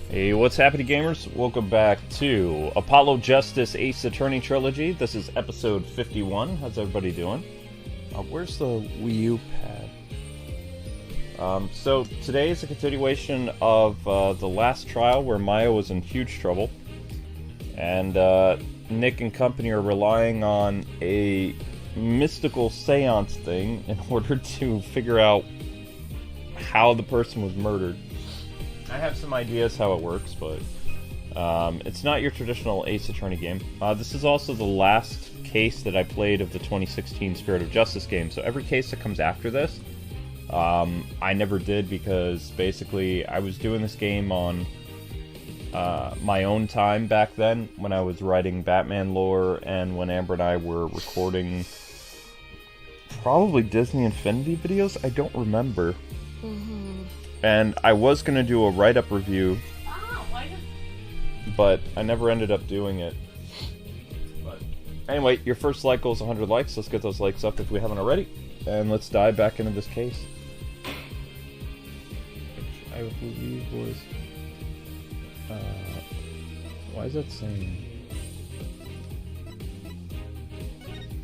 Hey, what's happening, gamers? Welcome back to Apollo Justice Ace Attorney Trilogy. This is episode 51. How's everybody doing? Where's the Wii U pad? So today is a continuation of the last trial where Maya was in huge trouble. And Nick and company are relying on a mystical seance thing in order to figure out how the person was murdered. I have some ideas how it works, but it's not your traditional Ace Attorney game. This is also the last case that I played of the 2016 Spirit of Justice game, so every case that comes after this, I never did because basically I was doing this game on my own time back then when I was writing Batman lore and when Amber and I were recording probably Disney Infinity videos. I don't remember. And I was going to do a write-up review, but I never ended up doing it. But anyway, your first like goes 100 likes. Let's get those likes up if we haven't already. And let's dive back into this case. Which I believe was... why is that saying...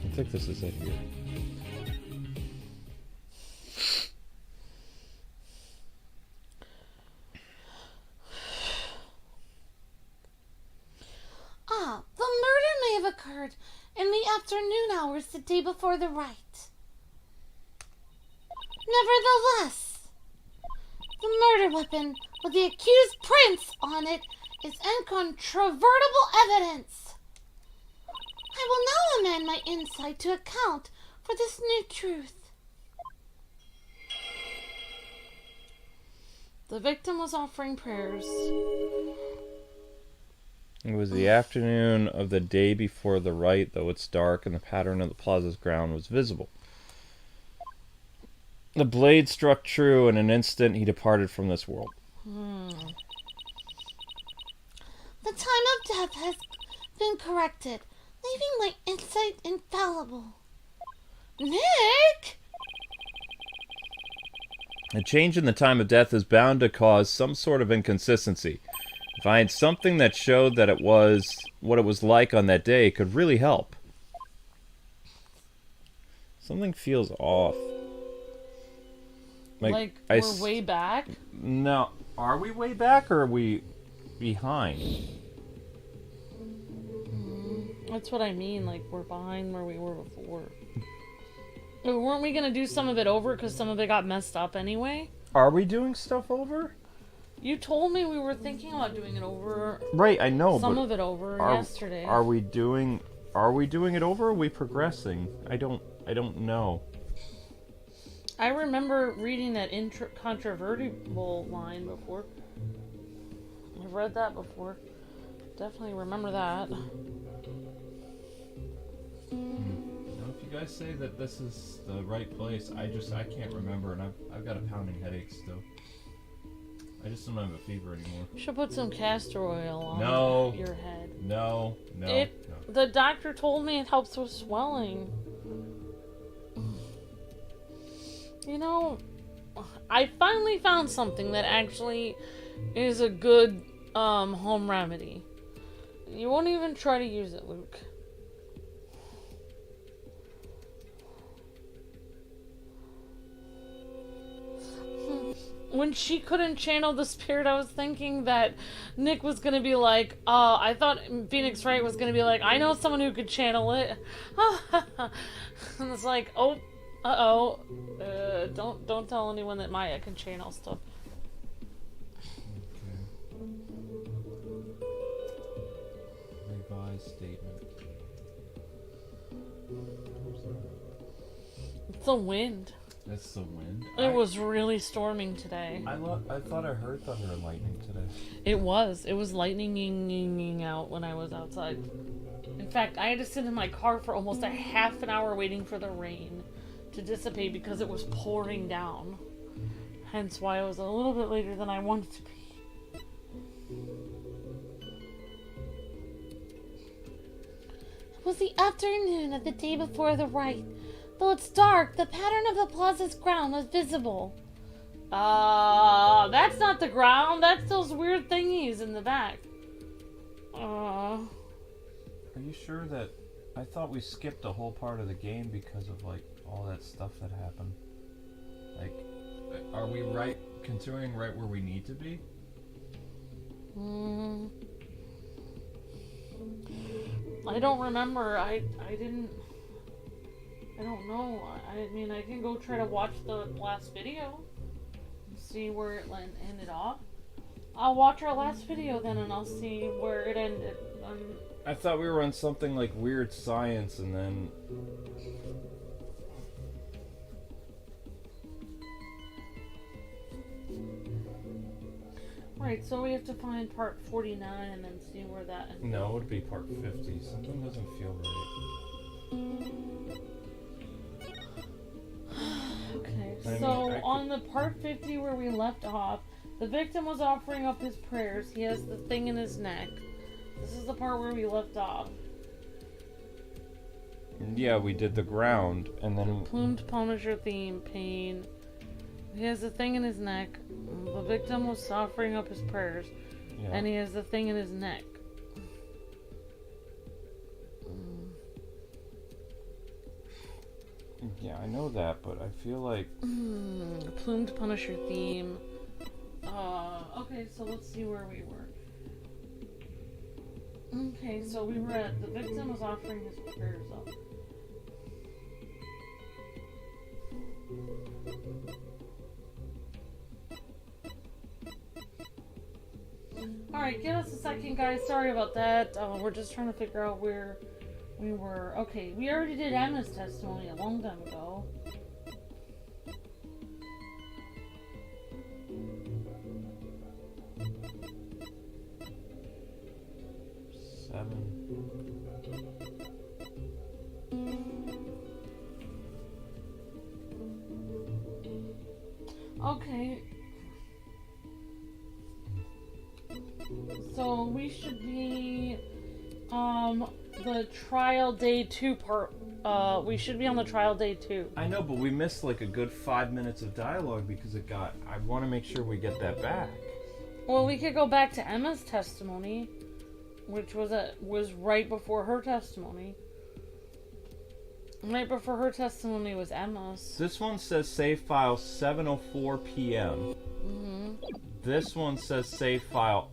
I think this is it here. Occurred in the afternoon hours the day before the Rite. Nevertheless, the murder weapon with the accused prints on it is incontrovertible evidence. I will now amend my insight to account for this new truth. The victim was offering prayers. It was the afternoon of the day before the Rite, though it's dark and the pattern of the plaza's ground was visible. The blade struck true. In an instant, he departed from this world. The time of death has been corrected, leaving my insight infallible. Nick! A change in the time of death is bound to cause some sort of inconsistency. Find something that showed that it was what it was like on that day could really help. Something feels off. Like we're way back? No. Are we way back or are we behind? That's what I mean. Like we're behind where we were before. Weren't we going to do some of it over because some of it got messed up anyway? Are we doing stuff over? You told me we were thinking about doing it over. Right, I know. Some of it over yesterday. Are we doing it over? Or are we progressing? I don't know. I remember reading that incontrovertible line before. I've read that before. Definitely remember that. If you guys say that this is the right place, I can't remember, and I've got a pounding headache still. I just don't have a fever anymore. You should put some castor oil on your head. No. The doctor told me it helps with swelling. You know, I finally found something that actually is a good home remedy. You won't even try to use it, Luke. When she couldn't channel the spirit, I was thinking that Nick was going to be like, I thought Phoenix Wright was going to be like, I know someone who could channel it. And it's like, don't tell anyone that Maya can channel stuff. Okay. Revised statement. It's the wind. That's the wind? It was really storming today. I thought I heard thunder and lightning today. It was lightning out when I was outside. In fact, I had to sit in my car for almost a half an hour waiting for the rain to dissipate because it was pouring down. Hence why I was a little bit later than I wanted to be. It was the afternoon of the day before the Rite. Though it's dark, the pattern of the plaza's ground was visible. That's not the ground. That's those weird thingies in the back. Are you sure that... I thought we skipped a whole part of the game because of, like, all that stuff that happened. Like, are we continuing right where we need to be? I don't remember. I don't know. I mean, I can go try to watch the last video. See where it ended off. I'll watch our last video then and I'll see where it ended. I thought we were on something like weird science and then... Right, so we have to find part 49 and then see where that ends. No, it would be part 50. Something doesn't feel right. Okay, so on the part 50 where we left off, the victim was offering up his prayers. He has the thing in his neck. This is the part where we left off. Yeah, we did the ground, and then... The plumed Punisher theme, pain. He has the thing in his neck. The victim was offering up his prayers. Yeah. And he has the thing in his neck. Yeah, I know that, but I feel like... Plumed Punisher theme. Okay, so let's see where we were. Okay, so we were at... The victim was offering his prayers up. Alright, give us a second, guys. Sorry about that. We're just trying to figure out where we were. Okay, we already did Emma's testimony a long time ago. Okay. So we should be the trial day 2 part. We should be on the trial day 2. I know, but we missed like a good 5 minutes of dialogue because it got... I want to make sure we get that back. Well, we could go back to Emma's testimony, which was right before her testimony. Right before her testimony was Emma's. This one says save file 7:04 p.m. This one says save file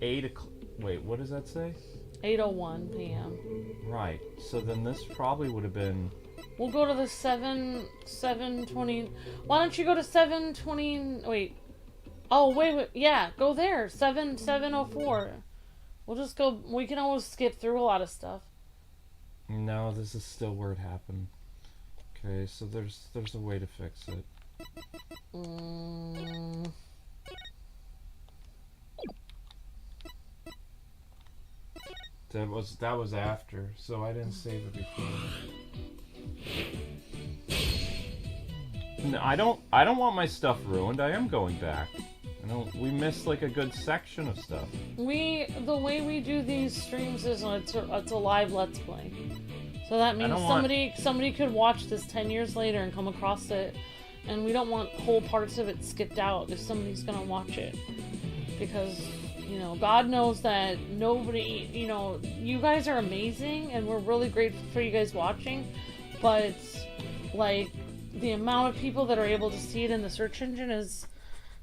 8 o'clock. Wait, what does that say? 8:01 p.m. Right. So then this probably would have been... We'll go to the 7:20. Why don't you go to 7:20? Wait. Oh, wait. Yeah, go there. 7:04. We'll just go. We can always skip through a lot of stuff. No, this is still where it happened. Okay, so there's a way to fix it. That was after, so I didn't save it before. No, I don't want my stuff ruined. I am going back. We missed like a good section of stuff. The way we do these streams is it's a live Let's Play. So that means somebody could watch this 10 years later and come across it, and we don't want whole parts of it skipped out if somebody's gonna watch it. Because, you know, God knows that nobody, you know, you guys are amazing and we're really grateful for you guys watching, but like the amount of people that are able to see it in the search engine is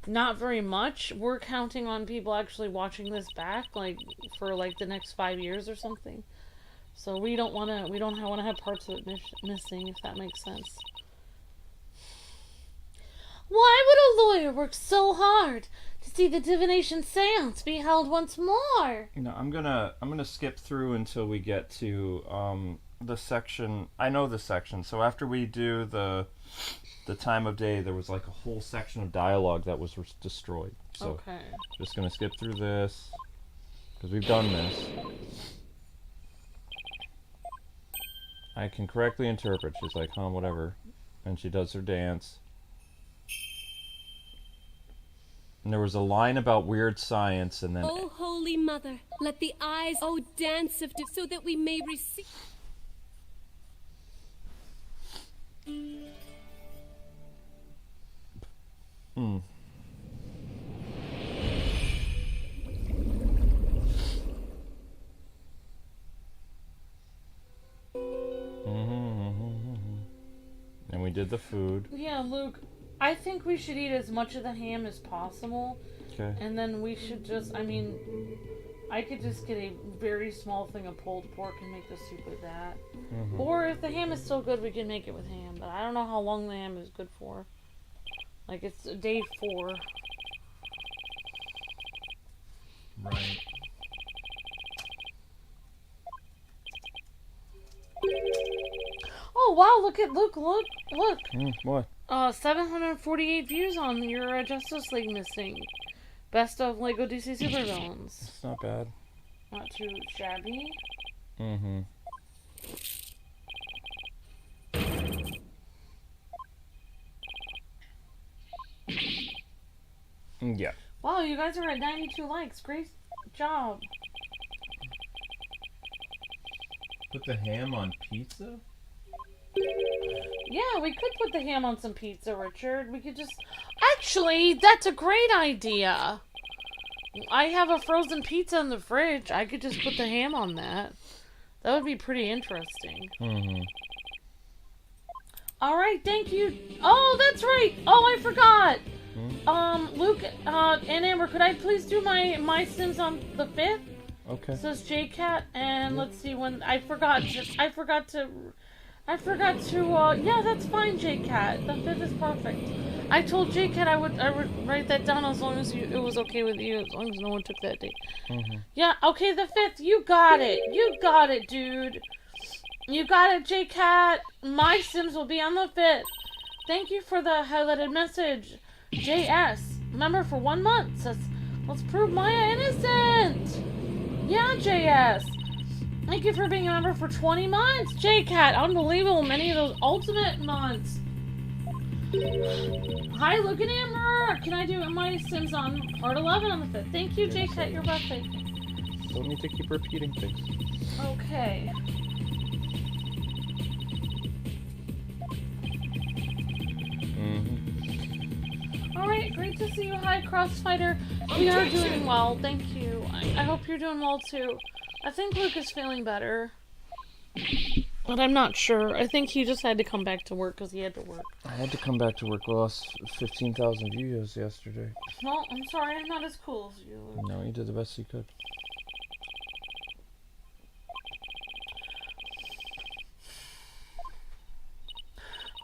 not very much. We're counting on people actually watching this back, like for like the next 5 years or something. So we don't want to have parts of it missing, if that makes sense. Why would a lawyer work so hard to see the divination seance be held once more? No, I'm gonna skip through until we get to the section. I know the section. So after we do the time of day, there was like a whole section of dialogue that was destroyed. So okay. Just gonna skip through this because we've done this. I can correctly interpret. She's like, huh, whatever. And she does her dance. And there was a line about weird science, and then... Oh, Holy Mother, let the eyes, oh, dance of so that we may receive... Hmm. did the food. Yeah, Luke, I think we should eat as much of the ham as possible. Okay. And then we should just, I mean, I could just get a very small thing of pulled pork and make the soup with that. Mm-hmm. Or if the ham is still good, we can make it with ham. But I don't know how long the ham is good for. Like, it's day 4. Right. Oh, wow, look. What? 748 views on your Justice League missing. Best of Lego DC Supervillains. It's not bad. Not too shabby. Mm-hmm. Yeah. Wow, you guys are at 92 likes. Great job. Put the ham on pizza? Yeah, we could put the ham on some pizza, Richard. We could just... Actually, that's a great idea. I have a frozen pizza in the fridge. I could just put the ham on that. That would be pretty interesting. Mm-hmm. Alright, thank you. Oh, that's right. Oh, I forgot. Mm-hmm. Luke, and Amber, could I please do my Sims on the 5th? Okay. It says JCat, and let's see when... I forgot to, yeah, that's fine, JCat. The 5th is perfect. I told JCat I would write that down as long as it was okay with you, as long as no one took that date. Mm-hmm. Yeah, okay, the 5th, you got it. You got it, dude. You got it, JCat. My Sims will be on the 5th. Thank you for the highlighted message. JS, member for 1 month, says, let's prove Maya innocent. Yeah, JS. Thank you for being a member for 20 months, JCat. Unbelievable, many of those ultimate months. Hi, Luke and Amber. Can I do my Sims on part 11 on the 5th? Thank you, JCat. Your birthday. Don't need to keep repeating things. Okay. Mm-hmm. Alright, great to see you. Hi, Crossfighter. We are doing well, thank you. I hope you're doing well, too. I think Luke is feeling better. But I'm not sure. I think he just had to come back to work because he had to work. I had to come back to work. We lost 15,000 views yesterday. Well, I'm sorry, I'm not as cool as you. No, you did the best you could.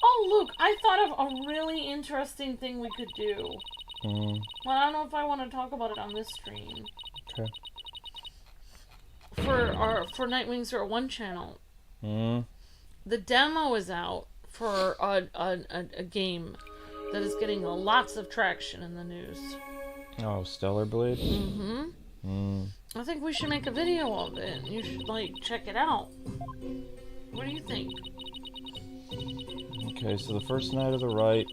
Oh, Luke, I thought of a really interesting thing we could do. Mm. Well, I don't know if I want to talk about it on this stream. Okay. For Nightwing 01 channel. Mm. The demo is out for a game that is getting lots of traction in the news. Oh, Stellar Blade? Mm-hmm. Mm. I think we should make a video of it. You should, like, check it out. What do you think? Okay, so the first night of the Rite.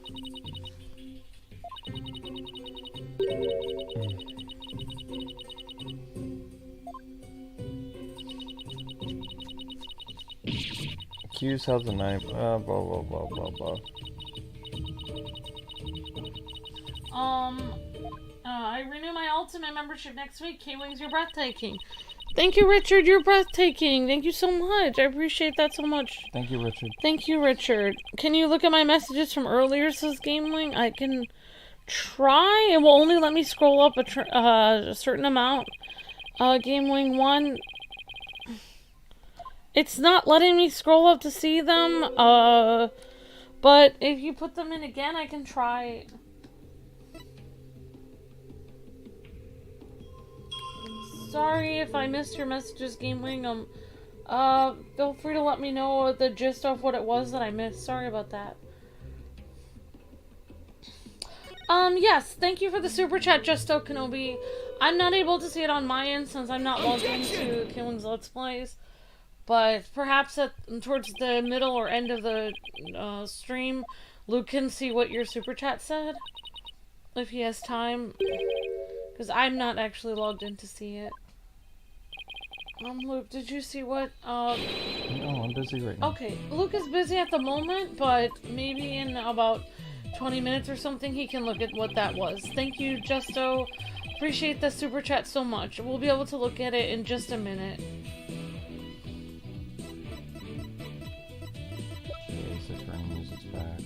Q's have the knife. Blah, blah, blah, blah, blah. I renew my Ultimate membership next week. Kwings, you're breathtaking. Thank you, Richard. You're breathtaking. Thank you so much. I appreciate that so much. Thank you, Richard. Thank you, Richard. Can you look at my messages from earlier, says GameWing? I can try. It will only let me scroll up a certain amount. GameWing 1. It's not letting me scroll up to see them. But if you put them in again, I can try. Sorry if I missed your messages, GameWing. Feel free to let me know the gist of what it was that I missed. Sorry about that. Yes, thank you for the super chat, Justo Kenobi. I'm not able to see it on my end since I'm not logged into KwingsLetsPlays. But perhaps towards the middle or end of the stream, Luke can see what your super chat said. If he has time. Because I'm not actually logged in to see it. Luke, did you see what, No, I'm busy right now. Okay, Luke is busy at the moment, but maybe in about 20 minutes or something he can look at what that was. Thank you, Justo. Appreciate the super chat so much. We'll be able to look at it in just a minute. Ace Attorney music's back.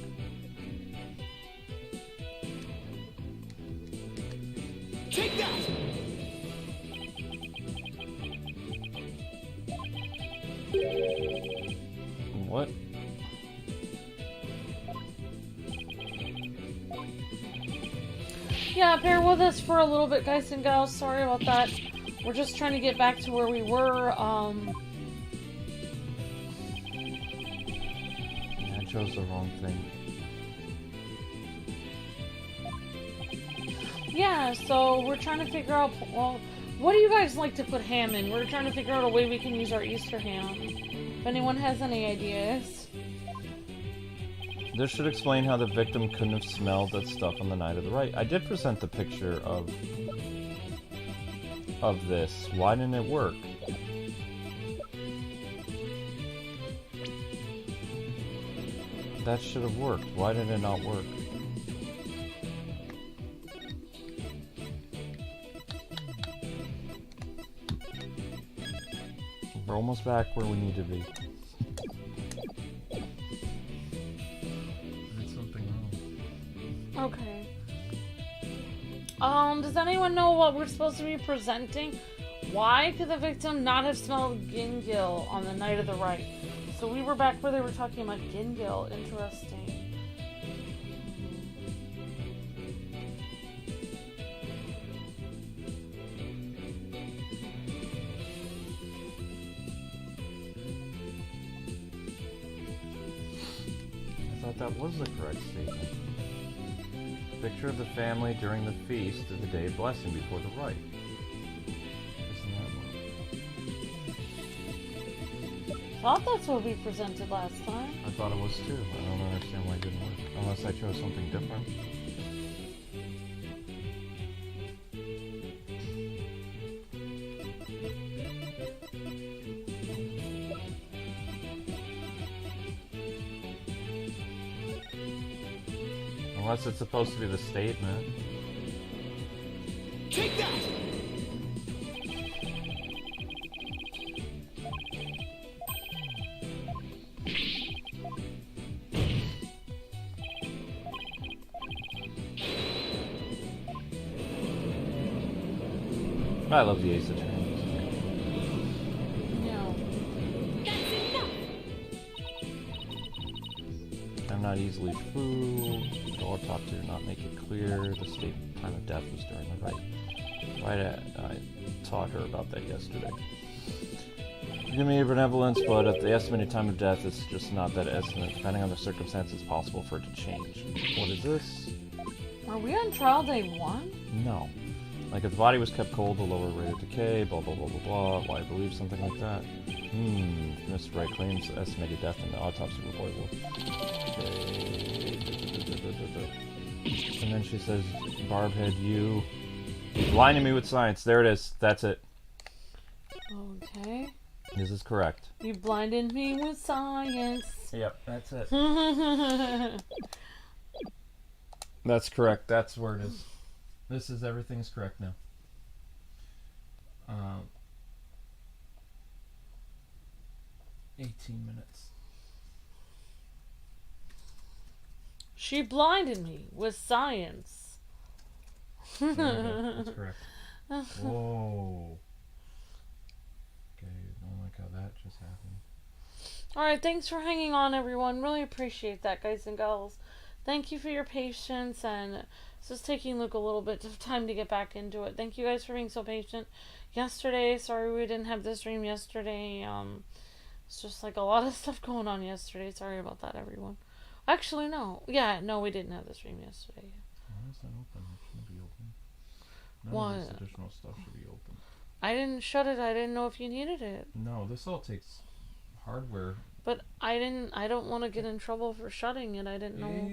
Take that! What? Yeah, bear with us for a little bit, guys and gals. Sorry about that. We're just trying to get back to where we were. Yeah, I chose the wrong thing. Yeah, so we're trying to figure out, well, what do you guys like to put ham in? We're trying to figure out a way we can use our Easter ham. If anyone has any ideas. This should explain how the victim couldn't have smelled that stuff on the night of the Rite. I did present the picture of this. Why didn't it work? That should have worked. Why did it not work? We're almost back where we need to be. There's something wrong. Okay. Does anyone know what we're supposed to be presenting? Why could the victim not have smelled Gingil on the night of the Rite? So we were back where they were talking about Gingil. Interesting. I thought that was the correct statement. Picture of the family during the feast of the day of blessing before the Rite. Isn't that what? Thought that's what we presented last time. I thought it was too. I don't understand why it didn't work. Unless I chose something different. Unless it's supposed to be the statement. Take that! I love the Ace Attorney. No. That's enough! I'm not easily fooled. The autopsy did not make it clear. The state time of death was during the Rite. Right, I taught her about that yesterday. Forgive me your benevolence, but at the estimated time of death, it's just not that estimate. Depending on the circumstances, it's possible for it to change. What is this? Are we on trial day 1? No. Like if the body was kept cold, the lower rate of decay, blah blah blah blah blah. Why believe something like that? Mr. Wright claims the estimated death in the autopsy report will... Okay. And then she says, Barbhead, you blinded me with science. There it is. That's it. Okay. This is correct. You blinded me with science. Yep, that's it. That's correct. That's where it is. This is, everything's correct now. 18 minutes. She blinded me with science. There we go. That's correct. Whoa. Okay, I don't like how that just happened. Alright, thanks for hanging on, everyone. Really appreciate that, guys and gals. Thank you for your patience, and it's just taking Luke a little bit of time to get back into it. Thank you guys for being so patient. Yesterday, sorry we didn't have this stream yesterday. It's just like a lot of stuff going on yesterday. Sorry about that, everyone. Actually, no. Yeah, no, we didn't have the stream yesterday. Why is that open? It shouldn't be open. None What? of this additional stuff should be open. I didn't shut it. I didn't know if you needed it. No, this all takes hardware. But I don't want to get in trouble for shutting it. I didn't know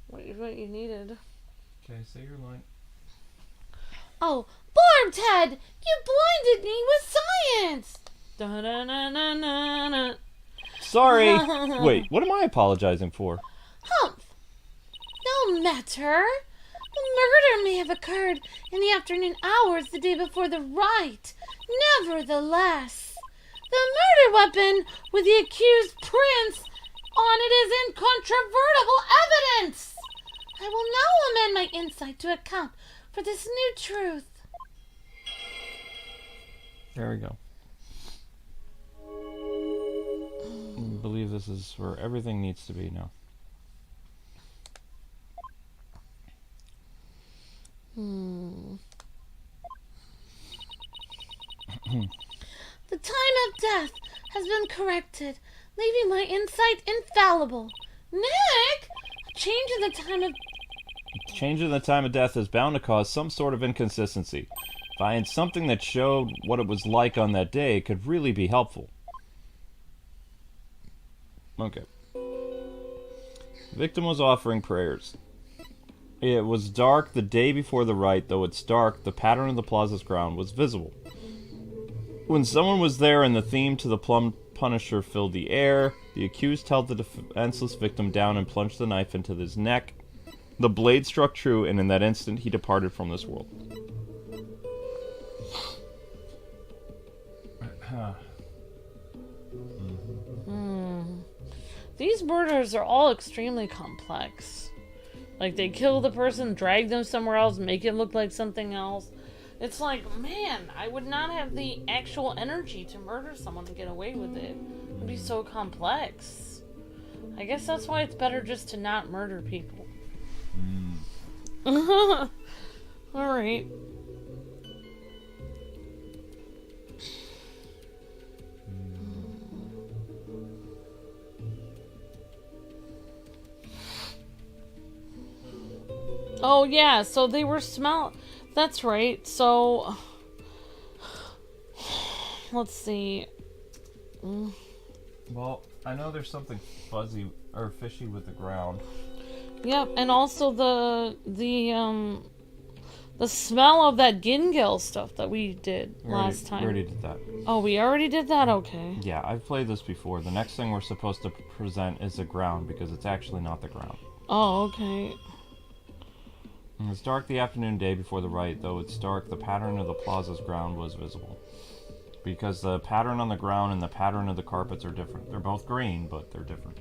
what you needed. Okay, say your line. Oh, Barbed Head! You blinded me with science! Da-da-na-na-na-na. Sorry! Wait, what am I apologizing for? Humph! No matter. The murder may have occurred in the afternoon hours the day before the Rite. Nevertheless, the murder weapon with the accused Prince on it is incontrovertible evidence. I will now amend my insight to account for this new truth. There we go. I believe this is where everything needs to be now. The time of death has been corrected, leaving my insight infallible. Nick, a change in the time of death is bound to cause some sort of inconsistency. Find something that showed what it was like on that day could really be helpful. Okay. Victim was offering prayers. It was dark the day before the rite. Though it's dark, the pattern of the plaza's ground was visible. When someone was there and the theme to the plum punisher filled the air, the accused held the defenseless victim down and plunged the knife into his neck. The blade struck true, and in that instant he departed from this world. These murders are all extremely complex. Like, they kill the person, drag them somewhere else, make it look like something else. It's like, man, I would not have the actual energy to murder someone and get away with it. It would be so complex. I guess that's why it's better just to not murder people. Alright. Oh yeah, so they were that's right, so let's see. Well, I know there's something fuzzy or fishy with the ground. Yep, and also the smell of that Gingell stuff that we did last time. We already did that. Oh, we already did that? Okay. Yeah, I've played this before. The next thing we're supposed to present is the ground, because it's actually not the ground. Oh, okay. It was dark the afternoon day before the rite. Though it's dark, the pattern of the plaza's ground was visible. Because the pattern on the ground and the pattern of the carpets are different. They're both green, but they're different.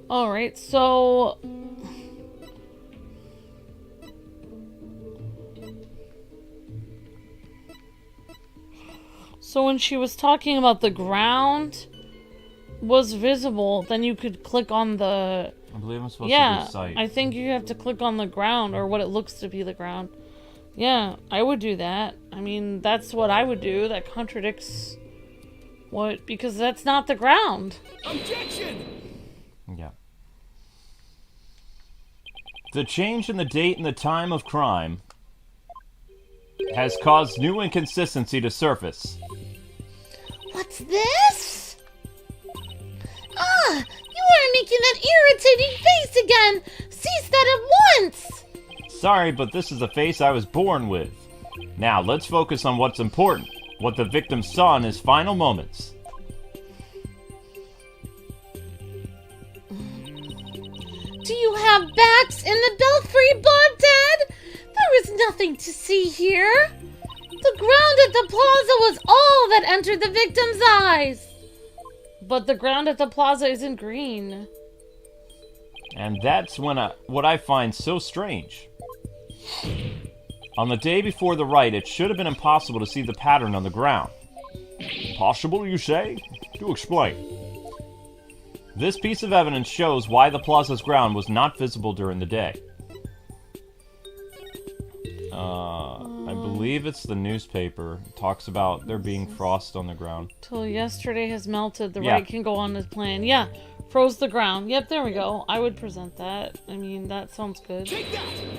Alright, so when she was talking about the ground was visible, then you could click on the... I believe I'm supposed to do sight. I think you have to click on the ground, or what it looks to be the ground. Yeah, I would do that. I mean, that's what I would do. That contradicts what... Because that's not the ground. Objection! Yeah. The change in the date and the time of crime has caused new inconsistency to surface. What's this? Ah, you are making that irritating face again. Cease that at once. Sorry, but this is the face I was born with. Now, let's focus on what's important. What the victim saw in his final moments. Do you have bats in the belfry, Baghdad? There is nothing to see here. The ground at the plaza was all that entered the victim's eyes. But the ground at the plaza isn't green. And that's what I find so strange. On the day before the rite, it should have been impossible to see the pattern on the ground. Impossible, you say? Do explain. This piece of evidence shows why the plaza's ground was not visible during the day. I believe it's the newspaper. It talks about there being frost on the ground. Till yesterday has melted, the Wright can go on his plan. Yeah, froze the ground. Yep, there we go. I would present that. I mean, that sounds good.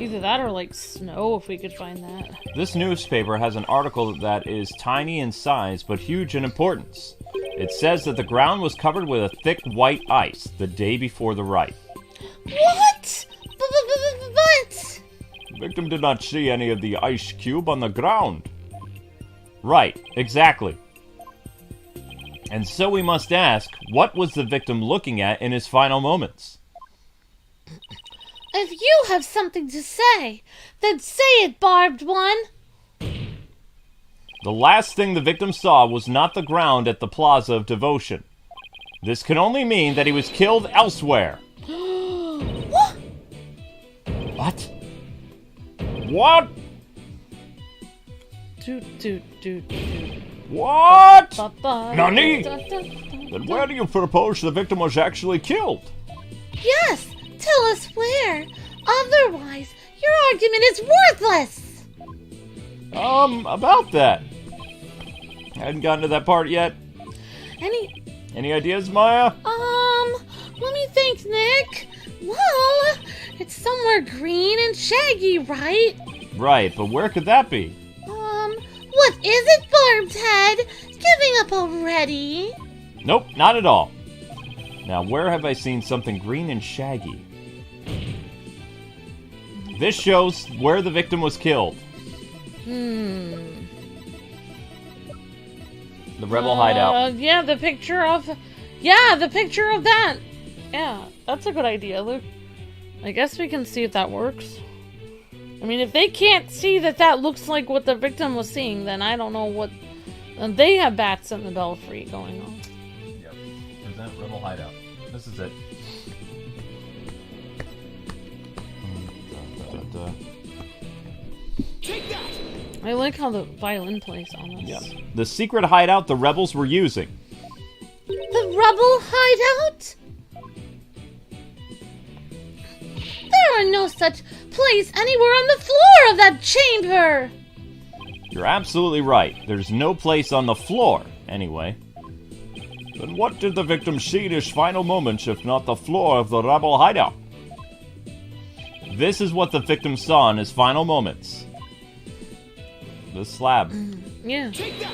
Either that or, like, snow, if we could find that. This newspaper has an article that is tiny in size, but huge in importance. It says that the ground was covered with a thick white ice the day before the rite. What? But... The victim did not see any of the ice cube on the ground. Right, exactly. And so we must ask, what was the victim looking at in his final moments? If you have something to say, then say it, Barbed One. The last thing the victim saw was not the ground at the Plaza of Devotion. This can only mean that he was killed elsewhere. What? What? What? What? Nani? Then where do you propose the victim was actually killed? Yes, tell us where. Otherwise, your argument is worthless. About that. I hadn't gotten to that part yet. Any ideas, Maya? Let me think, Nick. Well, it's somewhere green and shaggy, right? Right, but where could that be? What is it, Barbed Head? Giving up already? Nope, not at all. Now, where have I seen something green and shaggy? This shows where the victim was killed. The rebel hideout. Yeah, the picture of that. Yeah, that's a good idea, Luke. I guess we can see if that works. I mean, if they can't see that looks like what the victim was seeing, then I don't know what... They have bats in the belfry going on. Yep. Present rebel hideout. This is it. Take that! I like how the violin plays on this. Yeah. The secret hideout the rebels were using. The rebel hideout? There are no such place anywhere on the floor of that chamber! You're absolutely right. There's no place on the floor, anyway. Then what did the victim see in his final moments if not the floor of the rebel hideout? This is what the victim saw in his final moments. The slab. Yeah. Take that!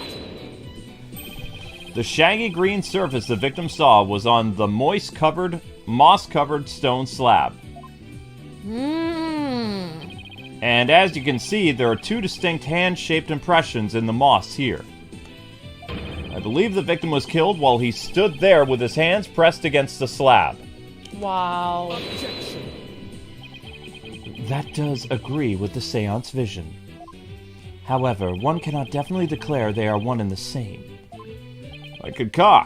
The shaggy green surface the victim saw was on the moss-covered stone slab. And as you can see, there are two distinct hand-shaped impressions in the moss here. I believe the victim was killed while he stood there with his hands pressed against the slab. Wow. Objection! That does agree with the seance vision. However, one cannot definitely declare they are one and the same. I concur.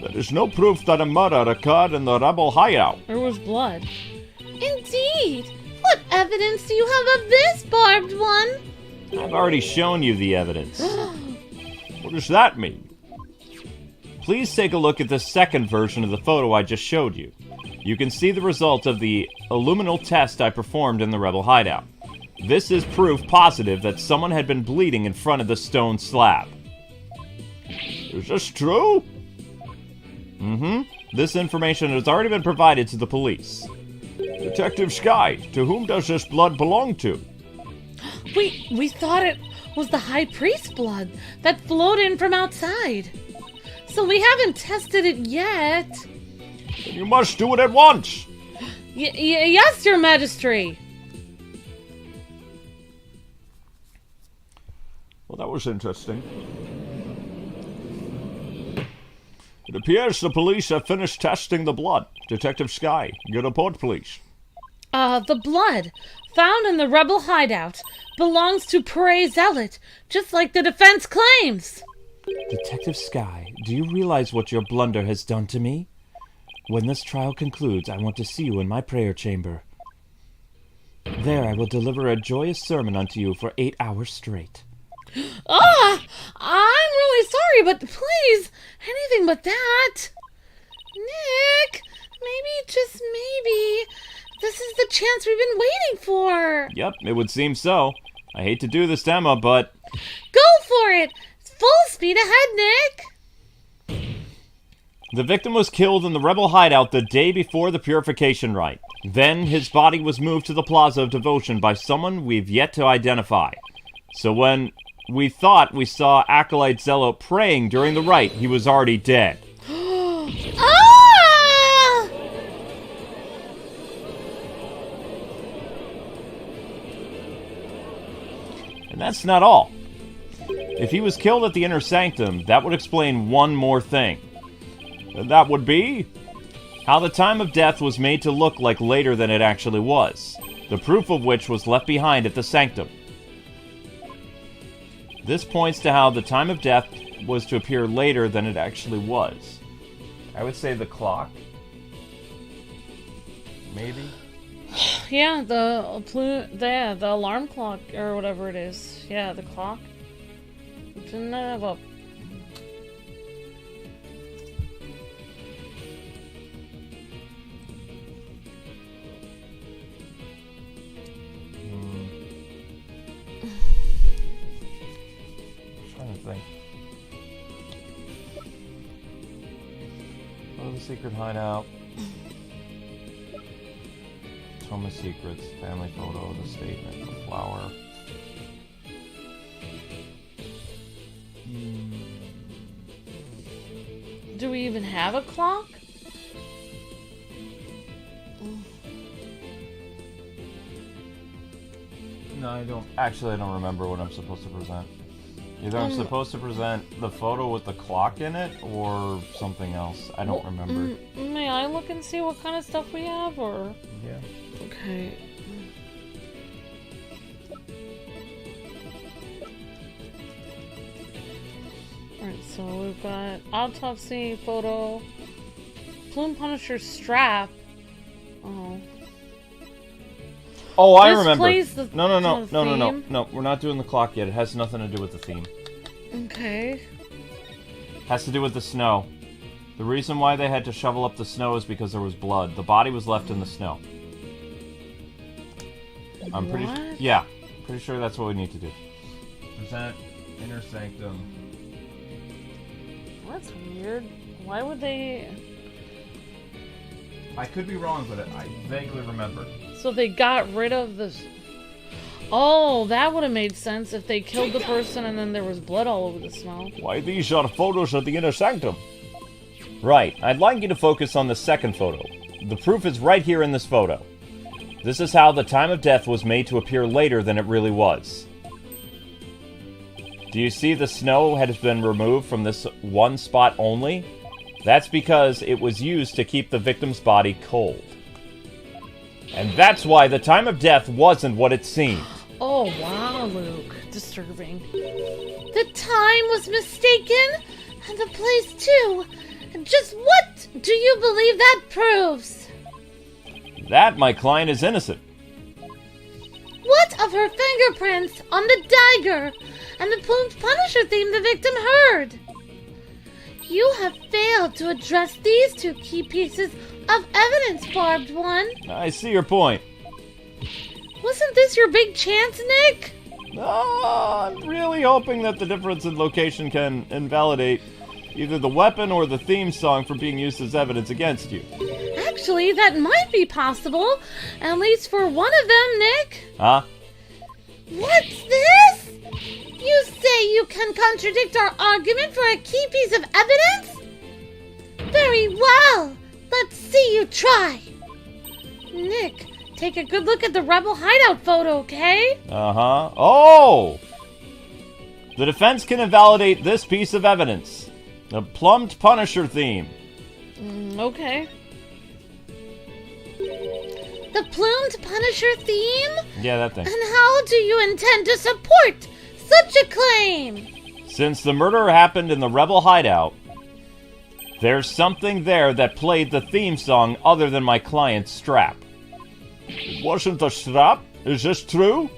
There is no proof that a murder occurred in the rebel hideout. There was blood. Indeed! What evidence do you have of this, Barbed One? I've already shown you the evidence. What does that mean? Please take a look at the second version of the photo I just showed you. You can see the result of the illuminal test I performed in the rebel hideout. This is proof positive that someone had been bleeding in front of the stone slab. Is this true? This information has already been provided to the police. Detective Sky, to whom does this blood belong to? We thought it was the High Priest's blood that flowed in from outside. So we haven't tested it yet. Then you must do it at once! Yes, Your Majesty. Well, that was interesting. It appears the police have finished testing the blood. Detective Sky, your report, please. The blood found in the rebel hideout belongs to Puhray Zeh, just like the defense claims. Detective Sky, do you realize what your blunder has done to me? When this trial concludes, I want to see you in my prayer chamber. There I will deliver a joyous sermon unto you for 8 hours straight. I'm really sorry, but please, anything but that. Nick, maybe, just maybe, this is the chance we've been waiting for. Yep, it would seem so. I hate to do this to Emma, but... Go for it! Full speed ahead, Nick! The victim was killed in the rebel hideout the day before the purification rite. Then his body was moved to the Plaza of Devotion by someone we've yet to identify. So when we thought we saw Acolyte Zealot praying during the rite, he was already dead. Ah! And that's not all. If he was killed at the Inner Sanctum, that would explain one more thing. And that would be... How the time of death was made to look like later than it actually was, the proof of which was left behind at the sanctum. This points to how the time of death was to appear later than it actually was. I would say the clock. Maybe? Yeah, the alarm clock, or whatever it is. Yeah, the clock. Didn't that have a... Trying to think. Oh, the secret hideout. Tome of Secrets, family photo, the statement, the flower. Do we even have a clock? No, I don't. Actually, I don't remember what I'm supposed to present. Either I'm supposed to present the photo with the clock in it, or something else. I don't remember. May I look and see what kind of stuff we have, or? Yeah. Okay. Alright, so we've got autopsy photo, Plume Punisher strap. Oh. Oh, I This remember. plays the- No. We're not doing the clock yet. It has nothing to do with the theme. Okay. Has to do with the snow. The reason why they had to shovel up the snow is because there was blood. The body was left in the snow. I'm pretty What? yeah, pretty sure that's what we need to do. Present inner sanctum. That's weird. Why would they... I could be wrong, but I vaguely remember. So they got rid of this... Oh, that would have made sense if they killed the person and then there was blood all over the snow. Why, these are photos of the inner sanctum. Right, I'd like you to focus on the second photo. The proof is right here in this photo. This is how the time of death was made to appear later than it really was. Do you see the snow has been removed from this one spot only? That's because it was used to keep the victim's body cold. And that's why the time of death wasn't what it seemed. Oh, wow, Luke. Disturbing. The time was mistaken, and the place too. Just what do you believe that proves? That my client is innocent. What of her fingerprints on the dagger and the plumed Punisher theme the victim heard? You have failed to address these two key pieces of evidence, Barbed One. I see your point. Wasn't this your big chance, Nick? I'm really hoping that the difference in location can invalidate either the weapon or the theme song for being used as evidence against you. Actually, that might be possible. At least for one of them, Nick. Huh? What's this? You say you can contradict our argument for a key piece of evidence? Very well. Let's see you try. Nick, take a good look at the Rebel Hideout photo, okay? Uh-huh. Oh! The defense can invalidate this piece of evidence. The plumbed Punisher theme. Okay. The plumed Punisher theme? Yeah, that thing. And how do you intend to support such a claim? Since the murder happened in the Rebel Hideout, there's something there that played the theme song other than my client's strap. It wasn't a strap? Is this true?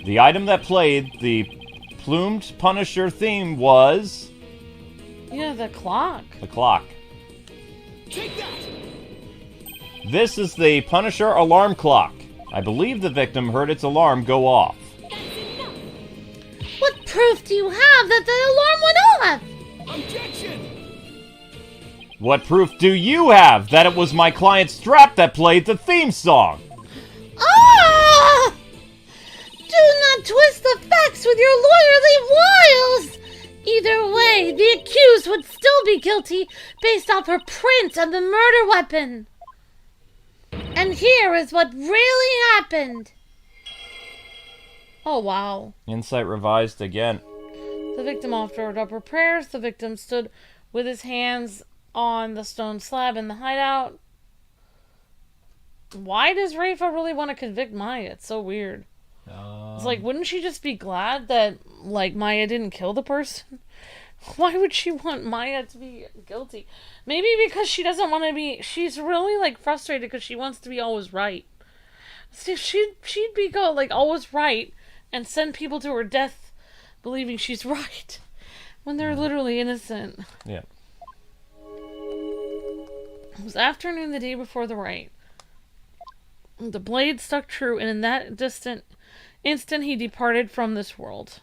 The item that played the plumed Punisher theme was... Yeah, the clock. the clock. Take that! This is the Punisher alarm clock. I believe the victim heard its alarm go off. What proof do you have that the alarm went off? Objection! What proof do you have that it was my client's strap that played the theme song? Ah! Do not twist the facts with your lawyerly wiles! Either way, the accused would still be guilty based off her print of the murder weapon. And here is what really happened. Oh, wow. Insight revised again. The victim offered up her prayers. The victim stood with his hands on the stone slab in the hideout. Why does Rafa really want to convict Maya? It's so weird. It's like, wouldn't she just be glad that, like, Maya didn't kill the person? Why would she want Maya to be guilty? Maybe because she doesn't want to be... She's really, like, frustrated because she wants to be always right. See, she'd be always right and send people to her death believing she's right when they're literally innocent. Yeah. It was afternoon the day before the Rite. The blade stuck true, and in that instant he departed from this world.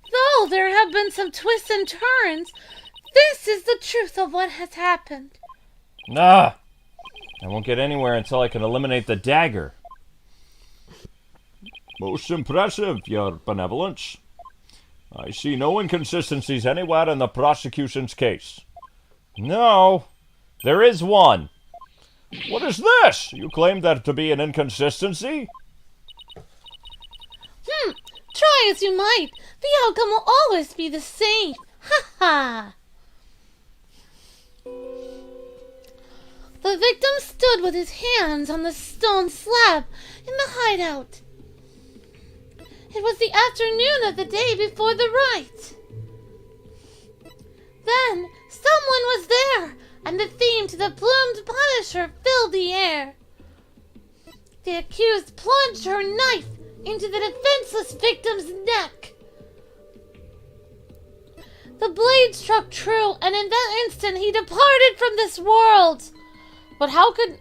Though there have been some twists and turns, this is the truth of what has happened. Nah! I won't get anywhere until I can eliminate the dagger. Most impressive, your benevolence. I see no inconsistencies anywhere in the prosecution's case. No, there is one. What is this? You claim that to be an inconsistency? Try as you might, the outcome will always be the same. Ha ha! The victim stood with his hands on the stone slab in the hideout. It was the afternoon of the day before the Rite. Then someone was there, and the theme to the plumed punisher filled the air. The accused plunged her knife into the defenseless victim's neck. The blade struck true, and in that instant he departed from this world. But how could,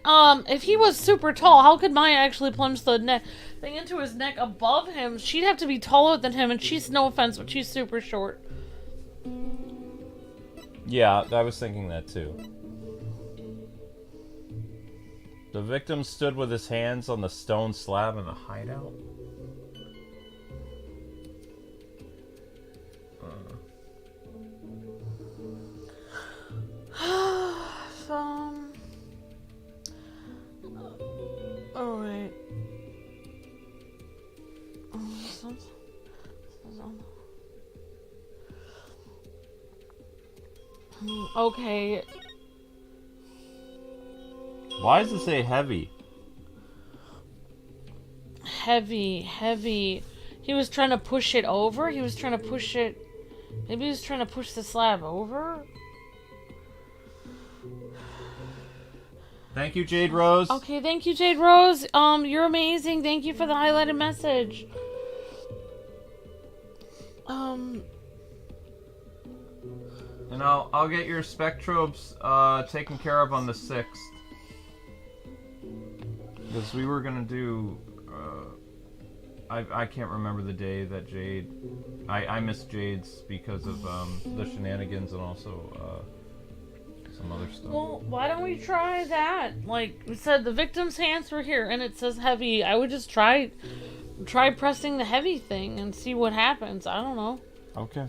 if he was super tall, how could Maya actually plunge the thing into his neck above him? She'd have to be taller than him, and she's, no offense, but she's super short. Yeah, I was thinking that too. The victim stood with his hands on the stone slab in the hideout? Alright. Okay. Why does it say heavy? Heavy. He was trying to push it over? He was trying to push it... Maybe he was trying to push the slab over? Thank you, Jade Rose. Okay, thank you, Jade Rose. You're amazing. Thank you for the highlighted message. And I'll get your spectrobes taken care of on the 6th. Because we were gonna do I can't remember the day that Jade I missed Jade's because of the shenanigans and also some other stuff. Well, why don't we try that? Like we said, the victim's hands were here and it says heavy. I would just try pressing the heavy thing and see what happens. I don't know. Okay.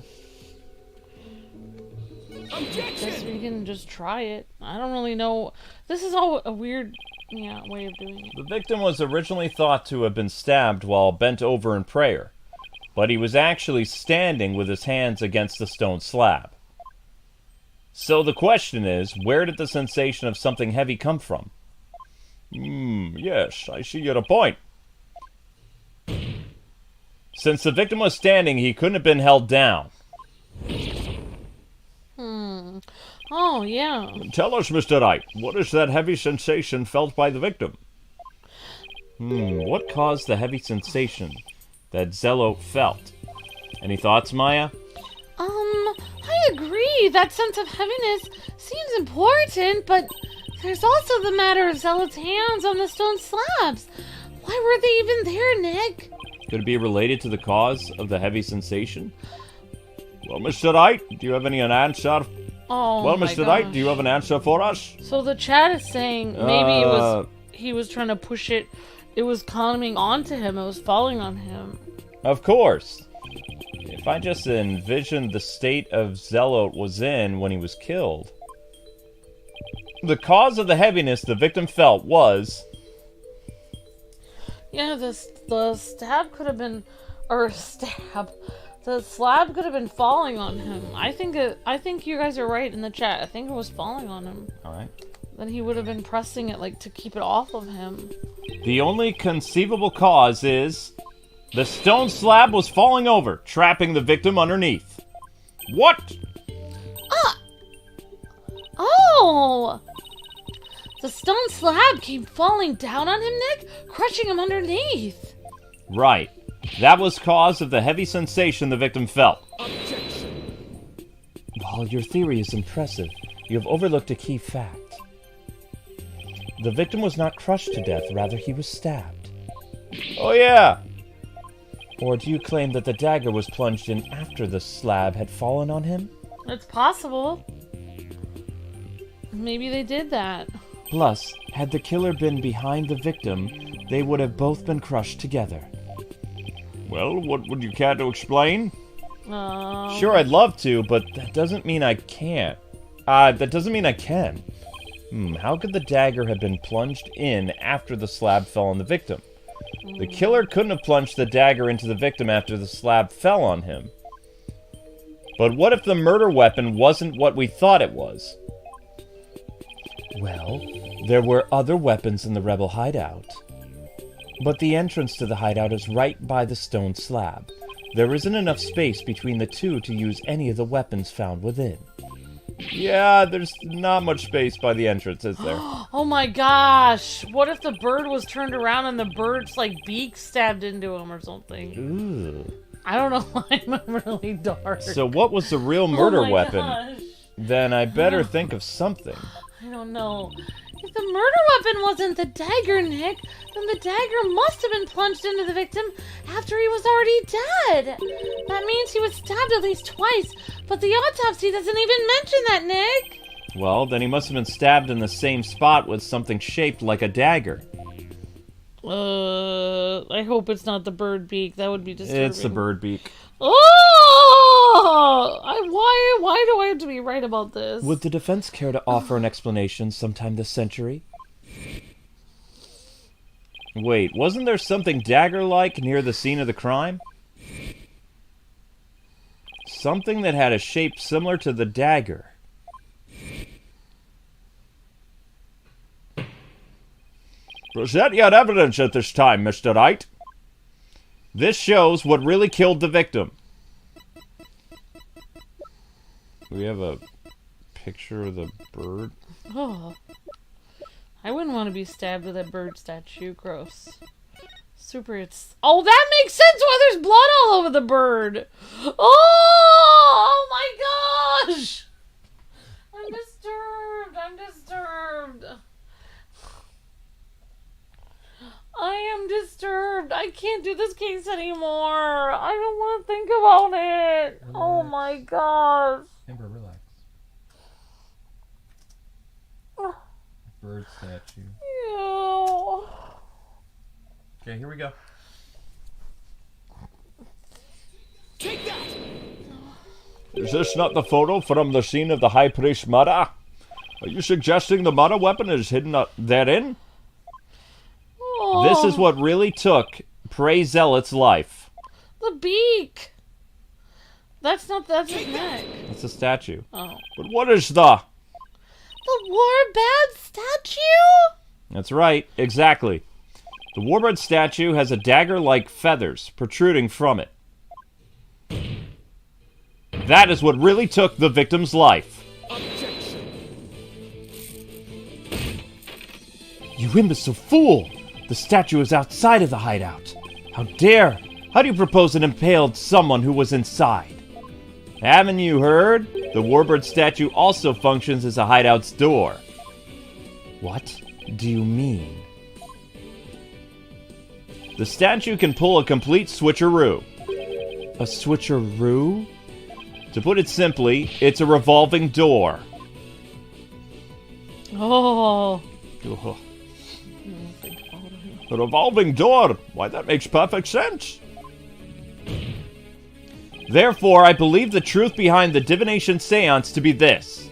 Guess we can just try it. I don't really know. This is all a weird way of doing it. The victim was originally thought to have been stabbed while bent over in prayer, but he was actually standing with his hands against the stone slab. So the question is, where did the sensation of something heavy come from? Yes, I see your point. Since the victim was standing, he couldn't have been held down. Oh, yeah. Tell us, Mr. Wright, what is that heavy sensation felt by the victim? What caused the heavy sensation that Zello felt? Any thoughts, Maya? I agree. That sense of heaviness seems important, but there's also the matter of Zealot's hands on the stone slabs. Why were they even there, Nick? Could it be related to the cause of the heavy sensation? Well, Mr. Wright, do you have any answer? Oh, well, my Mr. Wright, do you gosh. have an answer for us? So the chat is saying maybe he was trying to push it. It was coming onto him. It was falling on him. Of course. If I just envisioned the state of Zelot was in when he was killed. The cause of the heaviness the victim felt was... Yeah, the stab could have been... Or stab. The slab could have been falling on him. I think you guys are right in the chat. I think it was falling on him. Alright. Then he would have been pressing it, like, to keep it off of him. The only conceivable cause is the stone slab was falling over, trapping the victim underneath. What? Oh! The stone slab came falling down on him, Nick, crushing him underneath. Right. That was cause of the heavy sensation the victim felt. Objection. While your theory is impressive, you have overlooked a key fact. The victim was not crushed to death, rather he was stabbed. Oh yeah! Or do you claim that the dagger was plunged in after the slab had fallen on him? It's possible. Maybe they did that. Plus, had the killer been behind the victim, they would have both been crushed together. Well, what would you care to explain? Um, Sure, I'd love to, but that doesn't mean I can't. That doesn't mean I can. How could the dagger have been plunged in after the slab fell on the victim? The killer couldn't have plunged the dagger into the victim after the slab fell on him. But what if the murder weapon wasn't what we thought it was? Well, there were other weapons in the rebel hideout. But the entrance to the hideout is right by the stone slab. There isn't enough space between the two to use any of the weapons found within. Yeah, there's not much space by the entrance, is there? Oh my gosh! What if the bird was turned around and the bird's, like, beak stabbed into him or something? Ooh. I don't know why I'm really dark. So what was the real murder Oh my weapon? gosh. Then I better think of something. I don't know. If the murder weapon wasn't the dagger, Nick, then the dagger must have been plunged into the victim after he was already dead. That means he was stabbed at least twice, but the autopsy doesn't even mention that, Nick. Well, then he must have been stabbed in the same spot with something shaped like a dagger. I hope it's not the bird beak. That would be disturbing. It's the bird beak. Oh! Why do I have to be right about this? Would the defense care to offer an explanation sometime this century? Wait, wasn't there something dagger-like near the scene of the crime? Something that had a shape similar to the dagger. Present your evidence at this time, Mr. Wright. This shows what really killed the victim. We have a picture of the bird. Oh. I wouldn't want to be stabbed with a bird statue. Gross. Oh, that makes sense why there's blood all over the bird. Oh my gosh! I'm disturbed. I am disturbed. I can't do this case anymore. I don't want to think about it. Relax. Oh my gosh. Amber, relax. Bird statue. Ew. Okay, here we go. Take that! Is this not the photo from the scene of the High Priest murder? Are you suggesting the murder weapon is hidden therein? Oh. This is what really took Puhray Zeh's life. The beak. That's his neck. It's a statue. Oh. But what is the... The warbad statue? That's right, exactly. The warbird statue has a dagger-like feathers protruding from it. That is what really took the victim's life. Objection. You imbecile fool! The statue is outside of the hideout. How dare! How do you propose it impaled someone who was inside? Haven't you heard? The warbird statue also functions as a hideout's door. What do you mean? The statue can pull a complete switcheroo. A switcheroo? To put it simply, it's a revolving door. Oh. Ugh. A revolving door? Why, that makes perfect sense. Therefore, I believe the truth behind the divination seance to be this.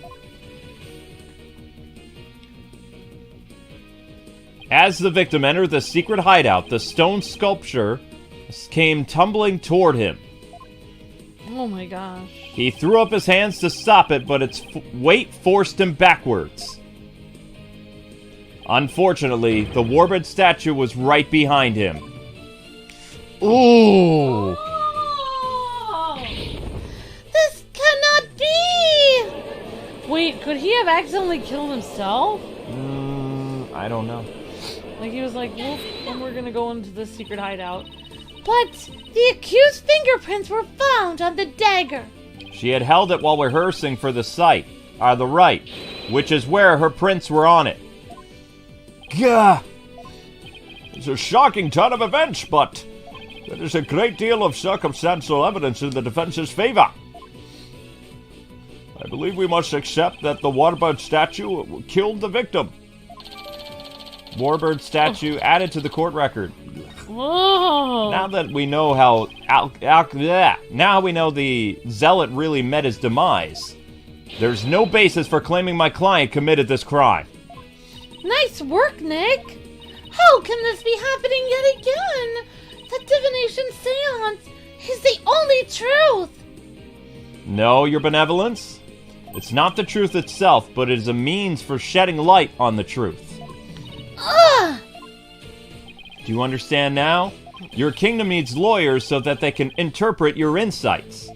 As the victim entered the secret hideout, the stone sculpture came tumbling toward him. Oh my gosh. He threw up his hands to stop it, but its weight forced him backwards. Unfortunately, the warbird statue was right behind him. Ooh! Oh! This cannot be! Wait, could he have accidentally killed himself? I don't know. Like he was like, whoop, and we're gonna go into the secret hideout. But the accused's fingerprints were found on the dagger. She had held it while rehearsing for the Rite, which is where her prints were on it. Gah! It's a shocking turn of events, but there is a great deal of circumstantial evidence in the defense's favor. I believe we must accept that the warbird statue killed the victim. Warbird statue added to the court record. Whoa! Now that we know how now we know the zealot really met his demise, there's no basis for claiming my client committed this crime. Nice work, Nick. How can this be happening yet again? The divination seance is the only truth. No, your benevolence. It's not the truth itself, but it is a means for shedding light on the truth. Ugh! Do you understand now? Your kingdom needs lawyers so that they can interpret your insights.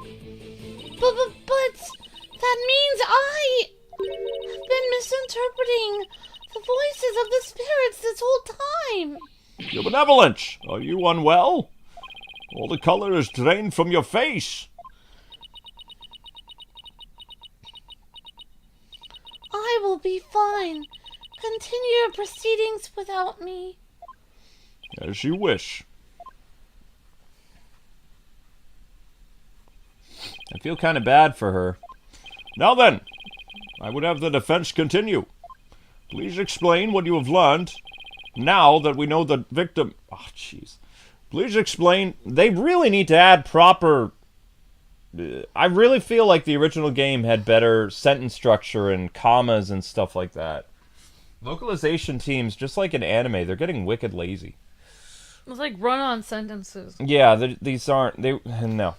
But that means I have been misinterpreting the voices of the spirits this whole time. Your benevolence, are you unwell? All the color is drained from your face. I will be fine. Continue your proceedings without me. As you wish. I feel kind of bad for her. Now then, I would have the defense continue. Please explain what you have learned now that we know the victim... Oh, jeez. Please explain... They really need to add proper... I really feel like the original game had better sentence structure and commas and stuff like that. Localization teams, just like in anime, they're getting wicked lazy. It's like run-on sentences. Yeah, these aren't... No.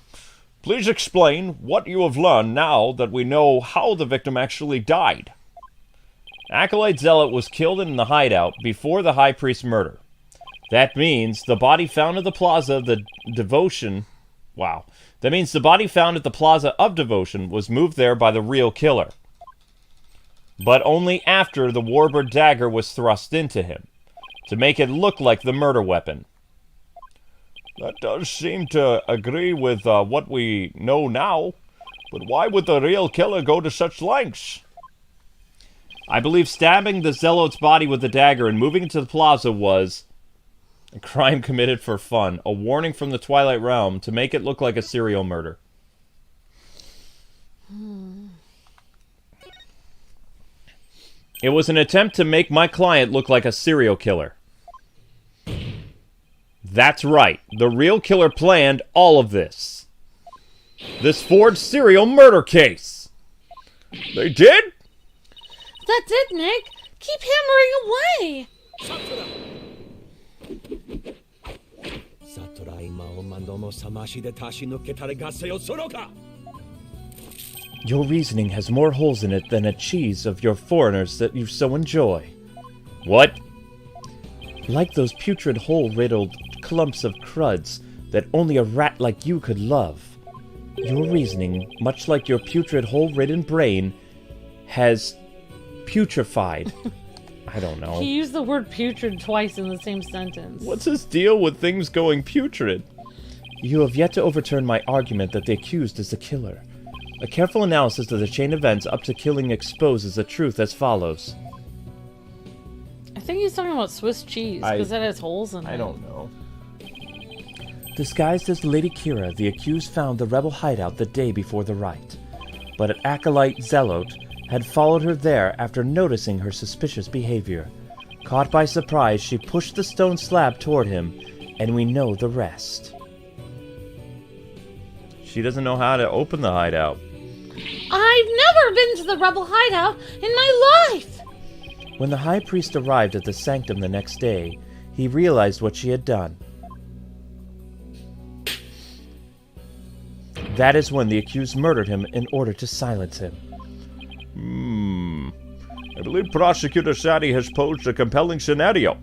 Please explain what you have learned now that we know how the victim actually died. Acolyte Zealot was killed in the hideout before the High Priest's murder. That means the body found at the Plaza of the Devotion... Wow. That means the body found at the Plaza of Devotion was moved there by the real killer. But only after the warbird dagger was thrust into him, to make it look like the murder weapon. That does seem to agree with what we know now, but why would the real killer go to such lengths? I believe stabbing the Zealot's body with the dagger and moving it to the plaza was a crime committed for fun, a warning from the Twilight Realm to make it look like a serial murder. It was an attempt to make my client look like a serial killer. That's right. The real killer planned all of this. This forged serial murder case. They did? That's it, Nick. Keep hammering away. Your reasoning has more holes in it than a cheese of your foreigners that you so enjoy. What? Like those putrid hole-riddled clumps of cruds that only a rat like you could love. Your reasoning, much like your putrid hole-ridden brain, has putrefied. I don't know. He used the word putrid twice in the same sentence. What's his deal with things going putrid? You have yet to overturn my argument that the accused is the killer. A careful analysis of the chain of events up to killing exposes the truth as follows. I think he's talking about Swiss cheese, because that has holes in it. I don't know. Disguised as Lady Keera, the accused found the rebel hideout the day before the Rite. But an acolyte zealot had followed her there after noticing her suspicious behavior. Caught by surprise, she pushed the stone slab toward him, and we know the rest. She doesn't know how to open the hideout. I've never been to the rebel hideout in my life. When the High Priest arrived at the sanctum the next day, he realized what she had done. That is when the accused murdered him in order to silence him. I believe Prosecutor Sadie has posed a compelling scenario.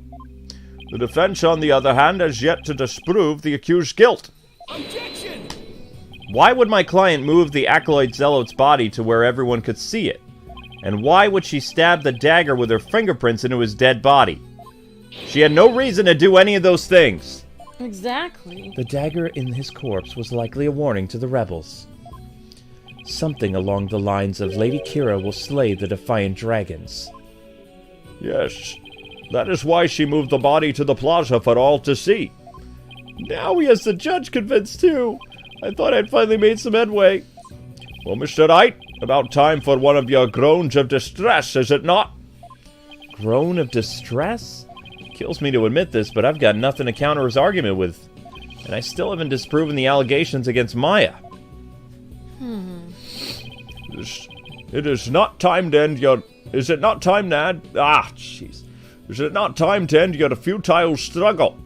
The defense, on the other hand, has yet to disprove the accused's guilt. Objection! Why would my client move the Acolyte Zealot's body to where everyone could see it? And why would she stab the dagger with her fingerprints into his dead body? She had no reason to do any of those things. Exactly. The dagger in his corpse was likely a warning to the rebels. Something along the lines of Lady Keera will slay the defiant dragons. Yes, that is why she moved the body to the plaza for all to see. Now he has the judge convinced too. I thought I'd finally made some headway. Well, Mr. Wright, about time for one of your groans of distress, is it not? Groan of distress? Kills me to admit this, but I've got nothing to counter his argument with. And I still haven't disproven the allegations against Maya. It is not time to end your... Is it not time to end... Ah, jeez. Is it not time to end your futile struggle?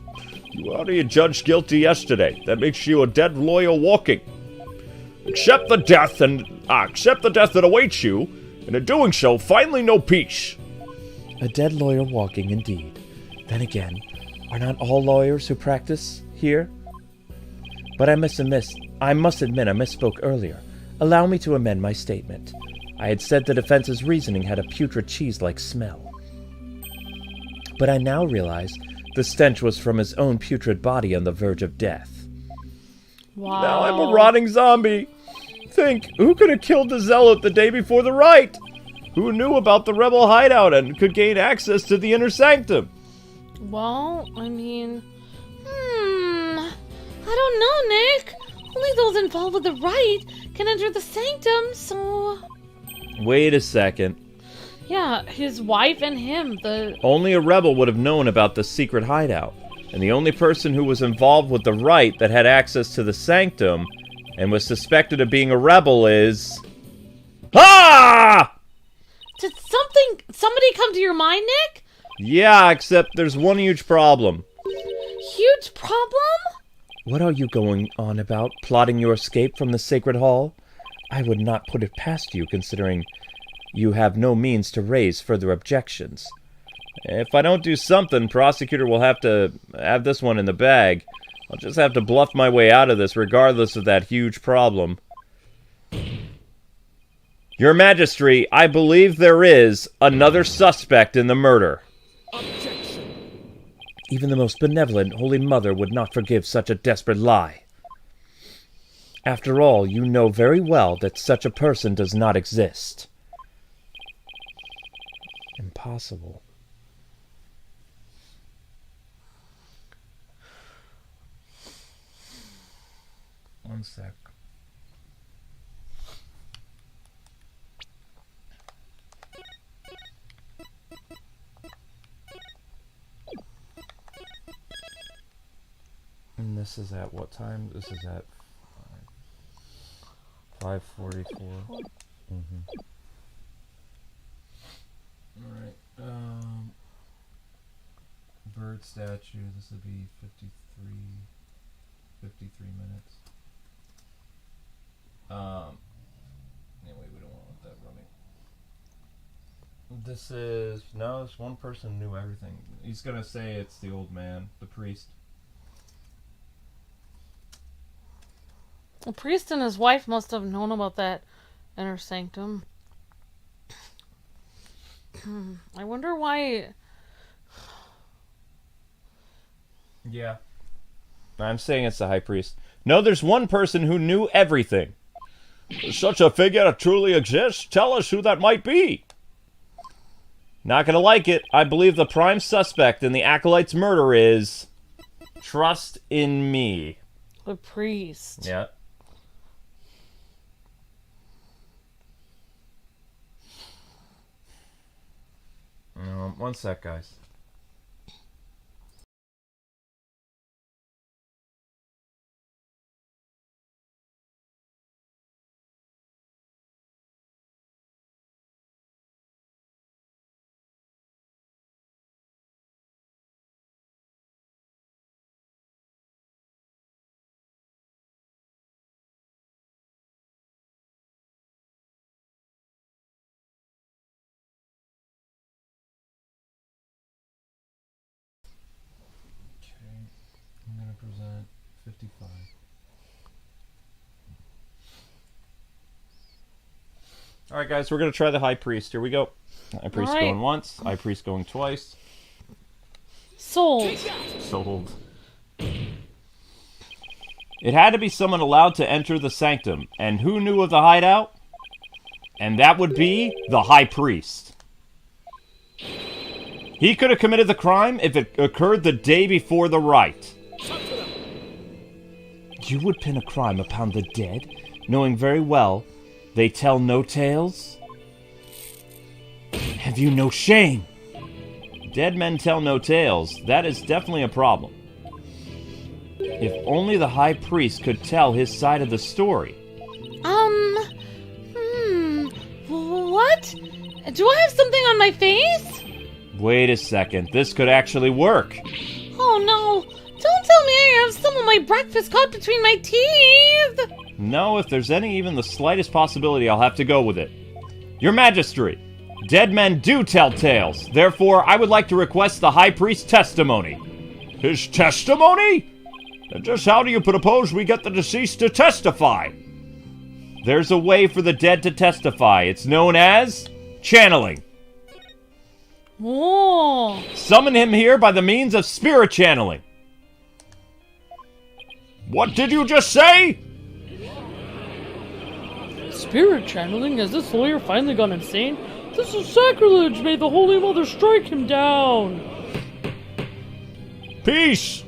You were already judged guilty yesterday. That makes you a dead lawyer walking. Accept the death that awaits you, and in doing so, finally know peace. A dead lawyer walking, indeed. Then again, are not all lawyers who practice here? But I must admit I misspoke earlier. Allow me to amend my statement. I had said the defense's reasoning had a putrid cheese-like smell. But I now realize the stench was from his own putrid body on the verge of death. Wow. Now I'm a rotting zombie. Think, who could have killed the Zealot the day before the Rite? Who knew about the rebel hideout and could gain access to the inner sanctum? Well, I mean... I don't know, Nick. Only those involved with the Rite can enter the sanctum, so... Wait a second. Yeah, his wife and him, Only a rebel would have known about the secret hideout. And the only person who was involved with the Rite that had access to the sanctum and was suspected of being a rebel is... Ah! Did somebody come to your mind, Nick? Yeah, except there's one huge problem. Huge problem? What are you going on about, plotting your escape from the Sacred Hall? I would not put it past you, considering you have no means to raise further objections. If I don't do something, prosecutor will have to have this one in the bag. I'll just have to bluff my way out of this, regardless of that huge problem. Your Majesty, I believe there is another suspect in the murder. Objection! Even the most benevolent Holy Mother would not forgive such a desperate lie. After all, you know very well that such a person does not exist. Impossible. One sec. And this is at what time? This is at 5:44. Alright, bird statue, this would be 53 minutes. Anyway, we don't want that running. This is, no, this one person knew everything. He's gonna say it's the old man, the priest. the priest and his wife must have known about that inner sanctum. I wonder why... Yeah. I'm saying it's the high priest. No, there's one person who knew everything. Does such a figure truly exists? Tell us who that might be. Not gonna like it. I believe the prime suspect in the Acolyte's murder is... Trust in me. The priest. Yeah. One sec, guys. represent 55. Alright, guys, we're going to try the High Priest. Here we go. High Priest going once, High Priest going twice. Sold. Sold. It had to be someone allowed to enter the sanctum. And who knew of the hideout? And that would be the High Priest. He could have committed the crime if it occurred the day before the rite. You would pin a crime upon the dead, knowing very well they tell no tales? Have you no shame? Dead men tell no tales. That is definitely a problem. If only the High Priest could tell his side of the story. What? Do I have something on my face? Wait a second. This could actually work. Oh no. Don't tell me I have some of my breakfast caught between my teeth. No, if there's even the slightest possibility, I'll have to go with it. Your Majesty, dead men do tell tales. Therefore, I would like to request the High Priest's testimony. His testimony? And just how do you propose we get the deceased to testify? There's a way for the dead to testify. It's known as channeling. Oh. Summon him here by the means of spirit channeling. What did you just say? Spirit channeling? Has this lawyer finally gone insane? This is sacrilege! May the Holy Mother strike him down! Peace!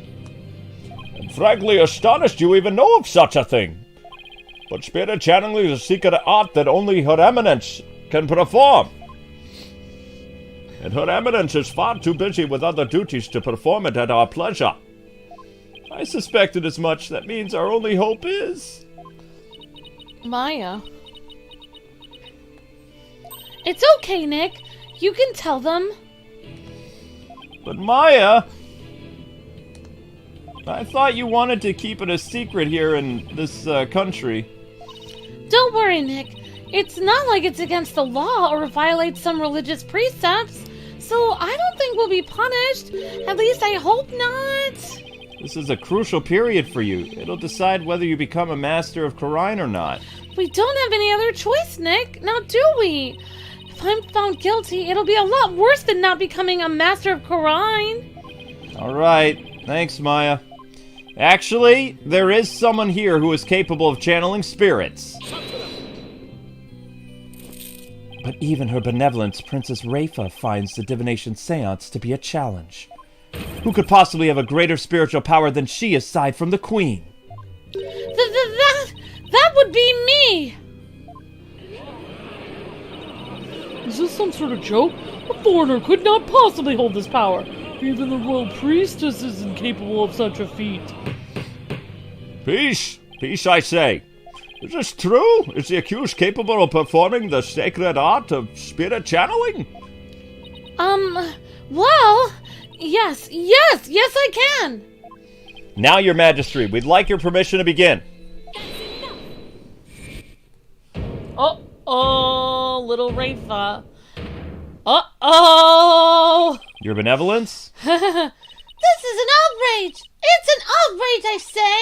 I'm frankly astonished you even know of such a thing. But spirit channeling is a secret art that only Her Eminence can perform. And Her Eminence is far too busy with other duties to perform it at our pleasure. I suspected as much. That means our only hope is... Maya. It's okay, Nick. You can tell them. But Maya... I thought you wanted to keep it a secret here in this country. Don't worry, Nick. It's not like it's against the law or violates some religious precepts. So I don't think we'll be punished. At least I hope not. This is a crucial period for you. It'll decide whether you become a master of Khura'in or not. We don't have any other choice, Nick. Now do we? If I'm found guilty, it'll be a lot worse than not becoming a master of Khura'in. Alright. Thanks, Maya. Actually, there is someone here who is capable of channeling spirits. But even Her Benevolence, Princess Rafa, finds the divination seance to be a challenge. Who could possibly have a greater spiritual power than she aside from the Queen? That would be me! Is this some sort of joke? A foreigner could not possibly hold this power. Even the royal priestess is incapable of such a feat. Peace! Peace, I say. Is this true? Is the accused capable of performing the sacred art of spirit channeling? Well, yes, I can! Now, Your Majesty, we'd like your permission to begin. Uh-oh, little Rafa. Uh-oh! Your Benevolence? This is an outrage! It's an outrage, I say!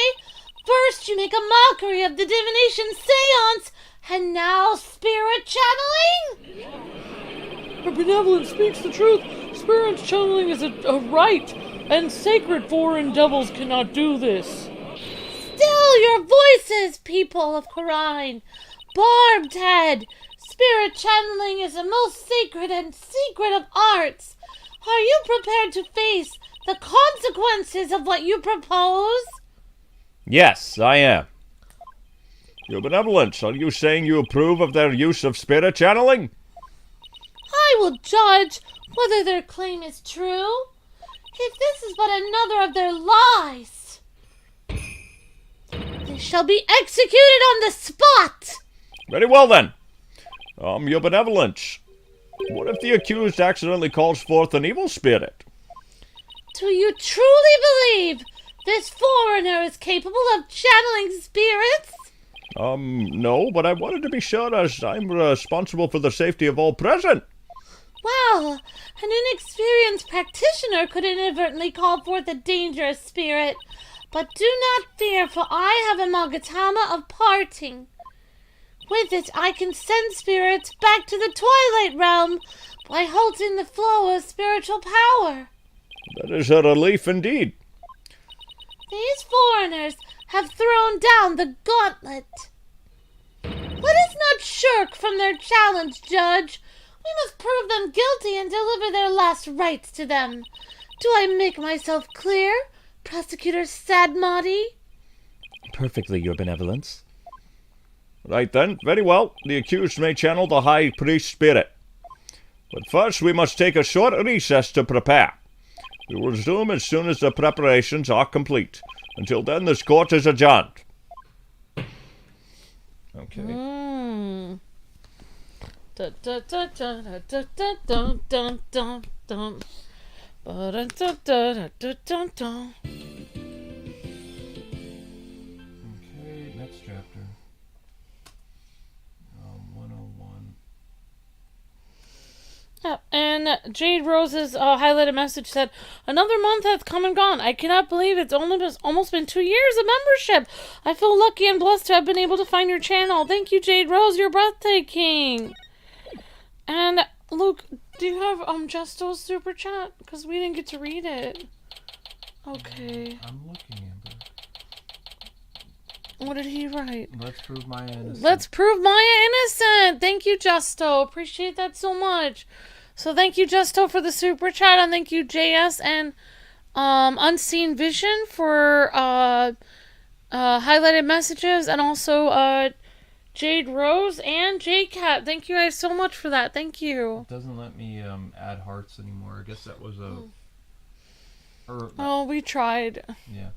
First you make a mockery of the divination seance, and now spirit channeling? Her Benevolence speaks the truth. Spirit channeling is a rite, and sacred foreign devils cannot do this. Still your voices, people of Khura'in! Barbed head! Spirit channeling is the most sacred and secret of arts. Are you prepared to face the consequences of what you propose? Yes, I am. Your Benevolence, are you saying you approve of their use of spirit channeling? I will judge whether their claim is true. If this is but another of their lies, they shall be executed on the spot. Very well then. Your Benevolence, what if the accused accidentally calls forth an evil spirit? Do you truly believe this foreigner is capable of channeling spirits? No, but I wanted to be sure as I'm responsible for the safety of all present. Well, an inexperienced practitioner could inadvertently call forth a dangerous spirit, But do not fear, for I have a Magatama of parting. With it, I can send spirits back to the Twilight Realm by halting the flow of spiritual power. That is a relief indeed. These foreigners have thrown down the gauntlet. Let us not shirk from their challenge, Judge. We must prove them guilty and deliver their last rites to them. Do I make myself clear, Prosecutor Sadmati? Perfectly, Your Benevolence. Right then, very well. The accused may channel the High Priest spirit. But first we must take a short recess to prepare. We will resume as soon as the preparations are complete. Until then, this court is adjourned. Okay. Dun, dun, dun, dun, dun, dun, dun, dun, dun, dun. Ba-dun, dun, dun, dun, dun, dun. Okay, next chapter. 101. Yeah, and Jade Rose's highlighted message said, "Another month hath come and gone. I cannot believe it's almost been 2 years of membership. I feel lucky and blessed to have been able to find your channel. Thank you, Jade Rose. You're breathtaking." And Luke, do you have Justo's super chat? Because we didn't get to read it. Okay. I'm looking, Amber. What did he write? Let's prove Maya innocent. Let's prove Maya innocent. Thank you, Justo. Appreciate that so much. So thank you, Justo, for the super chat, and thank you, JS and Unseen Vision for highlighted messages, and also Jade Rose and JCat. Thank you guys so much for that. Thank you. It doesn't let me add hearts anymore. I guess that was a... Oh, we tried. Yeah.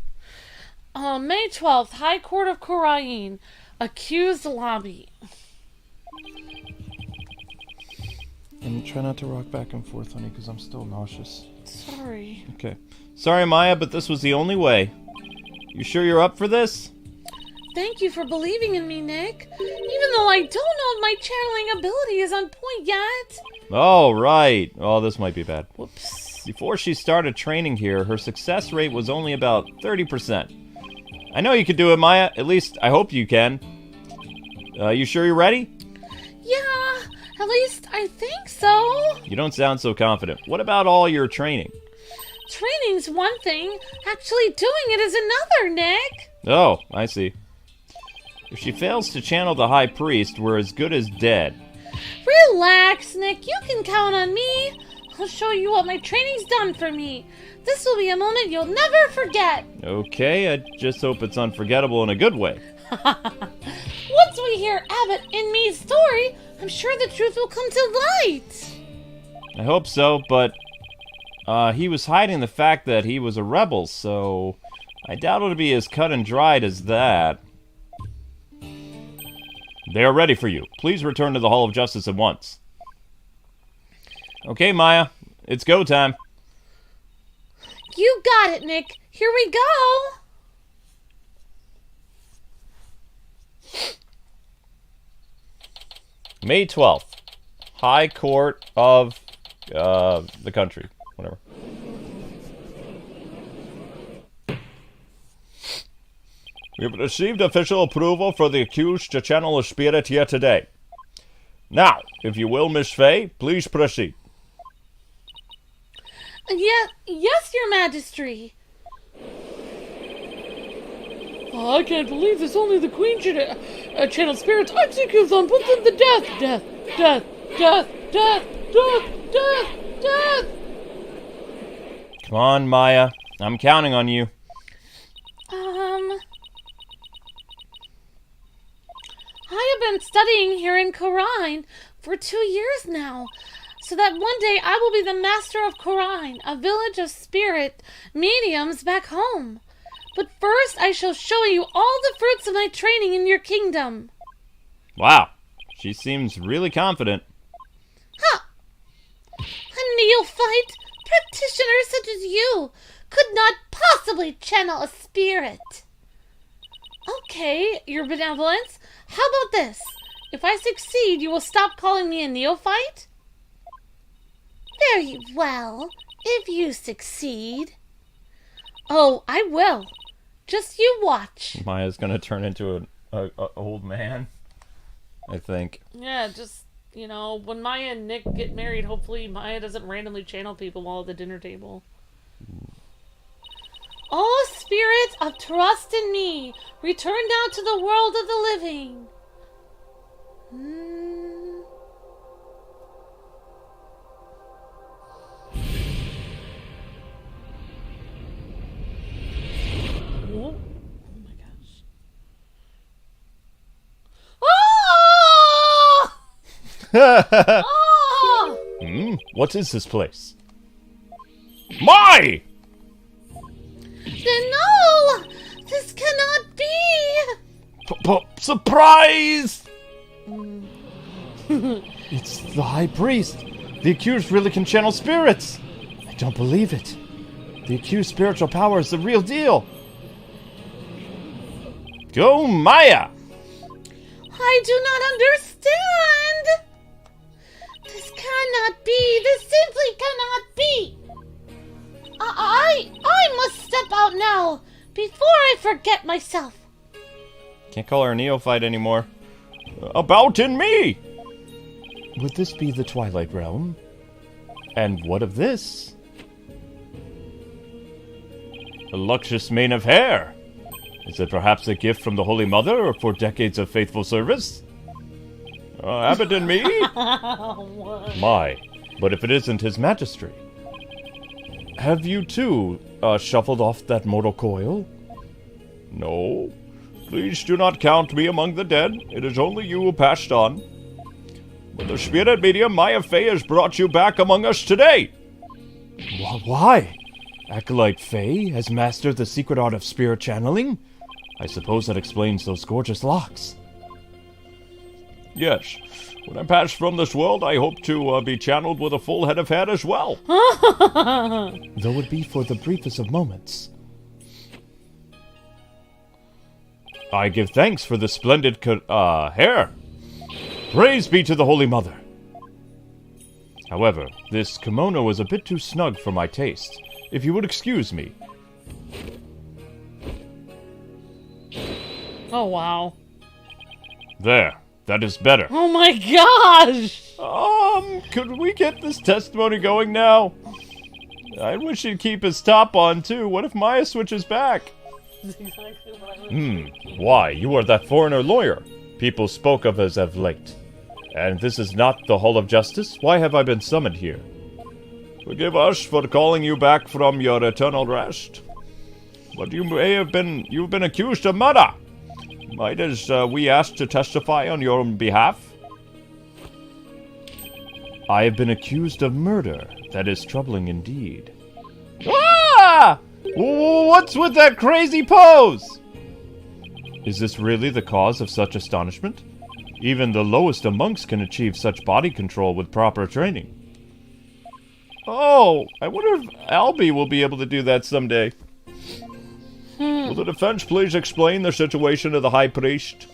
May 12th, High Court of Korain. Accused lobby. And try not to rock back and forth, honey, because I'm still nauseous. Sorry. Okay. Sorry, Maya, but this was the only way. You sure you're up for this? Thank you for believing in me, Nick. Even though I don't know if my channeling ability is on point yet. Oh, right. Oh, this might be bad. Whoops. Before she started training here, her success rate was only about 30%. I know you can do it, Maya. At least, I hope you can. You sure you're ready? Yeah, at least I think so. You don't sound so confident. What about all your training? Training's one thing. Actually doing it is another, Nick. Oh, I see. If she fails to channel the High Priest, we're as good as dead. Relax, Nick. You can count on me. I'll show you what my training's done for me. This will be a moment you'll never forget. Okay, I just hope it's unforgettable in a good way. Once we hear Abbott and me's story, I'm sure the truth will come to light. I hope so, but he was hiding the fact that he was a rebel, so I doubt it'll be as cut and dried as that. They are ready for you. Please return to the Hall of Justice at once. Okay, Maya, it's go time. You got it, Nick. Here we go. May 12th. High Court of the country. Whatever. We have received official approval for the accused to channel a spirit here today. Now, if you will, Miss Faye, please proceed. Yes, Your Majesty. Oh, I can't believe this. Only the Queen should channel spirits. Execute them. Put them to death. Death. Death. Death. Death. Death. Death. Death. Come on, Maya. I'm counting on you. I have been studying here in Korain for 2 years now, so that one day I will be the master of Korain, a village of spirit mediums back home. But first I shall show you all the fruits of my training in your kingdom. Wow. She seems really confident. Huh. A neophyte practitioner such as you could not possibly channel a spirit. Okay, Your Benevolence. How about this? If I succeed, you will stop calling me a neophyte? Very well, if you succeed. Oh, I will. Just you watch. Maya's gonna turn into an old man, I think. Yeah, just, you know, when Maya and Nick get married, hopefully Maya doesn't randomly channel people while at the dinner table. Oh, spirits of trust in me, return now to the world of the living. Oh my gosh. Oh! Oh! What is this place? My! No! This cannot be! Surprise! It's the High Priest. The accused really can channel spirits. I don't believe it. The accused spiritual power is the real deal. Go, Maya! I do not understand! This cannot be! This simply cannot be! I must step out now, before I forget myself. Can't call her a neophyte anymore. About in me! Would this be the Twilight Realm? And what of this? A luscious mane of hair. Is it perhaps a gift from the Holy Mother, or for decades of faithful service? Abbot and me? My, but if it isn't His Majesty. Have you, too, shuffled off that mortal coil? No. Please do not count me among the dead. It is only you who passed on. But the spirit medium Maya Fey has brought you back among us today. Why? Acolyte Fey has mastered the secret art of spirit channeling? I suppose that explains those gorgeous locks. Yes. When I pass from this world, I hope to be channeled with a full head of hair as well. Though it be for the briefest of moments. I give thanks for the splendid hair. Praise be to the Holy Mother. However, this kimono is a bit too snug for my taste. If you would excuse me. Oh, wow. There. That is better. Oh my gosh! Could we get this testimony going now? I wish he'd keep his top on, too. What if Maya switches back? Why, you are that foreigner lawyer people spoke of as of late. And this is not the Hall of Justice? Why have I been summoned here? Forgive us for calling you back from your eternal rest. But you've been accused of murder. Might as we ask to testify on your behalf? I have been accused of murder. That is troubling indeed. Ah! What's with that crazy pose? Is this really the cause of such astonishment? Even the lowest of monks can achieve such body control with proper training. Oh, I wonder if Albie will be able to do that someday. Will the defense please explain the situation of the High Priest?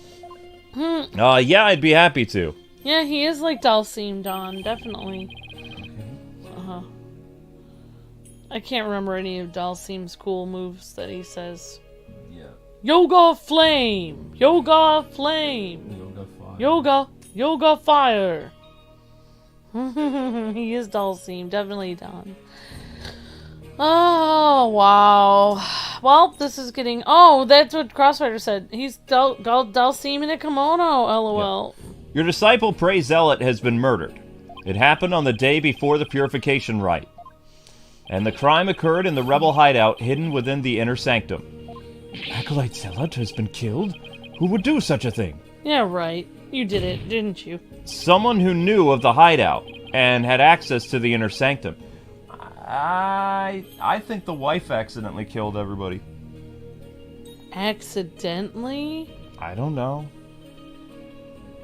Yeah, I'd be happy to. Yeah, he is like Dalsim Don, definitely. I can't remember any of Dalsim's cool moves that he says. Yeah. Yoga flame! Yoga flame! Yoga fire. Yoga fire! He is Dalsim, definitely Don. Oh, wow. Well, this is getting... Oh, that's what Crossrider said. He's Dalsim in a kimono, lol. Yeah. Your disciple Puhray Zeh has been murdered. It happened on the day before the purification rite. And the crime occurred in the rebel hideout hidden within the inner sanctum. Acolyte Zealot has been killed? Who would do such a thing? Yeah, right. You did it, didn't you? Someone who knew of the hideout and had access to the inner sanctum. I think the wife accidentally killed everybody. Accidentally? I don't know.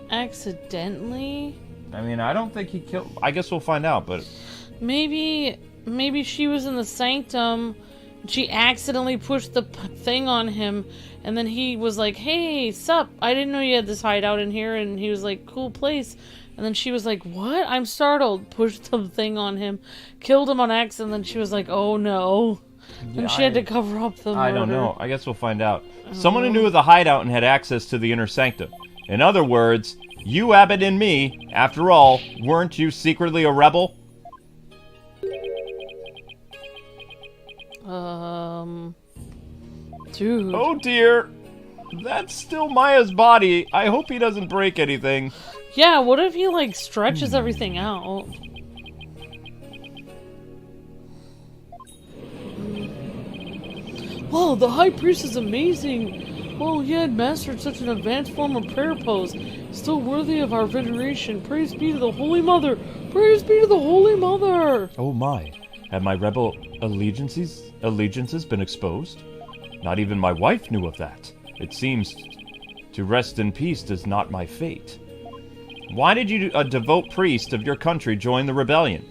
Accidentally? I mean, I don't think he killed... I guess we'll find out, but... Maybe she was in the sanctum, she accidentally pushed the thing on him, and then he was like, hey, sup, I didn't know you had this hideout in here, and he was like, cool place. And then she was like, what? I'm startled. Pushed the thing on him, killed him on accident, and then she was like, oh no. And she had to cover up the murder. I don't know. I guess we'll find out. Someone who knew the hideout and had access to the inner sanctum. In other words, you, Abbott, and me, after all, weren't you secretly a rebel? Dude. Oh dear. That's still Maya's body. I hope he doesn't break anything. Yeah, what if he, like, stretches everything out? Wow, the High Priest is amazing. Well, he had mastered such an advanced form of prayer pose. Still worthy of our veneration. Praise be to the Holy Mother. Praise be to the Holy Mother. Oh my, have my rebel allegiances been exposed? Not even my wife knew of that. It seems to rest in peace is not my fate. Why did you, a devout priest of your country, join the rebellion?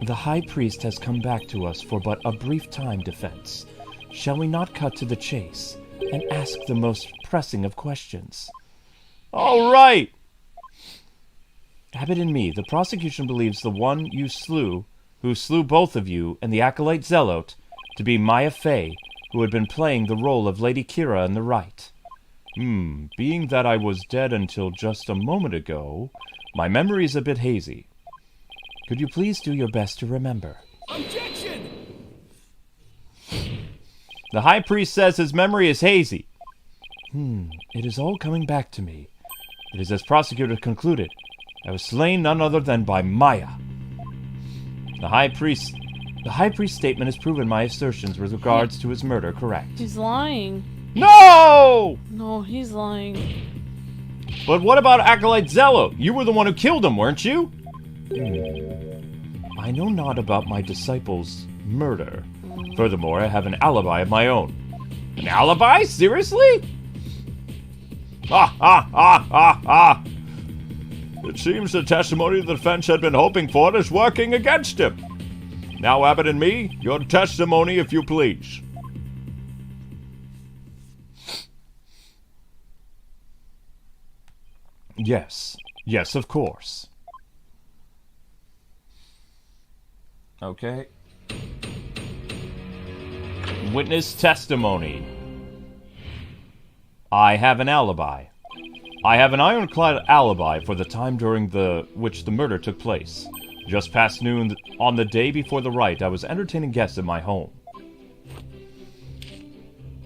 The High Priest has come back to us for but a brief time, Defense. Shall we not cut to the chase and ask the most pressing of questions? All right. Abbott and me, the prosecution believes the one you slew, who slew both of you, and the acolyte Zealot, to be Maya Fey, who had been playing the role of Lady Keera in the Rite. Being that I was dead until just a moment ago, my memory is a bit hazy. Could you please do your best to remember? Objection! The High Priest says his memory is hazy. It is all coming back to me. It is as prosecutor concluded. I was slain none other than by Maya. The High Priest... The High Priest's statement has proven my assertions with regards to his murder correct. He's lying. No! No, he's lying. But what about Acolyte Zealot? You were the one who killed him, weren't you? I know not about my disciple's murder. Furthermore, I have an alibi of my own. An alibi? Seriously? Ha ha ha ha ha! It seems the testimony the defense had been hoping for is working against him. Now, Abbott and me, your testimony, if you please. Yes. Yes, of course. Okay. Witness testimony. I have an alibi. I have an ironclad alibi for the time during which the murder took place. Just past noon on the day before the rite, I was entertaining guests in my home.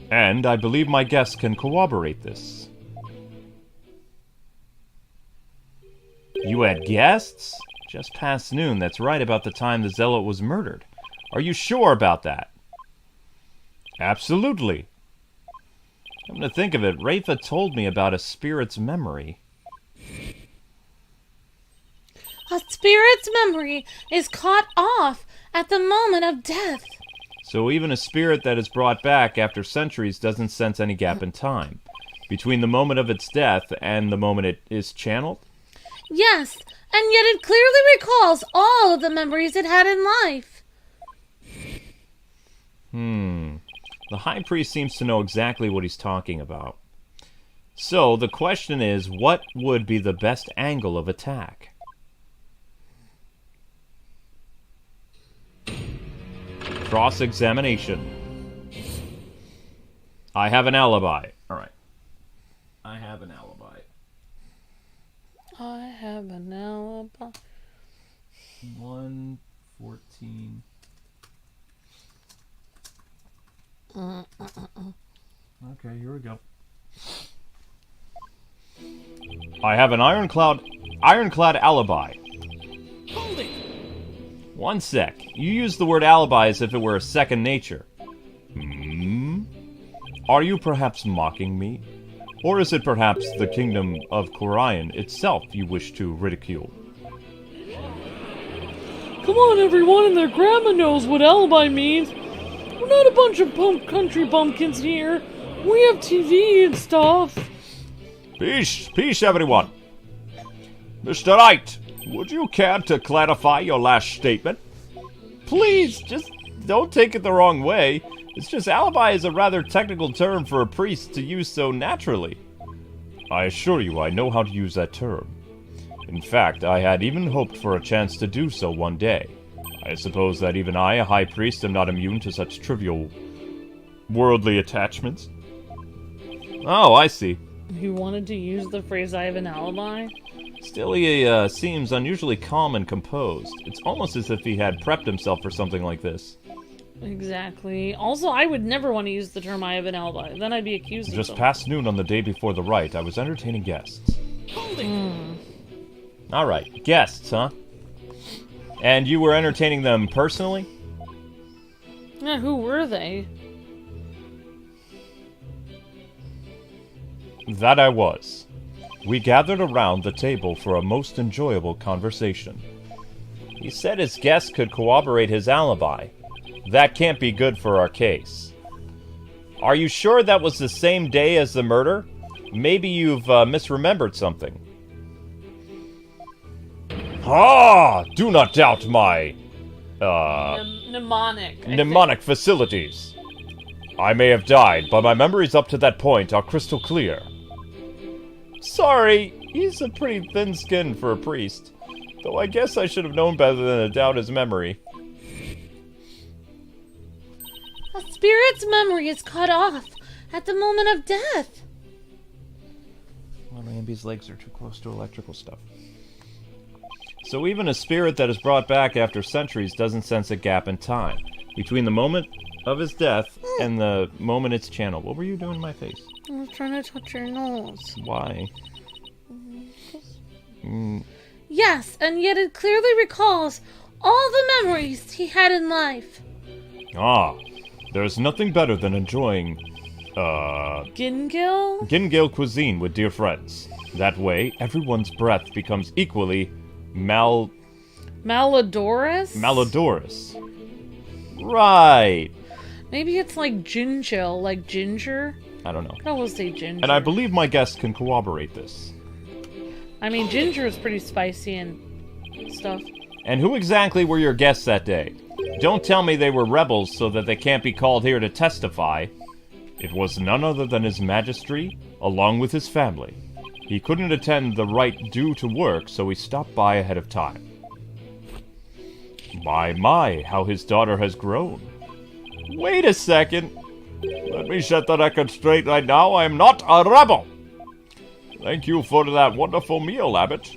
And I believe my guests can corroborate this. You had guests? Just past noon, that's right about the time the Zealot was murdered. Are you sure about that? Absolutely. Come to think of it, Rafa told me about a spirit's memory. A spirit's memory is cut off at the moment of death. So even a spirit that is brought back after centuries doesn't sense any gap in time between the moment of its death and the moment it is channeled? Yes, and yet it clearly recalls all of the memories it had in life. The High Priest seems to know exactly what he's talking about. So the question is, what would be the best angle of attack? Cross-examination. I have an alibi. Alright. I have an alibi. I have an alibi. 1:14. Okay, here we go. I have an ironclad alibi. Hold it! One sec. You use the word alibi as if it were a second nature. Are you perhaps mocking me? Or is it perhaps the kingdom of Quarian itself you wish to ridicule? Come on, everyone, and their grandma knows what alibi means. We're not a bunch of country bumpkins here. We have TV and stuff. Peace, everyone. Mr. Wright, would you care to clarify your last statement? Please, just don't take it the wrong way. It's just alibi is a rather technical term for a priest to use so naturally. I assure you I know how to use that term. In fact, I had even hoped for a chance to do so one day. I suppose that even I, a high priest, am not immune to such trivial worldly attachments. Oh, I see. You wanted to use the phrase, I have an alibi? Still, he seems unusually calm and composed. It's almost as if he had prepped himself for something like this. Exactly. Also, I would never want to use the term I have an alibi. Then I'd be accused of Just something. past noon on the day before the rite, I was entertaining guests. Alright, guests, huh? And you were entertaining them personally? Yeah, who were they? That I was. We gathered around the table for a most enjoyable conversation. He said his guests could corroborate his alibi. That can't be good for our case. Are you sure that was the same day as the murder? Maybe you've misremembered something. Ah! Do not doubt my, mnemonic facilities. I may have died, but my memories up to that point are crystal clear. Sorry, he's a pretty thin-skinned for a priest. Though I guess I should have known better than to doubt his memory. A spirit's memory is cut off at the moment of death. Well, Ambi's legs are too close to electrical stuff. So even a spirit that is brought back after centuries doesn't sense a gap in time between the moment of his death and the moment it's channeled. What were you doing in my face? I was trying to touch your nose. Why? Yes, and yet it clearly recalls all the memories he had in life. Ah, there's nothing better than enjoying, Gingil? Gingil cuisine with dear friends. That way, everyone's breath becomes equally Malodorous? malodorous. Right. Maybe it's like ginchill, like ginger? I don't know. I always say ginger. And I believe my guests can corroborate this. I mean, ginger is pretty spicy and stuff. And who exactly were your guests that day? Don't tell me they were rebels so that they can't be called here to testify. It was none other than His Majesty, along with his family. He couldn't attend the rite due to work, so he stopped by ahead of time. My, how his daughter has grown. Wait a second. Let me set the record straight right now. I am not a rebel. Thank you for that wonderful meal, Abbot.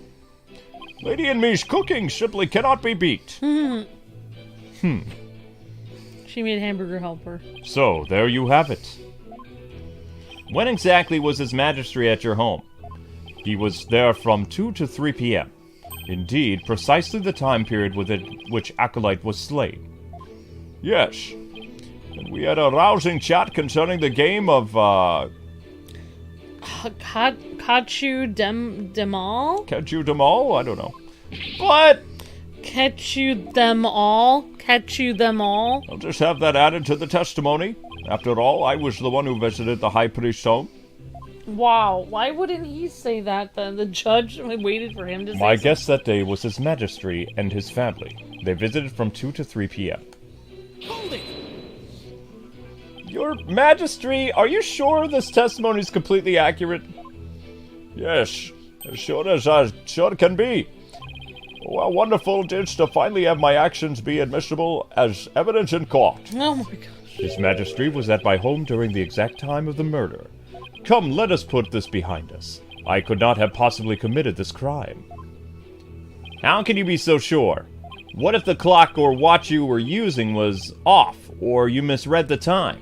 Lady and me's cooking simply cannot be beat. She made hamburger helper. So, there you have it. When exactly was His Majesty at your home? He was there from 2 to 3 p.m. Indeed, precisely the time period within which Acolyte was slain. Yes. And we had a rousing chat concerning the game of, Kachu Demal? Catch you them all? I don't know. But Catch you them all? Catch you them all? I'll just have that added to the testimony. After all, I was the one who visited the High Priest's home. Wow, why wouldn't he say that then? The judge waited for him to say My something. guest that day was His Majesty and his family. They visited from 2 to 3 p.m. Hold it! Your Majesty, are you sure this testimony is completely accurate? Yes, as sure as I sure can be. Oh, how wonderful it is to finally have my actions be admissible as evidence in court. Oh my gosh. His Majesty was at my home during the exact time of the murder. Come, let us put this behind us. I could not have possibly committed this crime. How can you be so sure? What if the clock or watch you were using was off, or you misread the time?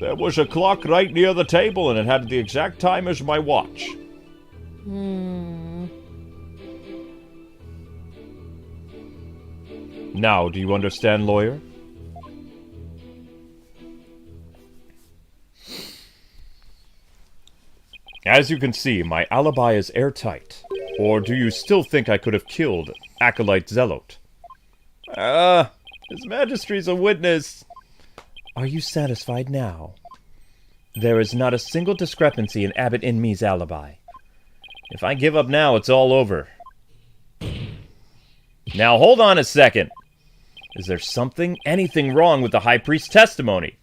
There was a clock right near the table, and it had the exact time as my watch. Now, do you understand, lawyer? As you can see, my alibi is airtight. Or do you still think I could have killed Acolyte Zealot? His Majesty's a witness. Are you satisfied now? There is not a single discrepancy in Abbot Inme's alibi. If I give up now, it's all over. Now, hold on a second. Is there anything wrong with the High Priest's testimony?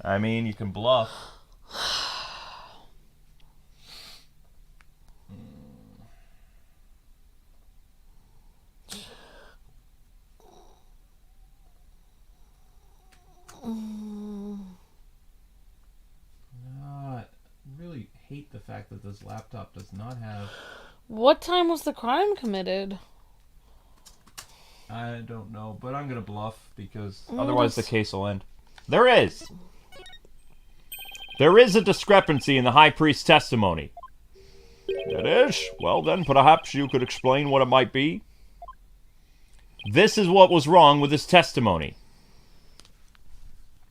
I mean, you can bluff. the fact that this laptop does not have... What time was the crime committed? I don't know, but I'm gonna bluff because... Otherwise the case will end. There is a discrepancy in the High Priest's testimony. That is? Well then, perhaps you could explain what it might be? This is what was wrong with his testimony.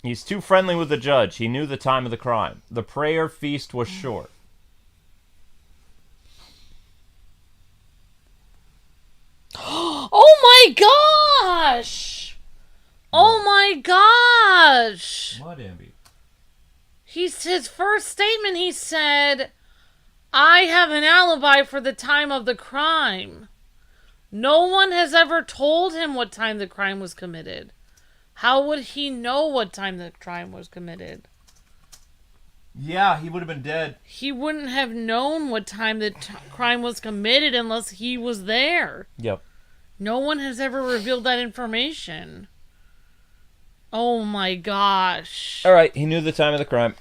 He's too friendly with the judge. He knew the time of the crime. The prayer feast was short. Oh my gosh! Oh my gosh! What, Ambi? His first statement, he said, I have an alibi for the time of the crime. No one has ever told him what time the crime was committed. How would he know what time the crime was committed? Yeah, he would have been dead. He wouldn't have known what time the crime was committed unless he was there. Yep. No one has ever revealed that information. Oh my gosh. Alright, he knew the time of the crime.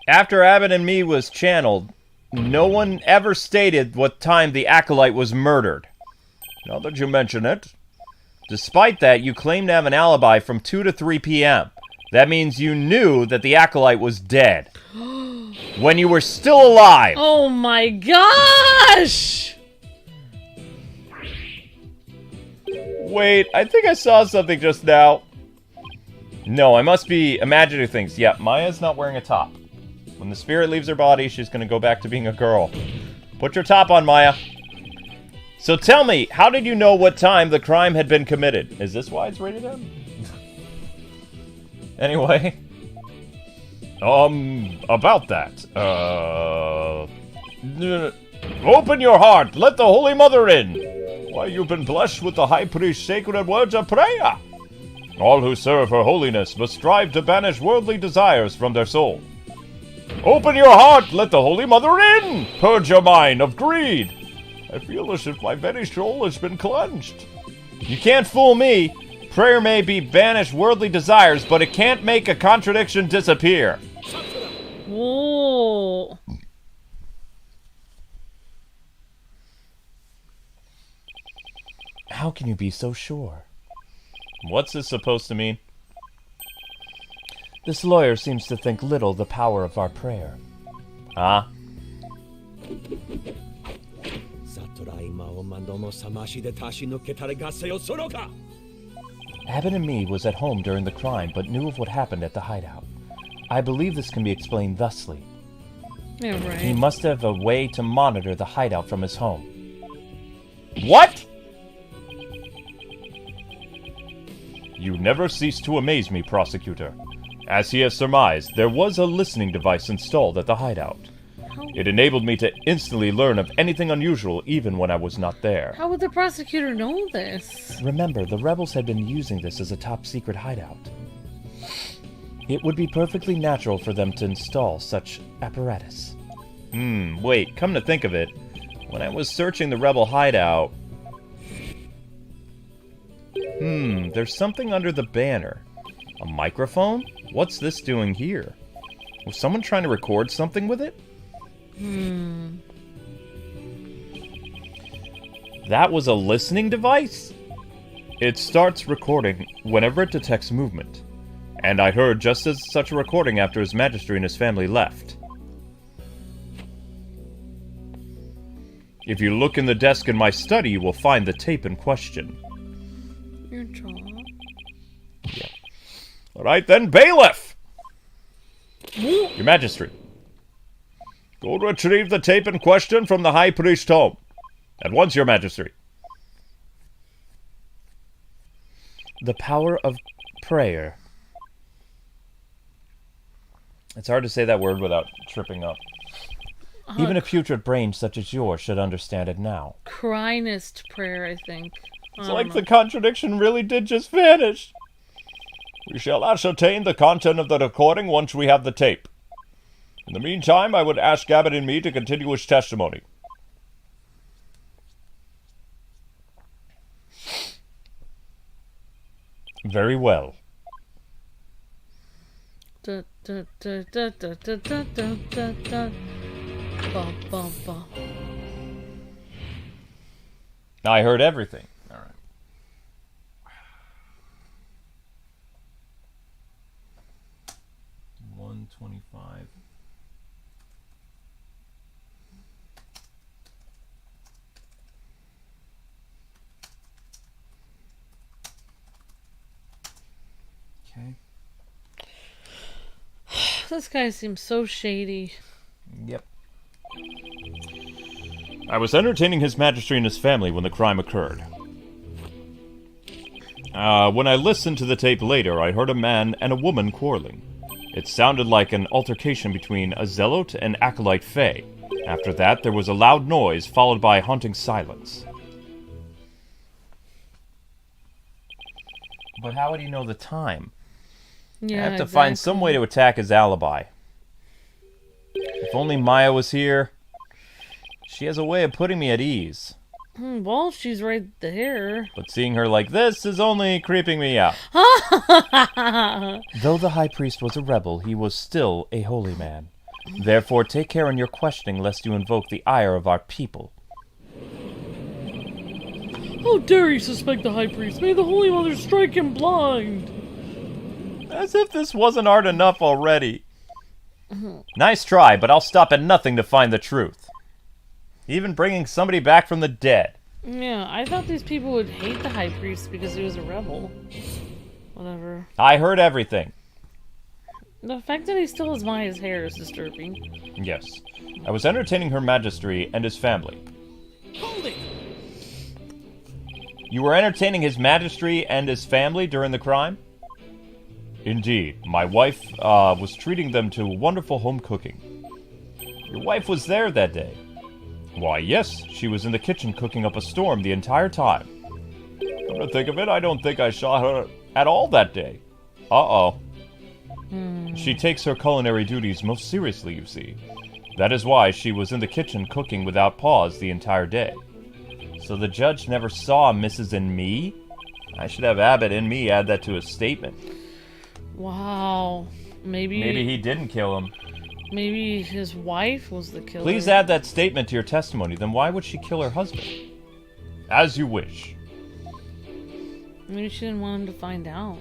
After Abbott and Me was channeled, no one ever stated what time the Acolyte was murdered. Now that you mention it. Despite that, you claim to have an alibi from 2 to 3 p.m. That means you knew that the Acolyte was dead. When you were still alive! Oh my gosh! Wait, I think I saw something just now. No, I must be imagining things. Yeah, Maya's not wearing a top. When the spirit leaves her body, she's gonna go back to being a girl. Put your top on, Maya. So tell me, how did you know what time the crime had been committed? Is this why it's rated M? Anyway. About that. Open your heart, let the Holy Mother in. Why, you've been blessed with the High Priest's sacred words of prayer. All who serve her holiness must strive to banish worldly desires from their soul. Open your heart, let the Holy Mother in. Purge your mind of greed. I feel as if my very soul has been cleansed. You can't fool me. Prayer may be banish worldly desires, but it can't make a contradiction disappear. Whoa. How can you be so sure? What's this supposed to mean? This lawyer seems to think little of the power of our prayer. Huh? Abbott and Me was at home during the crime, but knew of what happened at the hideout. I believe this can be explained thusly. Yeah, right. He must have a way to monitor the hideout from his home. What? You never cease to amaze me, prosecutor. As he has surmised, there was a listening device installed at the hideout. It enabled me to instantly learn of anything unusual even when I was not there. How would the prosecutor know this? Remember, the rebels had been using this as a top-secret hideout. It would be perfectly natural for them to install such apparatus. Wait, come to think of it, when I was searching the rebel hideout... there's something under the banner. A microphone? What's this doing here? Was someone trying to record something with it? That was a listening device? It starts recording whenever it detects movement. And I heard just as such a recording after His Majesty and his family left. If you look in the desk in my study, you will find the tape in question. Your jaw. Yeah. Alright then, bailiff! Your Majesty. Go retrieve the tape in question from the High Priest's home. At once, Your Majesty. The power of prayer. It's hard to say that word without tripping up. Even a putrid brain such as yours should understand it now. Crynist prayer, I think. It's like the contradiction really did just vanish. We shall ascertain the content of the recording once we have the tape. In the meantime, I would ask Abbott and Me to continue his testimony. Very well. Da, da, da, da, da, da, da, da, da, da. Bum, bum, bum. I heard everything. All right. 125. Okay. This guy seems so shady. Yep. I was entertaining His Majesty and his family when the crime occurred. When I listened to the tape later, I heard a man and a woman quarreling. It sounded like an altercation between a zealot and acolyte Fae. After that, there was a loud noise, followed by haunting silence. But how would he know the time? Yeah, I have to find some way to attack his alibi. If only Maya was here. She has a way of putting me at ease. Well, she's right there. But seeing her like this is only creeping me out. Though the High Priest was a rebel, he was still a holy man. Therefore, take care in your questioning lest you invoke the ire of our people. How dare you suspect the High Priest? May the Holy Mother strike him blind! As if this wasn't hard enough already. Nice try, but I'll stop at nothing to find the truth. Even bringing somebody back from the dead. Yeah, I thought these people would hate the High Priest because he was a rebel. Whatever. I heard everything. The fact that he still has Maya's hair is disturbing. Yes. I was entertaining Her Majesty and his family. Hold it! You were entertaining His Majesty and his family during the crime? Indeed. My wife was treating them to wonderful home cooking. Your wife was there that day. Why, yes, she was in the kitchen cooking up a storm the entire time. Come to think of it, I don't think I saw her at all that day. Uh-oh. She takes her culinary duties most seriously, you see. That is why she was in the kitchen cooking without pause the entire day. So the judge never saw Mrs. and me? I should have Abbott and me add that to his statement. Wow. Maybe he didn't kill him. Maybe his wife was the killer. Please add that statement to your testimony. Then why would she kill her husband? As you wish. Maybe she didn't want him to find out.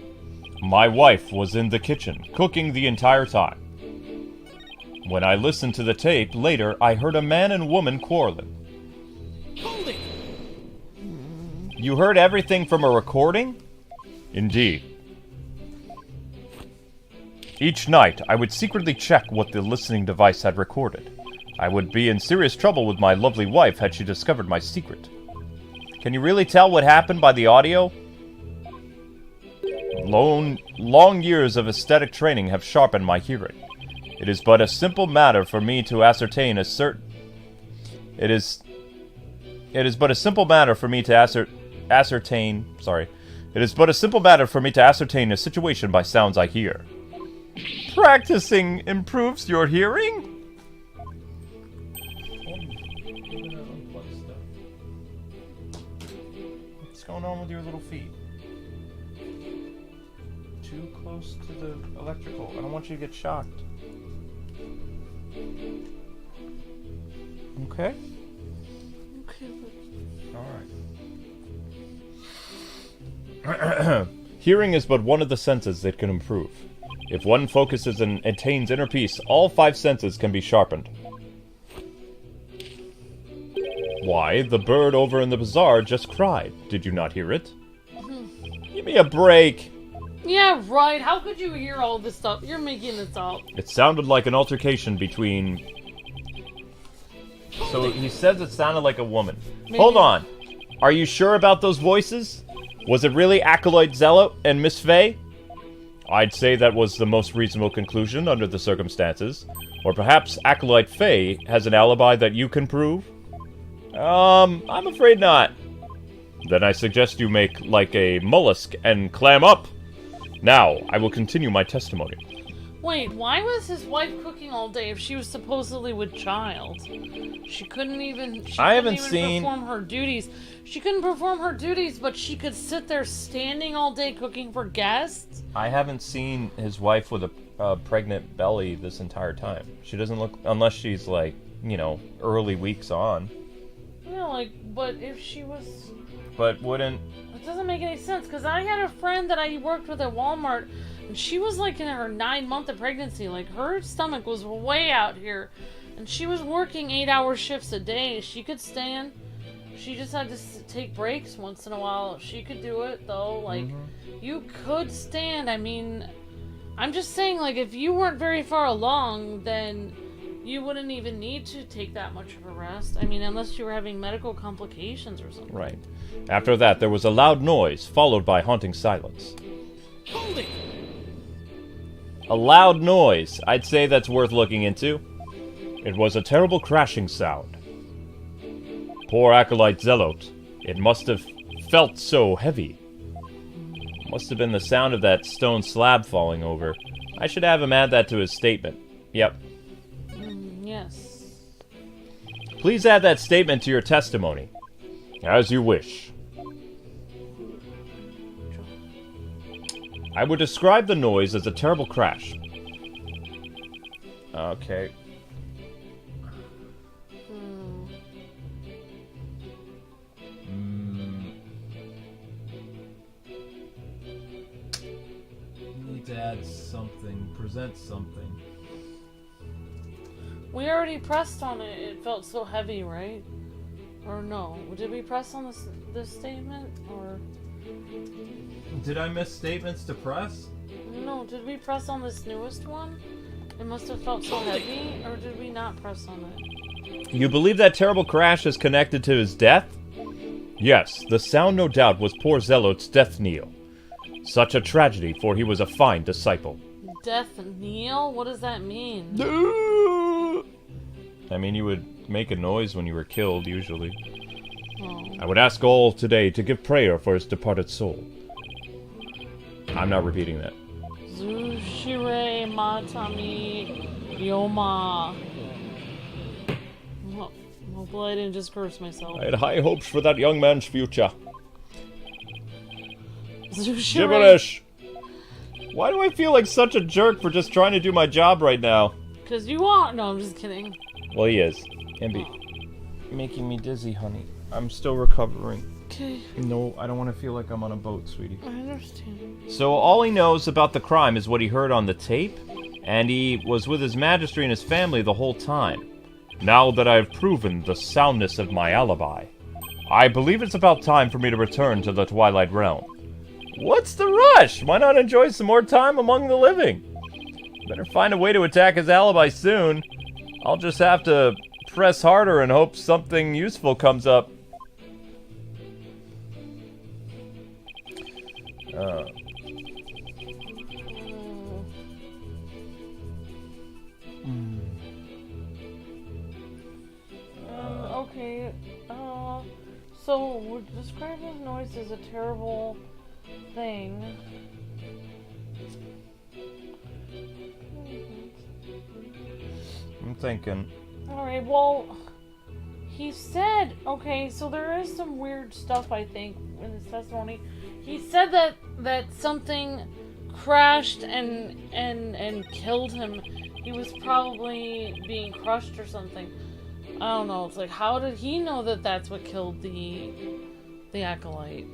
My wife was in the kitchen, cooking the entire time. When I listened to the tape later, I heard a man and woman quarreling. Hold it! You heard everything from a recording? Indeed. Each night, I would secretly check what the listening device had recorded. I would be in serious trouble with my lovely wife had she discovered my secret. Can you really tell what happened by the audio? Long years of aesthetic training have sharpened my hearing. It is but a simple matter for me to ascertain a certain... It is but a simple matter for me to ascertain a situation by sounds I hear. Practicing improves your hearing? What's going on with your little feet? Too close to the electrical. I don't want you to get shocked. Okay? Okay, Alright. Hearing is but one of the senses that can improve. If one focuses and attains inner peace, all 5 senses can be sharpened. Why, the bird over in the bazaar just cried. Did you not hear it? Give me a break! yeah, right. How could you hear all this stuff? You're making this up. It sounded like an altercation between... So he says it sounded like a woman. Maybe. Hold on. Are you sure about those voices? Was it really Acolyte Zealot and Miss Faye? I'd say that was the most reasonable conclusion under the circumstances. Or perhaps Acolyte Faye has an alibi that you can prove? I'm afraid not. Then I suggest you make like a mollusk and clam up. Now, I will continue my testimony. Wait, why was his wife cooking all day if she was supposedly with child? She couldn't even. Perform her duties. She couldn't perform her duties, but she could sit there standing all day cooking for guests. I haven't seen his wife with a pregnant belly this entire time. She doesn't look, unless she's like, you know, early weeks on. Yeah, like, but if she was. But wouldn't. It doesn't make any sense, because I had a friend that I worked with at Walmart, and she was like in her 9 month of pregnancy. Like, her stomach was way out here, and she was working 8-hour shifts a day. She could stand. She just had to take breaks once in a while. She could do it, though. Like, you could stand. I mean, I'm just saying, like, if you weren't very far along, then you wouldn't even need to take that much of a rest. I mean, unless you were having medical complications or something. Right. After that, there was a loud noise, followed by haunting silence. Hold it! A loud noise. I'd say that's worth looking into. It was a terrible crashing sound. Poor acolyte Zealot. It must have felt so heavy. Must have been the sound of that stone slab falling over. I should have him add that to his statement. Yep. Yes. Please add that statement to your testimony. As you wish. I would describe the noise as a terrible crash. Okay. Need to add something, present something. We already pressed on it. It felt so heavy, right? Or no? Did we press on this statement? Or Did I miss statements to press? no? Did we press on this newest one? It must have felt so heavy. Or did we not press on it? You believe that terrible crash is connected to his death? Yes, the sound no doubt was poor Zealot's death knell. Such a tragedy, for he was a fine disciple. Death knell? What does that mean? I mean, you would make a noise when you were killed, usually. Oh. I would ask all today to give prayer for his departed soul. I'm not repeating that. Zushire Matami Yoma. Hopefully I didn't just curse myself. I had high hopes for that young man's future. Zushire. Gibberish! Why do I feel like such a jerk for just trying to do my job right now? Because you are. No, I'm just kidding. Well, he is. Can be making me dizzy, honey. I'm still recovering. Okay. No, I don't want to feel like I'm on a boat, sweetie. I understand. So all he knows about the crime is what he heard on the tape, and he was with his majesty and his family the whole time. Now that I have proven the soundness of my alibi, I believe it's about time for me to return to the Twilight Realm. What's the rush? Why not enjoy some more time among the living? Better find a way to attack his alibi soon. I'll just have to press harder and hope something useful comes up. Okay. So would describe his noise as a terrible thing. I'm thinking. Alright, well, he said, okay, so there is some weird stuff, I think, in his testimony. He said that something crashed and killed him. He was probably being crushed or something. I don't know. It's like, how did he know that that's what killed the acolyte?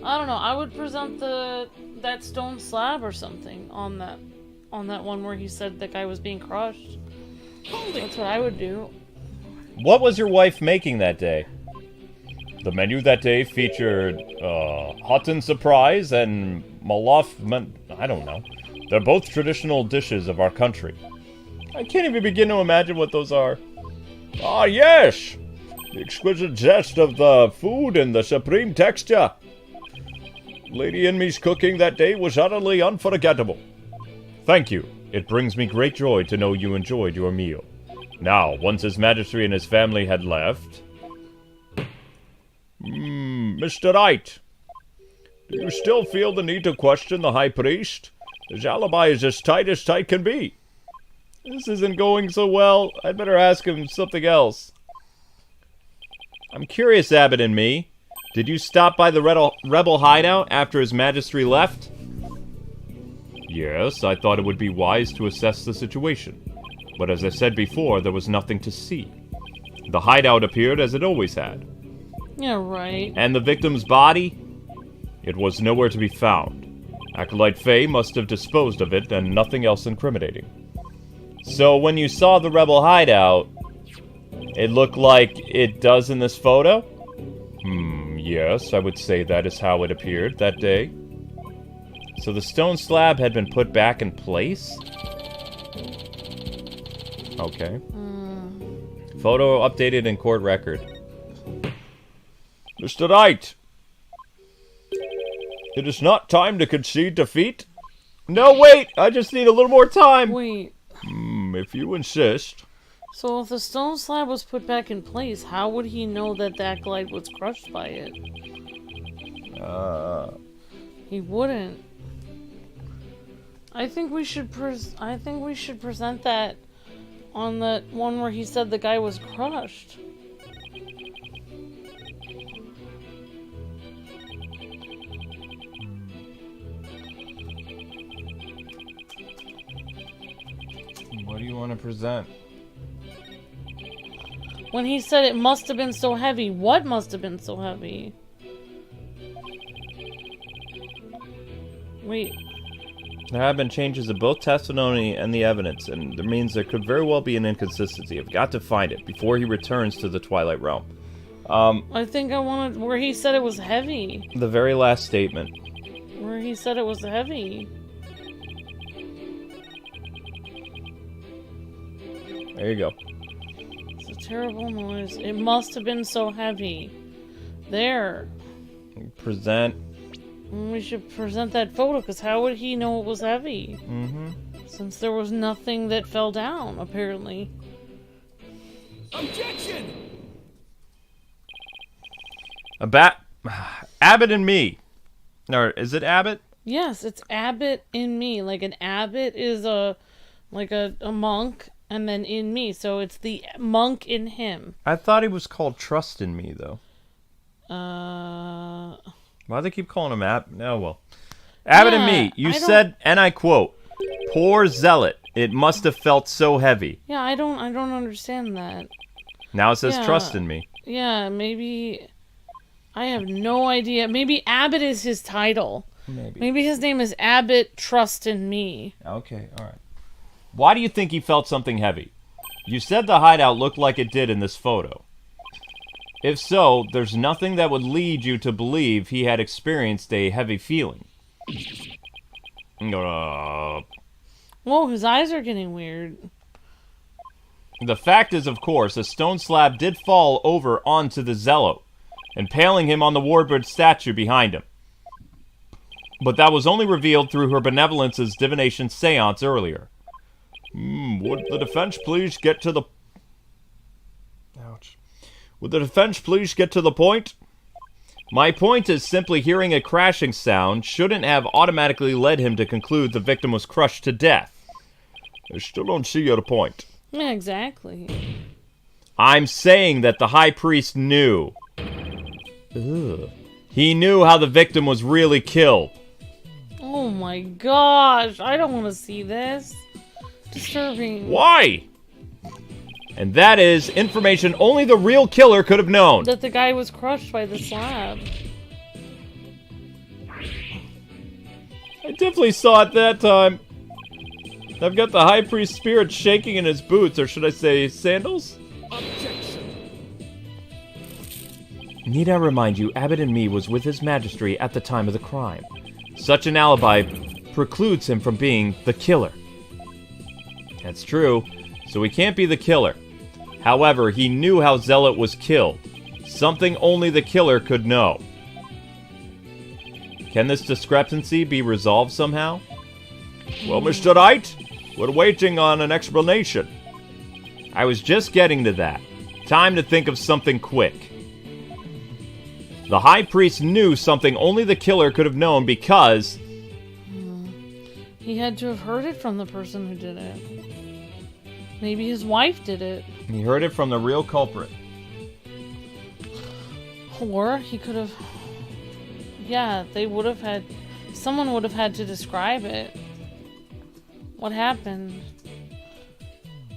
I don't know. I would present that stone slab or something on that one where he said the guy was being crushed. That's what I would do. What was your wife making that day? The menu that day featured hot and surprise and malaf. I don't know. They're both traditional dishes of our country. I can't even begin to imagine what those are. Ah, yes! The exquisite zest of the food and the supreme texture. Lady Inme's cooking that day was utterly unforgettable. Thank you. It brings me great joy to know you enjoyed your meal. Now, once His Majesty and his family had left... Mr. Wright, do you still feel the need to question the High Priest? His alibi is as tight can be. This isn't going so well. I'd better ask him something else. I'm curious, Abbott and me. Did you stop by the rebel hideout after His Majesty left? Yes, I thought it would be wise to assess the situation. But as I said before, there was nothing to see. The hideout appeared as it always had. Yeah, right. And the victim's body? It was nowhere to be found. Acolyte Faye must have disposed of it and nothing else incriminating. So when you saw the rebel hideout, it looked like it does in this photo? Yes, I would say that is how it appeared that day. So the stone slab had been put back in place? Okay. Photo updated in court record. Mr. Wright! It is not time to concede defeat? No, wait! I just need a little more time! Wait. If you insist. So if the stone slab was put back in place, how would he know that the acolyte was crushed by it? He wouldn't. I think we should present that on the one where he said the guy was crushed. What do you want to present? When he said it must have been so heavy, what must have been so heavy? Wait. There have been changes in both testimony and the evidence, and that means there could very well be an inconsistency. I've got to find it before he returns to the Twilight Realm. I think I wanted where he said it was heavy. The very last statement. Where he said it was heavy. There you go. It's a terrible noise. It must have been so heavy. There. Present. We should present that photo, because how would he know it was heavy? Since there was nothing that fell down, apparently. Objection! Abbott and me. Or is it Abbott? Yes, it's Abbott in me. Like an abbot is a monk, and then in me. So it's the monk in him. I thought he was called Trust in Me, though. Why do they keep calling him Abbott? Oh, well. Abbott and me. You said, and I quote, "Poor zealot. It must have felt so heavy." Yeah, I don't understand that. Now it says Trust in Me. Yeah, maybe... I have no idea. Maybe Abbott is his title. Maybe his name is Abbott Trust in Me. Okay, alright. Why do you think he felt something heavy? You said the hideout looked like it did in this photo. If so, there's nothing that would lead you to believe he had experienced a heavy feeling. Whoa, his eyes are getting weird. The fact is, of course, a stone slab did fall over onto the zealot, impaling him on the warbird statue behind him. But that was only revealed through her benevolence's divination seance earlier. Would the defense please get to the... Ouch. Would the defense please get to the point? My point is simply hearing a crashing sound shouldn't have automatically led him to conclude the victim was crushed to death. I still don't see your point. Yeah, exactly. I'm saying that the High Priest knew. Ugh. He knew how the victim was really killed. Oh my gosh, I don't want to see this. Disturbing. Why? And that is information only the real killer could have known. That the guy was crushed by the slab. I definitely saw it that time. I've got the High Priest's spirit shaking in his boots, or should I say sandals? Objection. Need I remind you, Abbott and me was with His Majesty at the time of the crime. Such an alibi precludes him from being the killer. That's true, so he can't be the killer. However, he knew how Zealot was killed. Something only the killer could know. Can this discrepancy be resolved somehow? Well, Mr. Wright, we're waiting on an explanation. I was just getting to that. Time to think of something quick. The High Priest knew something only the killer could have known because... He had to have heard it from the person who did it. Maybe his wife did it. He heard it from the real culprit. Or he could have... Yeah, they would have had... Someone would have had to describe it. What happened?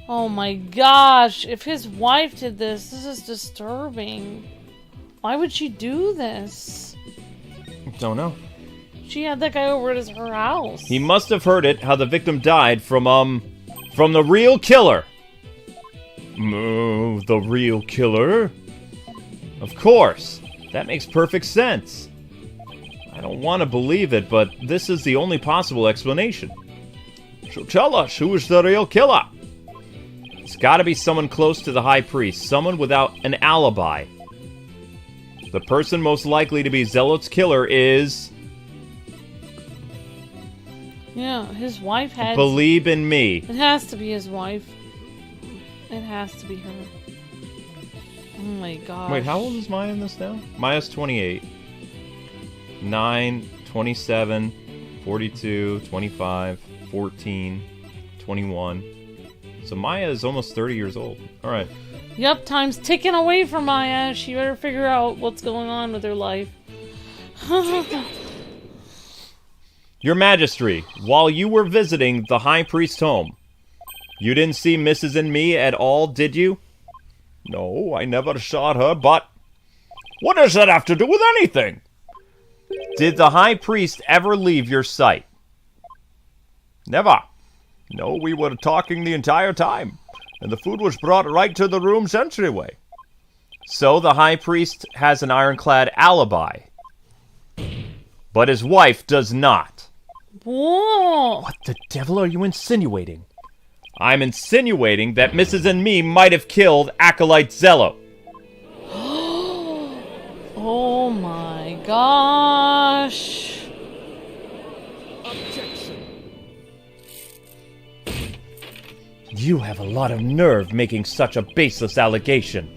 Oh my gosh, if his wife did this is disturbing. Why would she do this? Don't know. She had that guy over at her house. He must have heard it, how the victim died from the real killer. The real killer? Of course. That makes perfect sense. I don't want to believe it, but this is the only possible explanation. So tell us, who is the real killer? It's got to be someone close to the High Priest, someone without an alibi. The person most likely to be Zealot's killer is... Yeah, his wife had... Believe in me. It has to be his wife. It has to be her. Oh my god. Wait, how old is Maya in this now? Maya's 28. 9, 27, 42, 25, 14, 21. So Maya is almost 30 years old. Alright. Yep, time's ticking away for Maya. She better figure out what's going on with her life. Your Majesty, while you were visiting the High Priest's home, you didn't see Mrs. and me at all, did you? No, I never saw her, but... What does that have to do with anything? Did the High Priest ever leave your sight? Never. No, we were talking the entire time, and the food was brought right to the room's entryway. So the High Priest has an ironclad alibi. But his wife does not. Whoa! What the devil are you insinuating? I'm insinuating that Mrs. and me might have killed Acolyte Zealot. Oh my gosh. Objection. You have a lot of nerve making such a baseless allegation.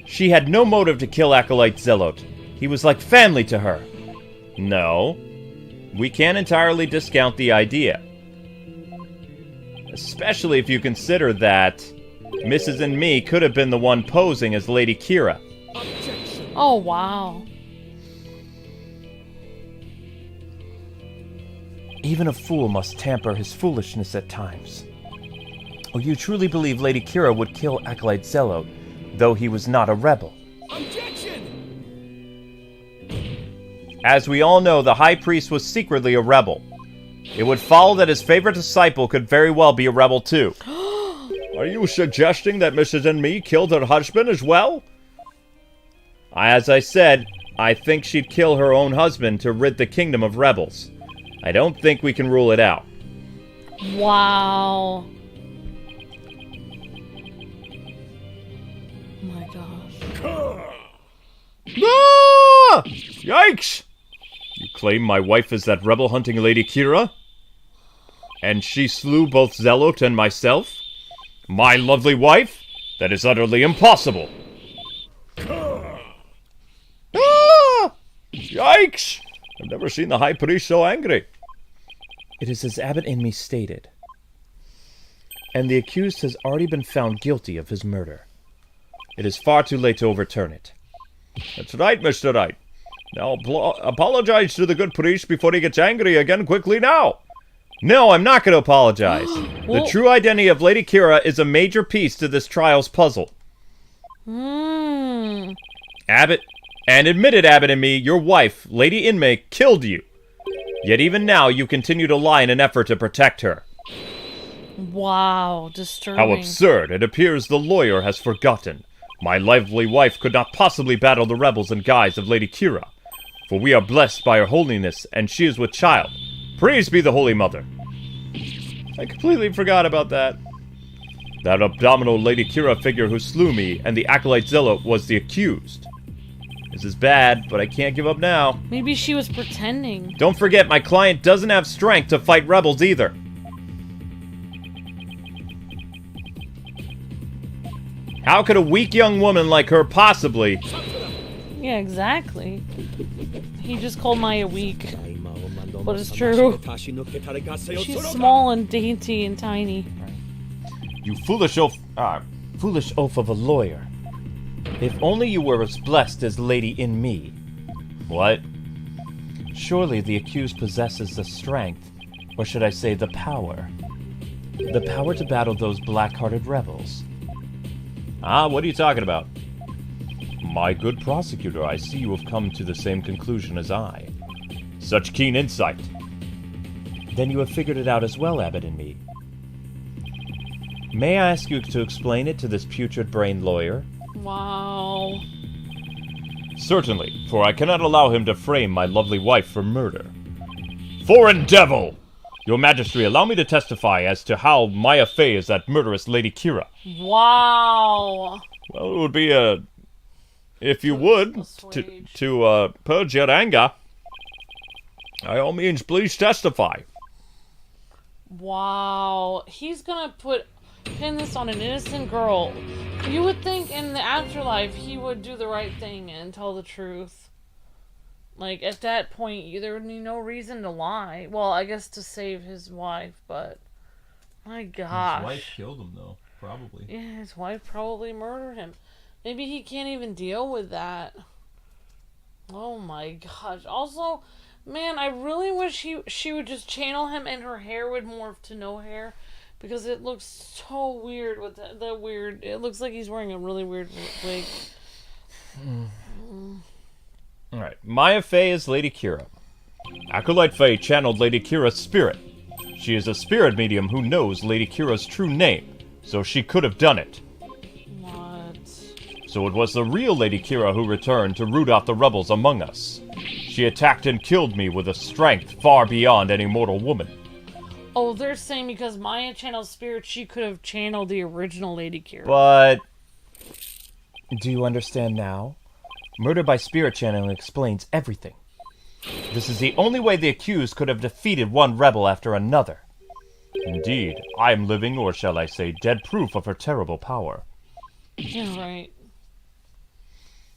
She had no motive to kill Acolyte Zealot. He was like family to her. No. We can't entirely discount the idea. Especially if you consider that Mrs. and me could have been the one posing as Lady Keera. Objection. Oh wow. Even a fool must temper his foolishness at times. Or you truly believe Lady Keera would kill Acolyte Zealot, though he was not a rebel? Objection. As we all know, the High Priest was secretly a rebel. It would follow that his favorite disciple could very well be a rebel too. Are you suggesting that Mrs. and me killed her husband as well? As I said, I think she'd kill her own husband to rid the kingdom of rebels. I don't think we can rule it out. Wow. Oh my gosh. Ah! Yikes! You claim my wife is that rebel-hunting Lady Keera? And she slew both Zealot and myself? My lovely wife? That is utterly impossible! Ah! Yikes! I've never seen the High Priest so angry. It is as Abbot and me stated. And the accused has already been found guilty of his murder. It is far too late to overturn it. That's right, Mr. Wright. Now apologize to the good priest before he gets angry again quickly now. No, I'm not going to apologize. The true identity of Lady Keera is a major piece to this trial's puzzle. Abbot, and admitted Abbot and me, your wife, Lady Inmate, killed you. Yet even now, you continue to lie in an effort to protect her. Wow, disturbing. How absurd. It appears the lawyer has forgotten. My lively wife could not possibly battle the rebels in guise of Lady Keera, for we are blessed by her holiness, and she is with child. Praise be the Holy Mother. I completely forgot about that. That abominable Lady Keera figure who slew me, and the Acolyte Zealot was the accused. This is bad, but I can't give up now. Maybe she was pretending. Don't forget, my client doesn't have strength to fight rebels either. How could a weak young woman like her possibly... Yeah, exactly. He just called Maya weak. but it's true. She's small and dainty and tiny. You foolish oaf of a lawyer. If only you were as blessed as Lady in me. What? Surely the accused possesses the strength, or should I say the power. The power to battle those black-hearted rebels. Ah, what are you talking about? My good prosecutor, I see you have come to the same conclusion as I. Such keen insight. Then you have figured it out as well, Abbott and me. May I ask you to explain it to this putrid-brained lawyer? Wow. Certainly, for I cannot allow him to frame my lovely wife for murder. Foreign devil! Your Majesty, allow me to testify as to how Maya Fey is that murderous Lady Keera. Wow. Well, it would be if you would, to purge your anger. By all means, please testify. Wow. He's gonna pin this on an innocent girl. You would think in the afterlife he would do the right thing and tell the truth. Like, at that point, there would be no reason to lie. Well, I guess to save his wife, but... My gosh. His wife killed him, though. Probably. Yeah, his wife probably murdered him. Maybe he can't even deal with that. Oh my gosh. Also, man, I really wish she would just channel him and her hair would morph to no hair. Because it looks so weird with the weird... It looks like he's wearing a really weird wig. Alright, Maya Fey is Lady Keera. Acolyte Fey channeled Lady Keera's spirit. She is a spirit medium who knows Lady Keera's true name, so she could have done it. What? So it was the real Lady Keera who returned to root out the rebels among us. She attacked and killed me with a strength far beyond any mortal woman. Oh, they're saying because Maya channeled spirit, she could have channeled the original Lady Keera. But... Do you understand now? Murder by spirit channeling explains everything. This is the only way the accused could have defeated one rebel after another. Indeed, I am living, or shall I say, dead proof of her terrible power. Yeah, right.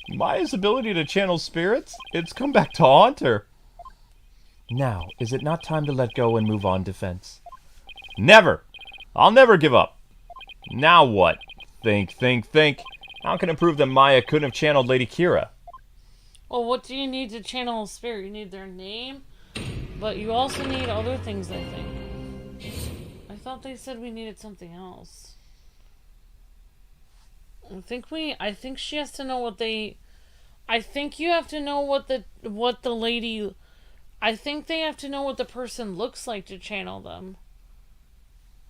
Maya's ability to channel spirits? It's come back to haunt her. Now, is it not time to let go and move on, defense? Never! I'll never give up. Now what? Think. How can it prove that Maya couldn't have channeled Lady Keera? Well, what do you need to channel a spirit? You need their name, but you also need other things, I think. I thought they said we needed something else. I think she has to know what they... I think you have to know what the lady... I think they have to know what the person looks like to channel them.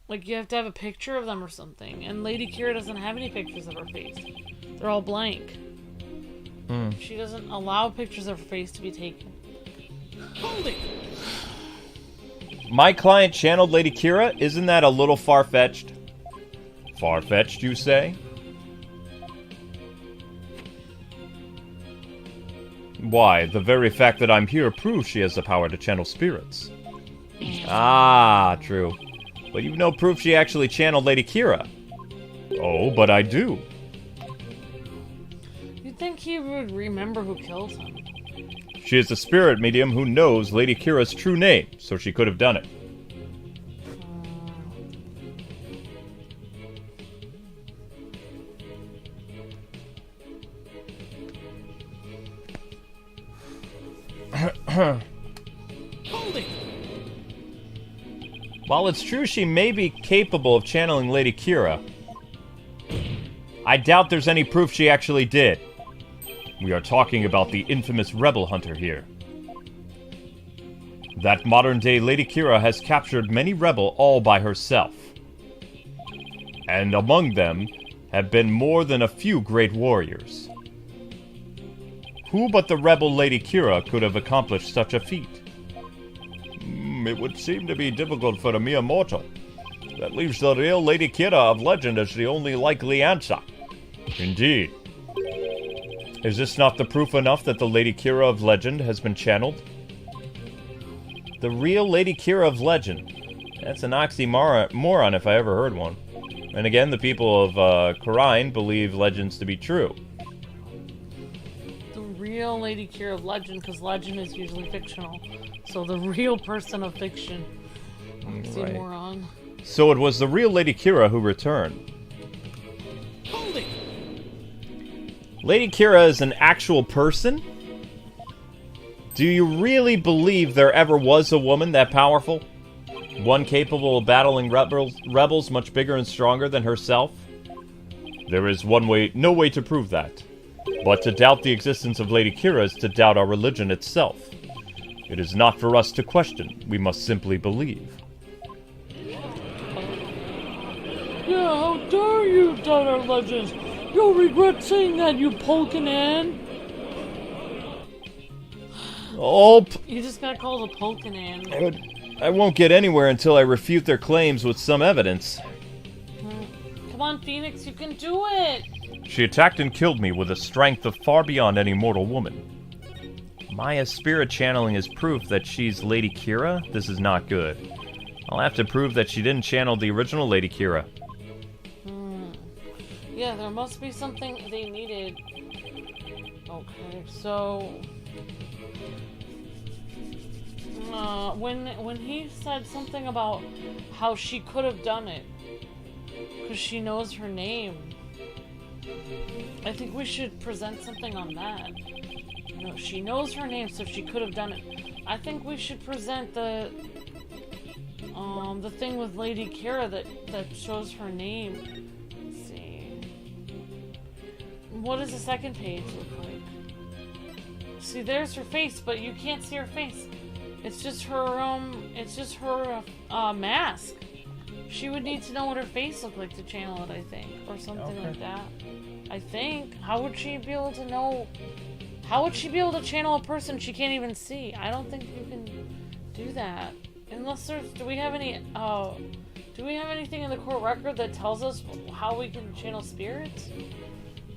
Like, you have to have a picture of them or something. And Lady Keera doesn't have any pictures of her face. They're all blank. She doesn't allow pictures of her face to be taken. Hold it! My client channeled Lady Keera? Isn't that a little far-fetched? Far-fetched, you say? Why, the very fact that I'm here proves she has the power to channel spirits. Ah, true. But you've no proof she actually channeled Lady Keera. Oh, but I do. You'd think he would remember who killed him. She is a spirit medium who knows Lady Keera's true name, so she could have done it. Hold it! While it's true she may be capable of channeling Lady Keera, I doubt there's any proof she actually did. We are talking about the infamous rebel hunter here. That modern-day Lady Keera has captured many rebel all by herself. And among them have been more than a few great warriors. Who but the rebel Lady Keera could have accomplished such a feat? It would seem to be difficult for a mere mortal. That leaves the real Lady Keera of legend as the only likely answer. Indeed. Is this not the proof enough that the Lady Keera of legend has been channeled? The real Lady Keera of legend. That's an oxymoron if I ever heard one. And again, the people of Khura'in believe legends to be true. The real real Lady Keera of legend, because legend is usually fictional. So the real person of fiction. Oxymoron. So it was the real Lady Keera who returned. Hold it! Lady Keera is an actual person? Do you really believe there ever was a woman that powerful? One capable of battling rebels much bigger and stronger than herself? There is no way to prove that. But to doubt the existence of Lady Keera is to doubt our religion itself. It is not for us to question, we must simply believe. Yeah, how dare you doubt our legends? You'll regret saying that, you Polkanan. Oh, You just got called a Polkanan. I won't get anywhere until I refute their claims with some evidence. Come on, Phoenix, you can do it! She attacked and killed me with a strength of far beyond any mortal woman. Maya's spirit channeling is proof that she's Lady Keera? This is not good. I'll have to prove that she didn't channel the original Lady Keera. Yeah, there must be something they needed. Okay, so... when he said something about how she could have done it, because she knows her name, I think we should present something on that. No, she knows her name, so she could have done it. I think we should present the thing with Lady Keera that shows her name. Let's see. What does the second page look like? See, there's her face, but you can't see her face. It's just her mask. She would need to know what her face looked like to channel it, I think, or something like that. I think. How would she be able to know? How would she be able to channel a person she can't even see? I don't think you can do that. Unless there's, do we have anything in the court record that tells us how we can channel spirits?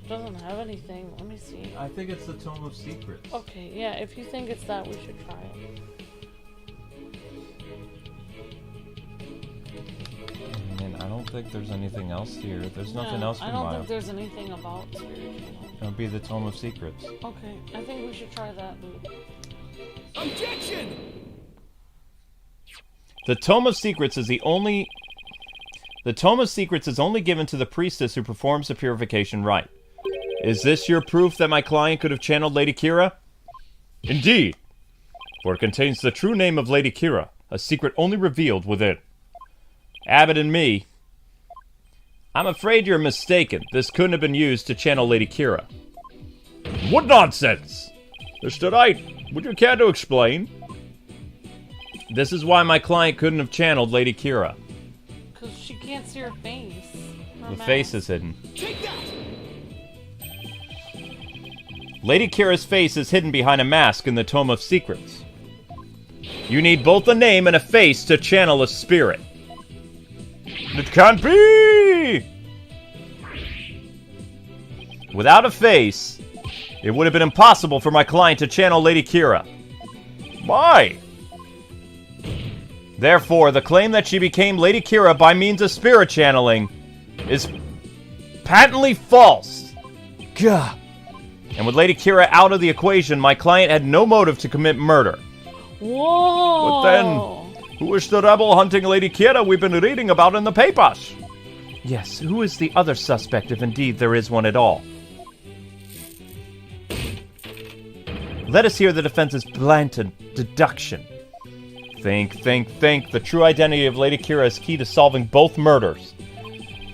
Doesn't have anything. Let me see. I think it's the Tome of Secrets. Okay, yeah, if you think it's that, we should try it. I don't think there's anything else here. There's nothing else from Maya. I don't think there's anything about spirit channel. It would be the Tome of Secrets. Okay, I think we should try that, Luke. Objection! The Tome of Secrets is only given to the priestess who performs the purification rite. Is this your proof that my client could have channeled Lady Keera? Indeed, for it contains the true name of Lady Keera, a secret only revealed within. Abbott and me. I'm afraid you're mistaken. This couldn't have been used to channel Lady Keera. What nonsense! Mr. Wright, would you care to explain? This is why my client couldn't have channeled Lady Keera. Because she can't see her face. The face is hidden. Take that! Lady Keira's face is hidden behind a mask in the Tome of Secrets. You need both a name and a face to channel a spirit. It can't be! Without a face, it would have been impossible for my client to channel Lady Keera. Why? Therefore, the claim that she became Lady Keera by means of spirit channeling is patently false. Gah. And with Lady Keera out of the equation, my client had no motive to commit murder. Whoa! But then, who is the rebel hunting Lady Keera we've been reading about in the papers? Yes, who is the other suspect, if indeed there is one at all? Let us hear the defense's blatant deduction. Think. The true identity of Lady Keera is key to solving both murders.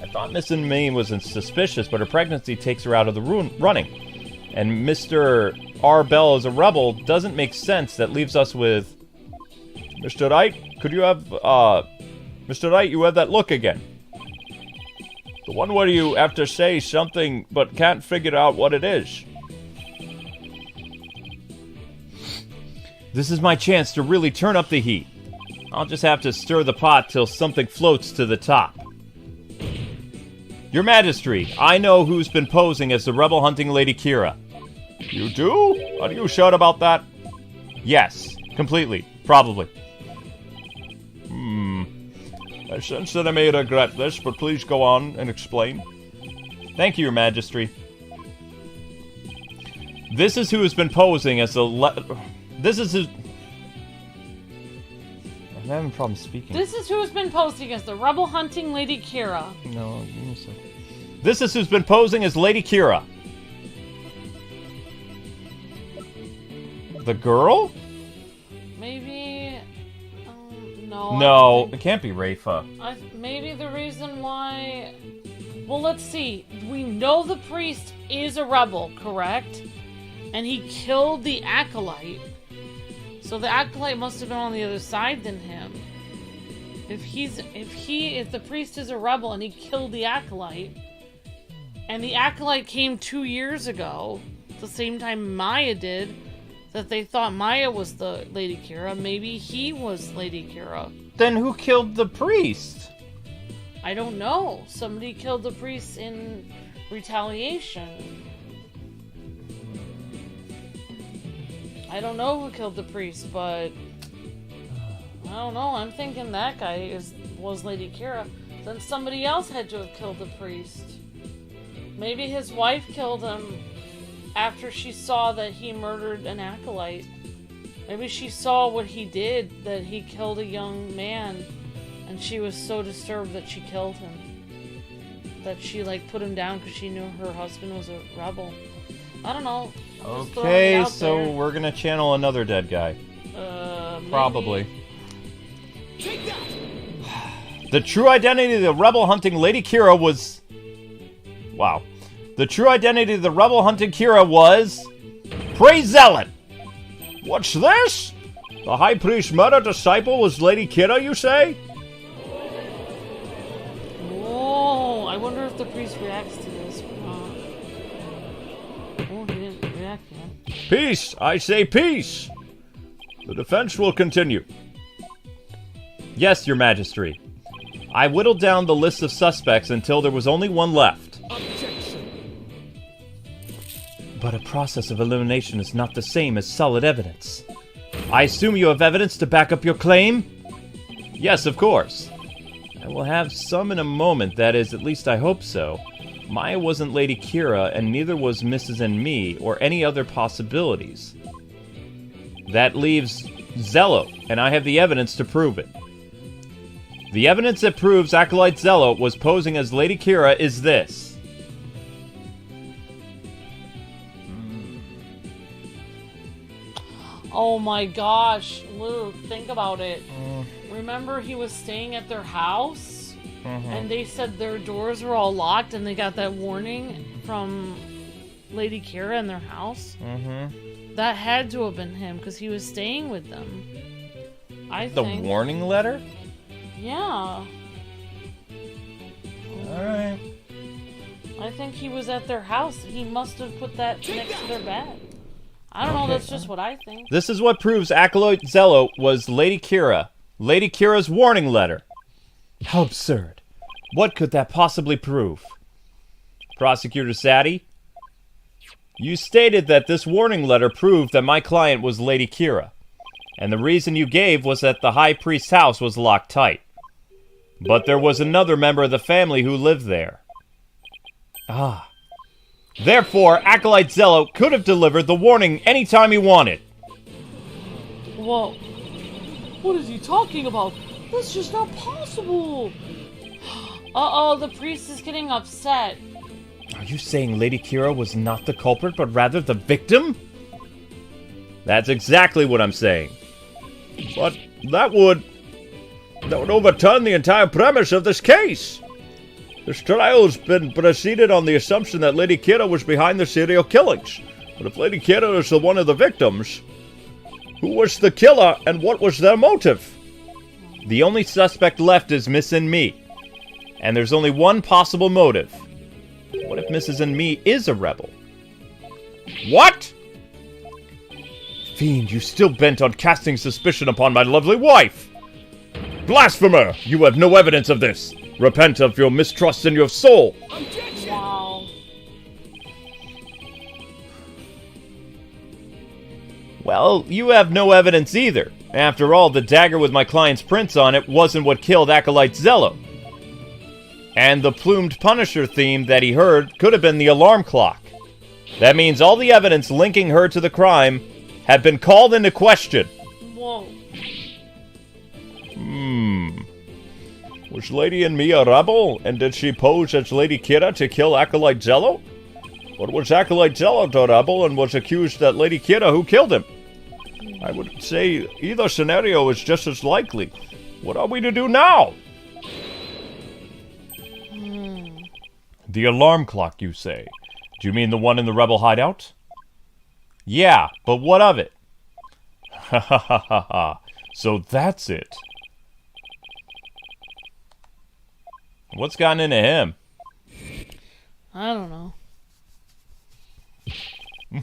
I thought Miss May wasn't suspicious, but her pregnancy takes her out of the running. And Mr. R. Bell as a rebel doesn't make sense. That leaves us with... Mr. Wright, could you have... Mr. Wright, you have that look again. The one where you have to say something but can't figure out what it is. This is my chance to really turn up the heat. I'll just have to stir the pot till something floats to the top. Your Majesty, I know who's been posing as the rebel hunting Lady Keera. You do? Are you sure about that? Yes, completely. Probably. I sense that I may regret this, but please go on and explain. Thank you, Your Majesty. This is who has been posing as the This is who... I'm having problems speaking. This is who has been posing as the rebel hunting Lady Keera. No, give me a second. This is who's been posing as Lady Keera. The girl? Maybe... no. No, it can't be Rafa. Maybe the reason why... Well, let's see. We know the priest is a rebel, correct? And he killed the acolyte. So the acolyte must have been on the other side than him. If the priest is a rebel and he killed the acolyte, and the acolyte came 2 years ago, the same time Maya did, that they thought Maya was the Lady Keera, maybe he was Lady Keera. Then who killed the priest? I don't know. Somebody killed the priest in retaliation. I don't know who killed the priest, but I don't know. I'm thinking that guy was Lady Keera. Then somebody else had to have killed the priest. Maybe his wife killed him after she saw that he murdered an acolyte. Maybe she saw what he did, that he killed a young man, and she was so disturbed that she killed him. That she, put him down because she knew her husband was a rebel. I don't know. Okay, so we're gonna channel another dead guy. Probably. Take that! The true identity of the rebel hunting Lady Keera was... Wow. The true identity of the rebel hunting Keera was... Puhray Zeh! What's this? The high priest murder disciple was Lady Keera, you say? Whoa, I wonder if the priest reacts to this or not. Oh, he didn't react yet. Peace! I say peace! The defense will continue. Yes, your majesty. I whittled down the list of suspects until there was only one left. Objection! But a process of elimination is not the same as solid evidence. I assume you have evidence to back up your claim? Yes, of course. I will have some in a moment, that is, at least I hope so. Maya wasn't Lady Keera, and neither was Mrs. and me, or any other possibilities. That leaves Zello, and I have the evidence to prove it. The evidence that proves Acolyte Zello was posing as Lady Keera is this. Oh my gosh, Luke, think about it. Remember he was staying at their house? And they said their doors were all locked and they got that warning from Lady Keera in their house? That had to have been him because he was staying with them. I think. The warning letter? Yeah. Alright. I think he was at their house. He must have put that next to their bed. I don't know, that's just what I think. This is what proves Acolyte Zello was Lady Keera. Lady Keera's warning letter. How absurd. What could that possibly prove? Prosecutor Sadie? You stated that this warning letter proved that my client was Lady Keera. And the reason you gave was that the High Priest's house was locked tight. But there was another member of the family who lived there. Ah. Therefore, Acolyte Zello could have delivered the warning anytime he wanted. Whoa. What is he talking about? That's just not possible. Uh-oh, the priest is getting upset. Are you saying Lady Keera was not the culprit, but rather the Victim? That's exactly what I'm saying. But that would overturn the entire premise of this case. This trial's been proceeded on the assumption that Lady Keera was behind the serial killings. But if Lady Keera is the one of the victims, who was the killer and what was their motive? The only suspect left is Miss and me. And there's only one possible motive. What if Mrs. and me is a rebel? What? Fiend, you still bent on casting suspicion upon my lovely wife! Blasphemer! You have no evidence of this! Repent of your mistrust in your soul! Objection! Wow. Well, you have no evidence either. After all, the dagger with my client's prints on it wasn't what killed Acolyte Zello. And the plumed Punisher theme that he heard could have been the alarm clock. That means all the evidence linking her to the crime had been called into question. Whoa. Was Lady and me a rebel, and did she pose as Lady Keera to kill Acolyte Zello? Or was Acolyte Zello the rebel and was accused that Lady Keera who killed him? I would say either scenario is just as likely. What are we to do now? The alarm clock, you say? Do you mean the one in the rebel hideout? Yeah, but what of it? Ha ha ha ha ha. So that's it. What's gotten into him? I don't know.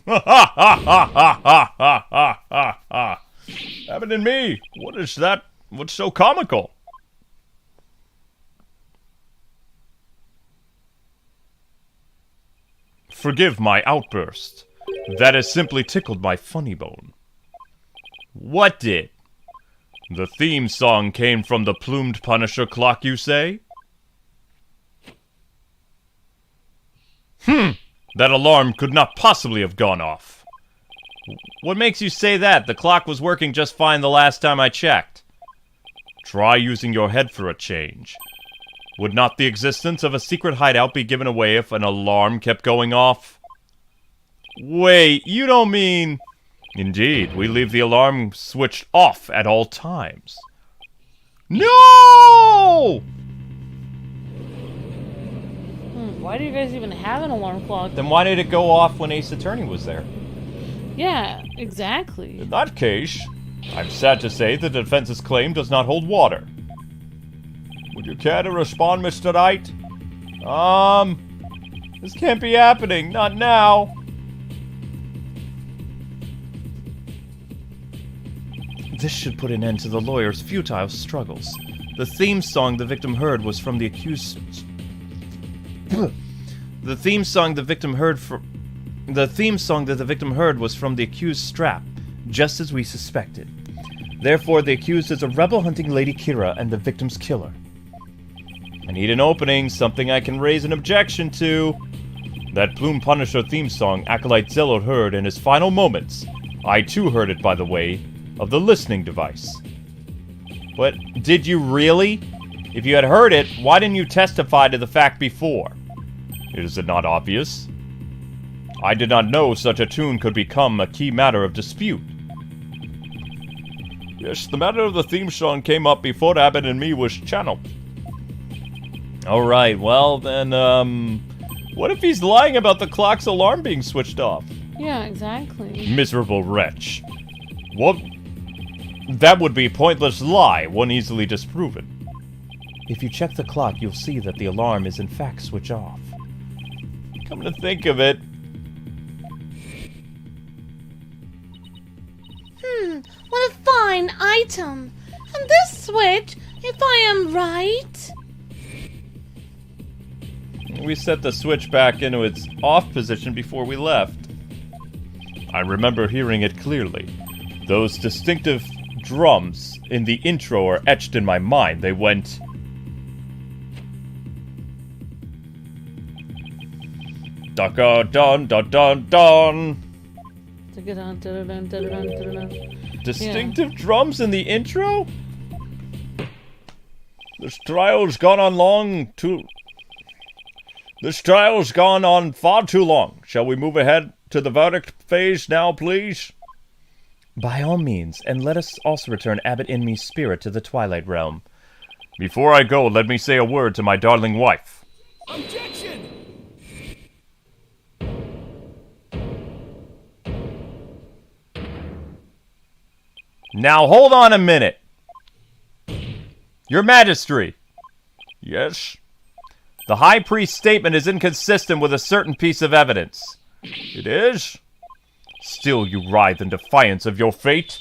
Ha ha ha ha ha ha ha ha ha. Abbott and me. What is that? What's so comical? Forgive my outburst. That has simply tickled my funny bone. What did? The theme song came from the plumed Punisher clock, you say? That alarm could not possibly have gone off. What makes you say that? The clock was working just fine the last time I checked. Try using your head for a change. Would not the existence of a secret hideout be given away if an alarm kept going off? Wait, you don't mean... Indeed, we leave the alarm switched off at all times. No! Why do you guys even have an alarm clock? Then why did it go off when Ace Attorney was there? Yeah, exactly. In that case, I'm sad to say the defense's claim does not hold water. Would you care to respond, Mr. Wright? This can't be happening, not now. This should put an end to the lawyer's futile struggles. The theme song the victim heard was from the accused... The theme song that the victim heard was from the accused strap, just as we suspected. Therefore, the accused is a rebel-hunting Lady Keera and the victim's killer. I need an opening, something I can raise an objection to. That Plume Punisher theme song Acolyte Zello heard in his final moments. I too heard it, by the way, of the listening device. But did you really? If you had heard it, why didn't you testify to the fact before? Is it not obvious? I did not know such a tune could become a key matter of dispute. Yes, the matter of the theme song came up before Abbott and me was channeled. Alright, well then, what if he's lying about the clock's alarm being switched off? Yeah, exactly. Miserable wretch. What? That would be a pointless lie, one easily disproven. If you check the clock, you'll see that the alarm is in fact switched off. Come to think of it... What a fine item. And this switch, if I am right... We set the switch back into its off position before we left. I remember hearing it clearly. Those distinctive drums in the intro are etched in my mind. They went... Dun-dun-dun-dun-dun-dun! Distinctive drums in the intro? This trial's gone on far too long. Shall we move ahead to the verdict phase now, please? By all means, and let us also return Abbott and me's spirit to the Twilight Realm. Before I go, let me say a word to my darling wife. Objection! Now, hold on a minute. Your Majesty. Yes? The High Priest's statement is inconsistent with a certain piece of evidence. It is? Still you writhe in defiance of your fate?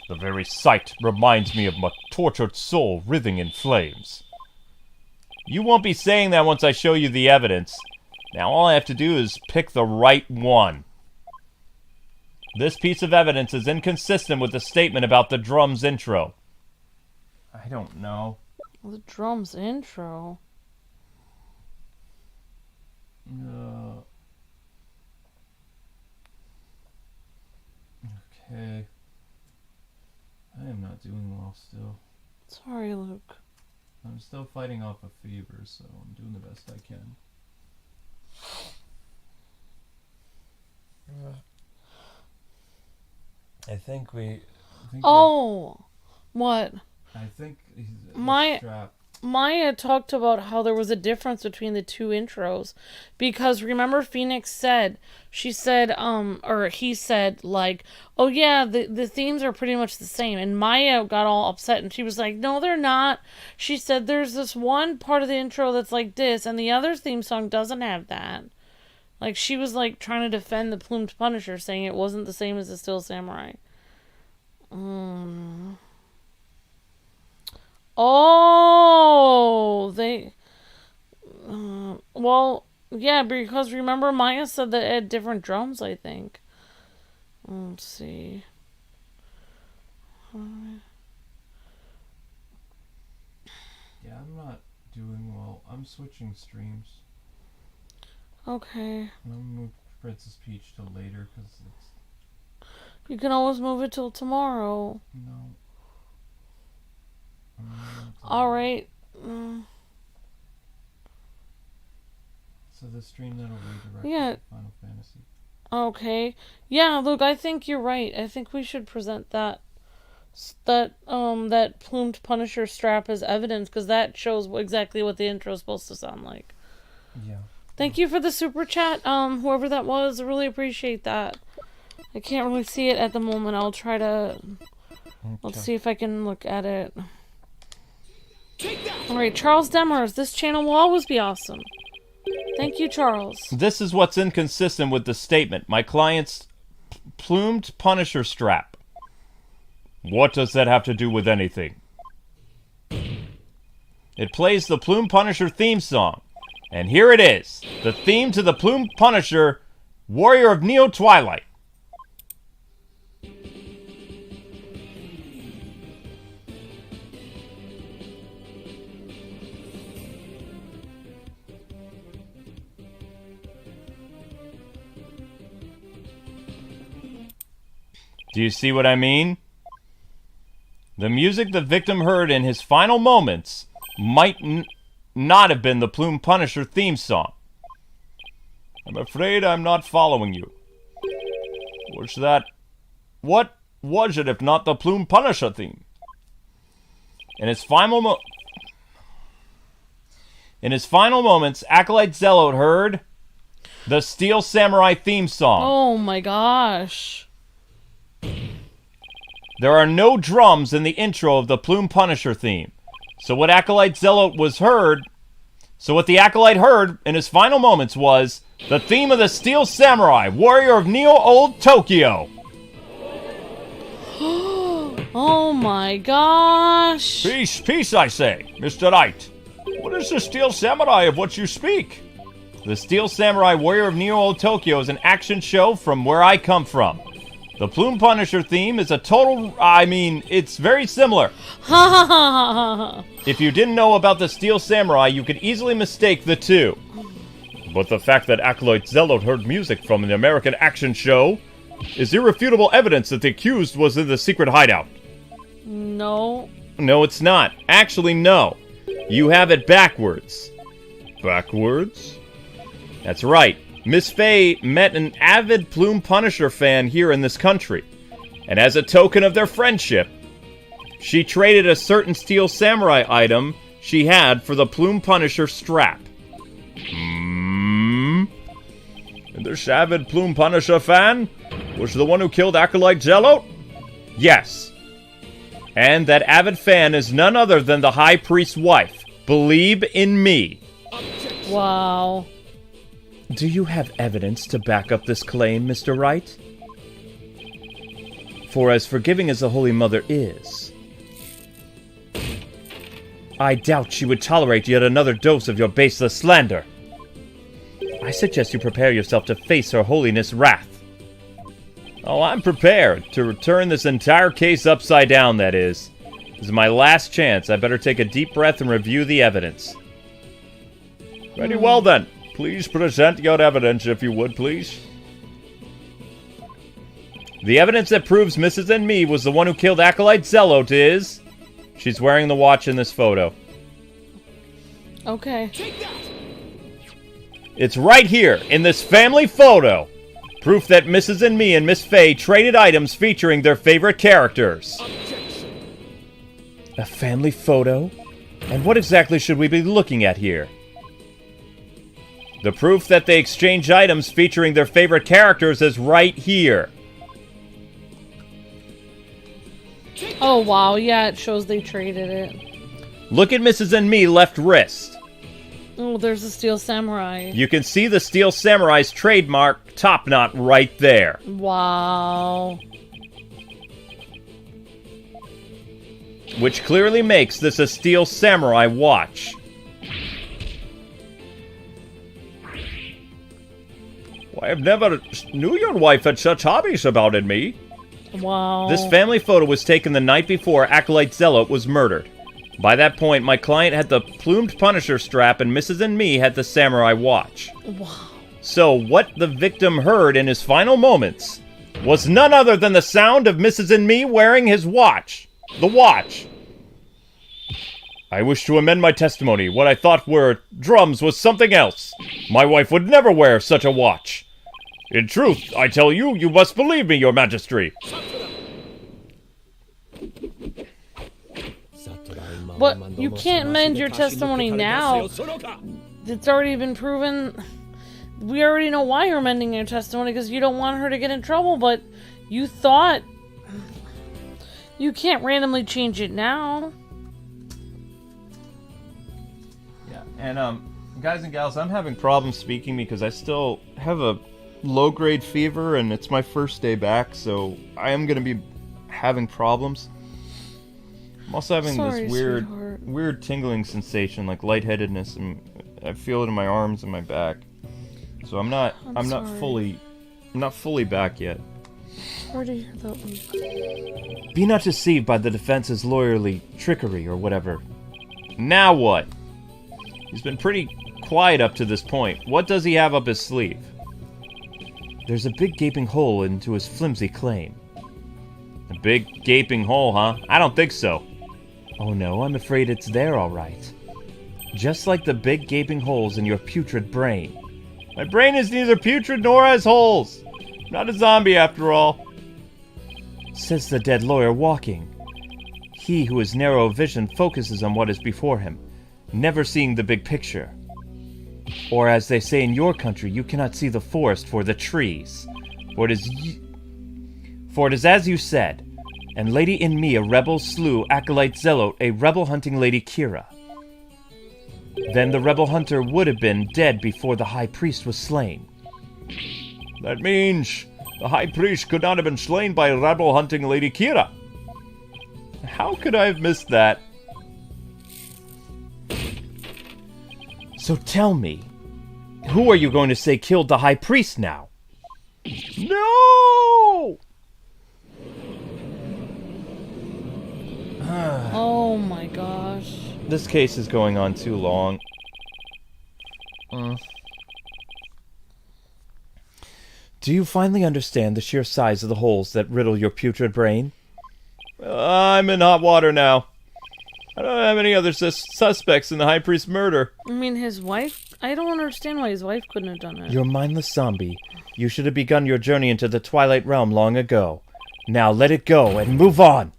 The very sight reminds me of my tortured soul writhing in flames. You won't be saying that once I show you the evidence. Now all I have to do is pick the right one. This piece of evidence is inconsistent with the statement about the drum's intro. I don't know. The drum's intro. Okay. I am not doing well still. Sorry, Luke. I'm still fighting off a fever, so I'm doing the best I can. I think what? I think strap. Maya talked about how there was a difference between the two intros, because remember Phoenix said, he said, like, oh yeah, the themes are pretty much the same, and Maya got all upset, and she was like, no, they're not. She said, there's this one part of the intro that's like this, and the other theme song doesn't have that. Like, she was like trying to defend the Plumed Punisher, saying it wasn't the same as the Steel Samurai. Oh, they... well, yeah, because remember Maya said that it had different drums, I think. Let's see. Yeah, I'm not doing well. I'm switching streams. Okay. I'm gonna move Princess Peach till later, because it's... You can always move it till tomorrow. No. Alright. So the stream that'll redirect Yeah. to Final Fantasy. Okay. Yeah, Luke, I think you're right. I think we should present that Plumed Punisher strap as evidence, because that shows exactly what the intro is supposed to sound like. Yeah. Thank you for the super chat, whoever that was. I really appreciate that. I can't really see it at the moment. I'll try to... Okay. Let's see if I can look at it. Alright, Charles Demers. This channel will always be awesome. Thank you, Charles. This is what's inconsistent with the statement. My client's Plumed Punisher strap. What does that have to do with anything? It plays the Plumed Punisher theme song. And here it is. The theme to the Plumed Punisher, Warrior of Neo Twilight. Do you see what I mean? The music the victim heard in his final moments might not have been the Plumed Punisher theme song. I'm afraid I'm not following you. What was it if not the Plumed Punisher theme? In his final moments, Acolyte Zealot heard the Steel Samurai theme song. Oh my gosh. There are no drums in the intro of the Plumed Punisher theme. So what the Acolyte heard in his final moments was the theme of the Steel Samurai, Warrior of Neo Old Tokyo. Oh my gosh. Peace, I say, Mr. Wright. What is the Steel Samurai of which you speak? The Steel Samurai, Warrior of Neo Old Tokyo is an action show from where I come from. The Plumed Punisher theme is it's very similar. If you didn't know about the Steel Samurai, you could easily mistake the two. But the fact that Acolyte Zealot heard music from an American action show is irrefutable evidence that the accused was in the secret hideout. No. No, it's not. Actually, no. You have it backwards. Backwards? That's right. Miss Faye met an avid Plumed Punisher fan here in this country, and as a token of their friendship, she traded a certain Steel Samurai item she had for the Plumed Punisher strap. And this avid Plumed Punisher fan was the one who killed Acolyte Zealot? Yes. And that avid fan is none other than the High Priest's wife. Believe in me. Wow. Do you have evidence to back up this claim, Mr. Wright? For as forgiving as the Holy Mother is, I doubt she would tolerate yet another dose of your baseless slander. I suggest you prepare yourself to face Her Holiness' wrath. Oh, I'm prepared to turn this entire case upside down, that is. This is my last chance. I better take a deep breath and review the evidence. Very well, then. Please present your evidence, if you would, please. The evidence that proves Mrs. and me was the one who killed Acolyte Zealot is... She's wearing the watch in this photo. Okay. It's right here, in this family photo. Proof that Mrs. and me and Miss Faye traded items featuring their favorite characters. A family photo? And what exactly should we be looking at here? The proof that they exchange items featuring their favorite characters is right here. Oh, wow. Yeah, it shows they traded it. Look at Mrs. and me left wrist. Oh, there's a Steel Samurai. You can see the Steel Samurai's trademark top knot right there. Wow. Which clearly makes this a Steel Samurai watch. Well, I've never knew your wife had such hobbies about it, me. Wow. This family photo was taken the night before Acolyte Zealot was murdered. By that point, my client had the plumed Punisher strap and Mrs. and me had the Samurai watch. Wow. So what the victim heard in his final moments was none other than the sound of Mrs. and me wearing his watch. The watch. I wish to amend my testimony. What I thought were drums was something else. My wife would never wear such a watch. In truth, I tell you, you must believe me, your majesty. But you can't amend your testimony now. It's already been proven. We already know why you're amending your testimony, because you don't want her to get in trouble, but you thought... You can't randomly change it now. Yeah, and guys and gals, I'm having problems speaking because I still have a low-grade fever, and it's my first day back, so I am going to be having problems. I'm also having this weird tingling sensation, like lightheadedness, and I feel it in my arms and my back. So I'm not fully back yet. Sorry to hear that, Luke. Be not deceived by the defense's lawyerly trickery or whatever. Now what? He's been pretty quiet up to this point. What does he have up his sleeve? There's a big gaping hole into his flimsy claim. A big gaping hole, huh? I don't think so. Oh no, I'm afraid it's there all right. Just like the big gaping holes in your putrid brain. My brain is neither putrid nor has holes. I'm not a zombie after all. Says the dead lawyer walking. He who has narrow vision focuses on what is before him, never seeing the big picture. Or as they say in your country, you cannot see the forest for the trees. For it is as you said, and Lady in me a rebel slew Acolyte Zealot, a rebel hunting Lady Keera. Then the rebel hunter would have been dead before the high priest was slain. That means the high priest could not have been slain by rebel hunting Lady Keera. How could I have missed that? So tell me, who are you going to say killed the high priest now? No! Oh my gosh. This case is going on too long. Do you finally understand the sheer size of the holes that riddle your putrid brain? I'm in hot water now. I don't have any other suspects in the high priest's murder. I mean, his wife? I don't understand why his wife couldn't have done it. You're mindless zombie. You should have begun your journey into the Twilight Realm long ago. Now let it go and move on!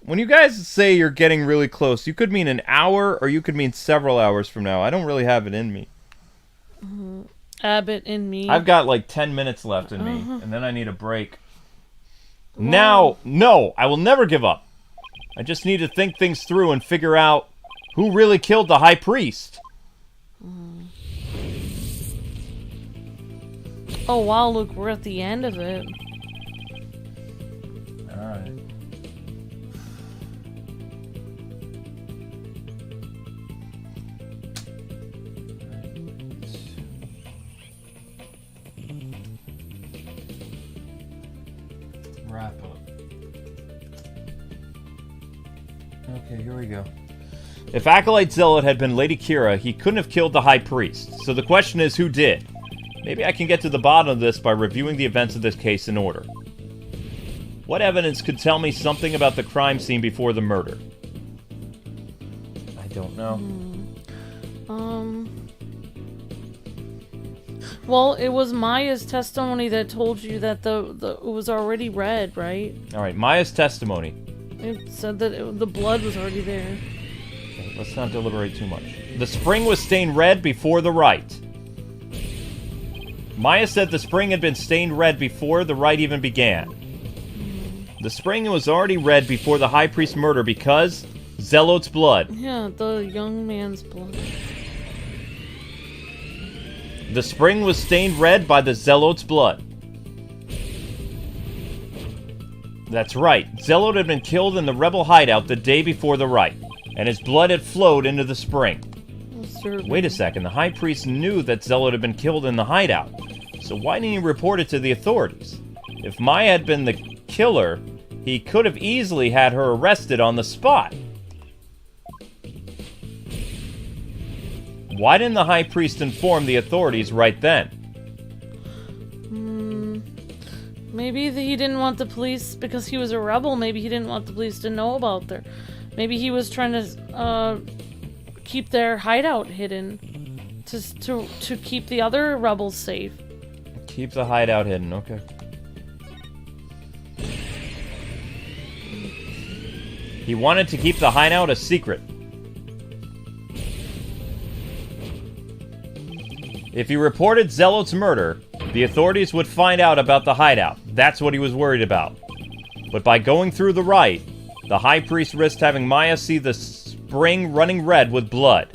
When you guys say you're getting really close, you could mean an hour or you could mean several hours from now. I don't really have it in me. Abbott in me. I've got like 10 minutes left in me, and then I need a break. Now, no, I will never give up. I just need to think things through and figure out who really killed the high priest. Oh wow, look, we're at the end of it. Alright. Wrap up. Okay, here we go. If Acolyte Zealot had been Lady Keera, he couldn't have killed the High Priest. So the question is, who did? Maybe I can get to the bottom of this by reviewing the events of this case in order. What evidence could tell me something about the crime scene before the murder? I don't know. Well, it was Maya's testimony that told you that it was already red, right? Alright, Maya's testimony. It said that the blood was already there. Okay, let's not deliberate too much. The spring was stained red before the rite. Maya said the spring had been stained red before the rite even began. The spring was already red before the High Priest murder because Zealot's blood. Yeah, the young man's blood. The spring was stained red by the Zealot's blood. That's right. Zealot had been killed in the rebel hideout the day before the rite, and his blood had flowed into the spring. Wait a second. The High Priest knew that Zealot had been killed in the hideout, so why didn't he report it to the authorities? If Maya had been the killer, he could have easily had her arrested on the spot. Why didn't the High Priest inform the authorities right then? Maybe he didn't want the police, because he was a rebel, maybe he didn't want the police to know about their... Maybe he was trying to keep their hideout hidden to keep the other rebels safe. Keep the hideout hidden, okay. He wanted to keep the hideout a secret. If he reported Zealot's murder, the authorities would find out about the hideout. That's what he was worried about. But by going through the rite, the High Priest risked having Maya see the spring running red with blood.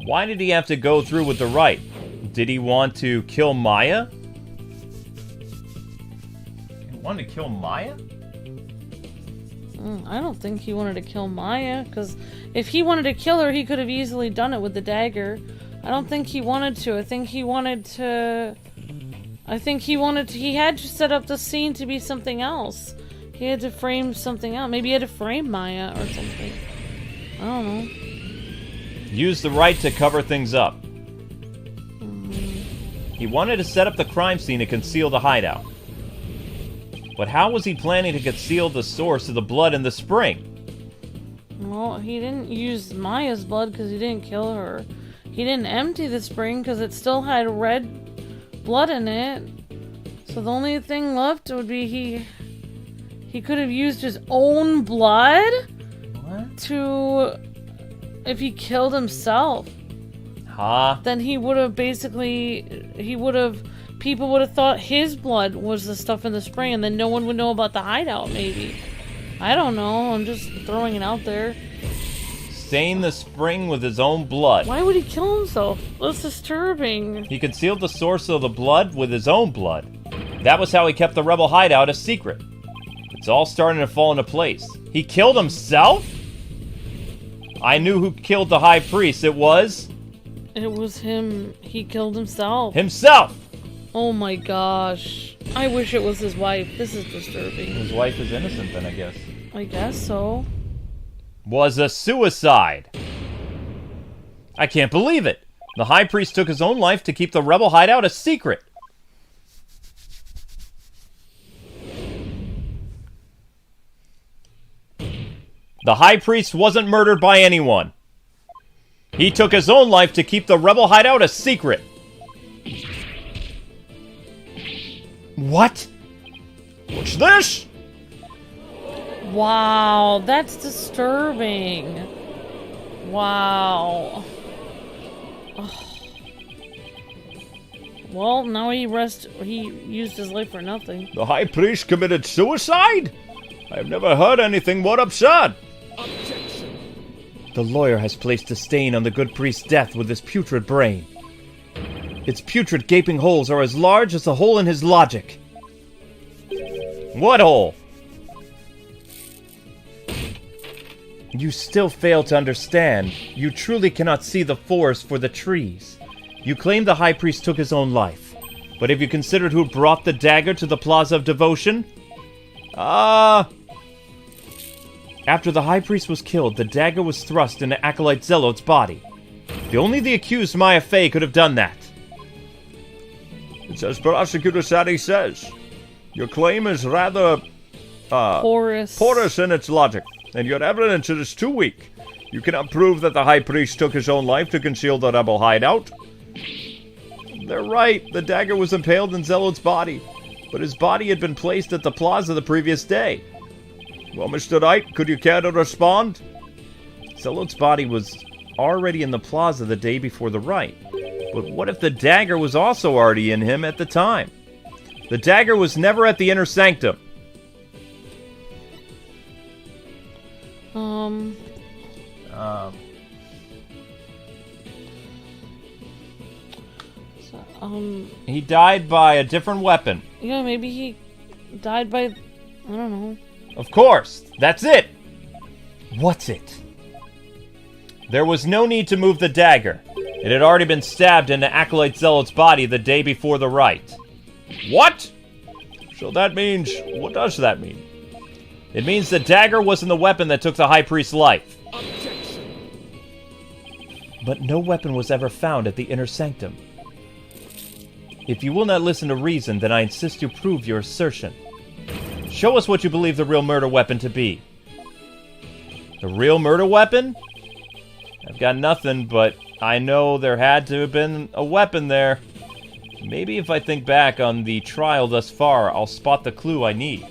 Why did he have to go through with the rite? Did he want to kill Maya? He wanted to kill Maya? I don't think he wanted to kill Maya, because if he wanted to kill her, he could have easily done it with the dagger. I don't think he wanted to. I think he had to set up the scene to be something else. He had to frame something else. Maybe he had to frame Maya or something. I don't know. Use the rite to cover things up. He wanted to set up the crime scene to conceal the hideout. But how was he planning to conceal the source of the blood in the spring? Well, he didn't use Maya's blood because he didn't kill her. He didn't empty the spring because it still had red blood in it. So the only thing left would be he could have used his own blood? What? To... If he killed himself. Huh? Then he would have people would have thought his blood was the stuff in the spring, and then no one would know about the hideout, maybe. I don't know. I'm just throwing it out there. Stain the spring with his own blood. Why would he kill himself? That's disturbing. He concealed the source of the blood with his own blood. That was how he kept the rebel hideout a secret. It's all starting to fall into place. He killed himself? I knew who killed the High Priest. It was him. He killed himself. Himself! Oh my gosh. I wish it was his wife. This is disturbing. His wife is innocent then, I guess. I guess so. Was a suicide. I can't believe it. The High Priest took his own life to keep the rebel hideout a secret. The High Priest wasn't murdered by anyone. He took his own life to keep the rebel hideout a secret. What? What's this? Wow, that's disturbing. Wow. Ugh. Well, now he used his life for nothing. The High Priest committed suicide? I have never heard anything more absurd. Objection. The lawyer has placed a stain on the good priest's death with his putrid brain. Its putrid gaping holes are as large as the hole in his logic. What hole? You still fail to understand. You truly cannot see the forest for the trees. You claim the High Priest took his own life. But have you considered who brought the dagger to the Plaza of Devotion? After the High Priest was killed, the dagger was thrust into Acolyte Zealot's body. Only the accused Maya Fey could have done that. It's as Prosecutor Sadie says. Your claim is rather, porous in its logic, and your evidence is too weak. You cannot prove that the High Priest took his own life to conceal the rebel hideout. They're right. The dagger was impaled in Zealot's body, but his body had been placed at the plaza the previous day. Well, Mr. Wright, could you care to respond? Zealot's body was already in the plaza the day before the rite. But what if the dagger was also already in him at the time? The dagger was never at the inner sanctum. He died by a different weapon. Yeah, maybe he died by, I don't know. Of course, that's it. What's it? There was no need to move the dagger. It had already been stabbed into Acolyte Zealot's body the day before the rite. What? So that means... What does that mean? It means the dagger wasn't the weapon that took the High Priest's life. Objection. But no weapon was ever found at the inner sanctum. If you will not listen to reason, then I insist you prove your assertion. Show us what you believe the real murder weapon to be. The real murder weapon? I've got nothing, but I know there had to have been a weapon there. Maybe if I think back on the trial thus far, I'll spot the clue I need.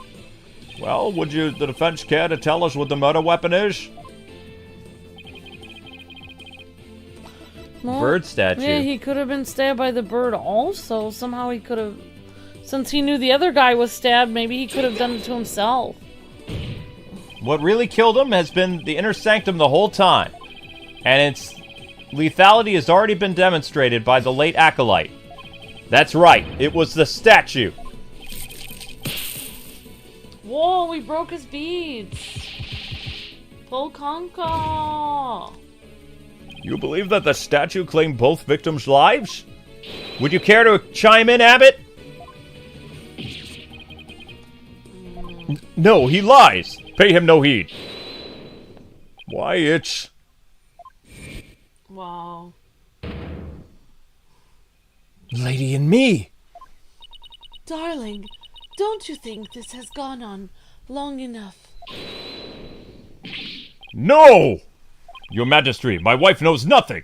Well, would you, the defense, care to tell us what the murder weapon is? Well, Bird statue. Yeah, he could have been stabbed by the bird also. Somehow he could have... Since he knew the other guy was stabbed, maybe he could have done it to himself. What really killed him has been the inner sanctum the whole time. And its lethality has already been demonstrated by the late Acolyte. That's right, it was the statue. Whoa, we broke his beads. Full conca. You believe that the statue claimed both victims' lives? Would you care to chime in, Abbott? No, he lies. Pay him no heed. Why, it's... Wow. Lady and me. Darling, don't you think this has gone on long enough? No! Your Majesty, my wife knows nothing.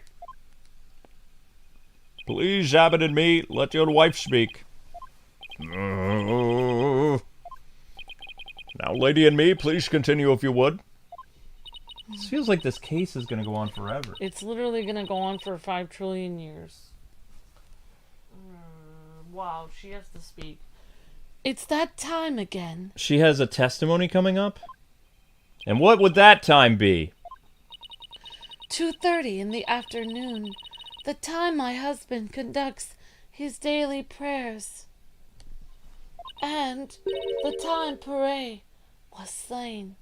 Please, Abbott and me, let your wife speak. Now, Lady and me, please continue if you would. This feels like this case is going to go on forever. It's literally going to go on for 5 trillion years. Wow, she has to speak. It's that time again. She has a testimony coming up? And what would that time be? 2:30 in the afternoon, the time my husband conducts his daily prayers. And the time Puhray was slain.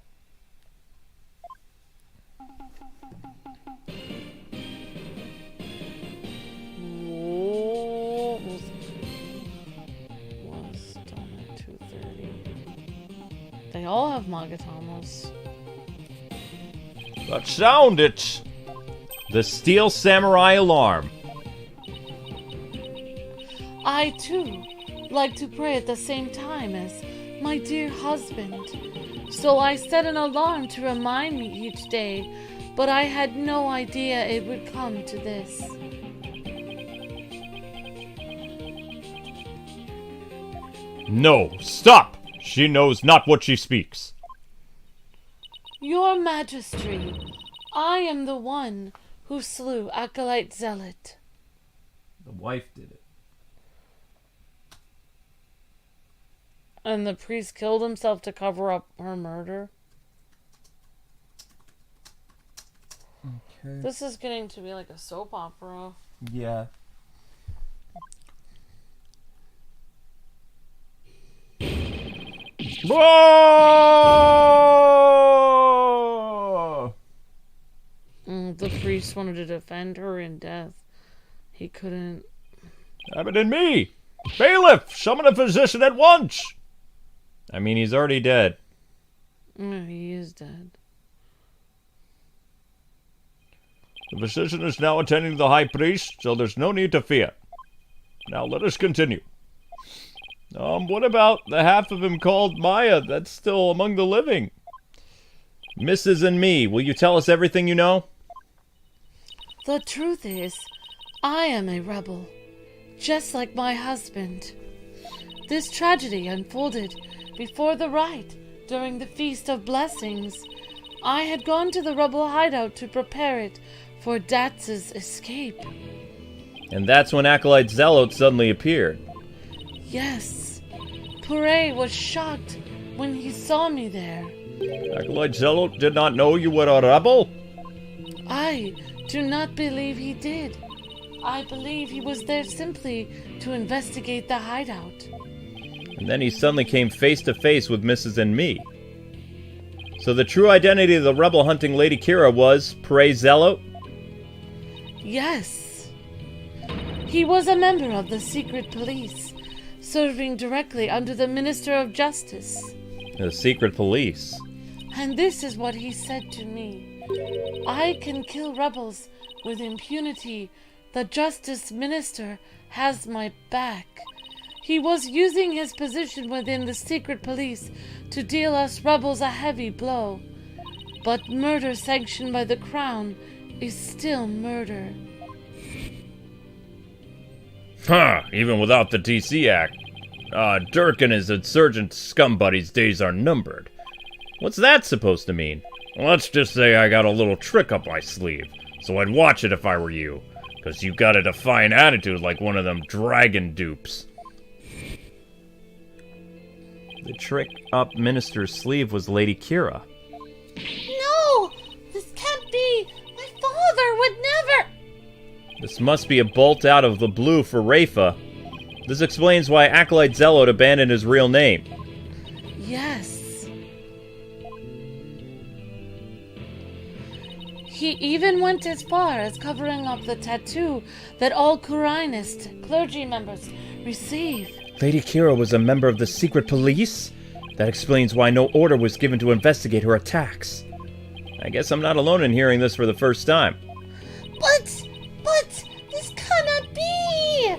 Whoa, was done at 2:30. They all have Magatamas. That sound, it's... The Steel Samurai Alarm. I, too, like to pray at the same time as my dear husband. So I set an alarm to remind me each day, but I had no idea it would come to this. No, stop! She knows not what she speaks. Your Majesty, I am the one who slew Acolyte Zealot. The wife did it. And the priest killed himself to cover up her murder. Okay. This is getting to be like a soap opera. Yeah. Whoa! The priest wanted to defend her in death. He couldn't. Abbott and me! Bailiff, summon a physician at once! I mean, he's already dead. No, he is dead. The physician is now attending to the High Priest, so there's no need to fear. Now let us continue. What about the half of him called Maya that's still among the living? Mrs. and me, will you tell us everything you know? The truth is, I am a rebel, just like my husband. This tragedy unfolded before the rite during the Feast of Blessings. I had gone to the rebel hideout to prepare it for Datz's escape. And that's when Acolyte Zealot suddenly appeared. Yes. Puhray was shocked when he saw me there. Acolyte Zealot did not know you were a rebel? I do not believe he did. I believe he was there simply to investigate the hideout. And then he suddenly came face to face with Mrs. and me. So the true identity of the rebel hunting Lady Keera was Puhray Zeh? Yes. He was a member of the secret police, serving directly under the Minister of Justice. The secret police? And this is what he said to me. I can kill rebels with impunity. The Justice Minister has my back. He was using his position within the secret police to deal us rebels a heavy blow. But murder sanctioned by the Crown is still murder. Even without the DC Act, Dirk and his insurgent scum buddies' days are numbered. What's that supposed to mean? Let's just say I got a little trick up my sleeve, so I'd watch it if I were you, because you got a defiant attitude like one of them dragon dupes. The trick up Minister's sleeve was Lady Keera. No! This can't be! My father would never! This must be a bolt out of the blue for Rafa. This explains why Acolyte Zealot abandoned his real name. Yes. He even went as far as covering up the tattoo that all Quranist clergy members receive. Lady Keera was a member of the secret police? That explains why no order was given to investigate her attacks. I guess I'm not alone in hearing this for the first time. But, this cannot be!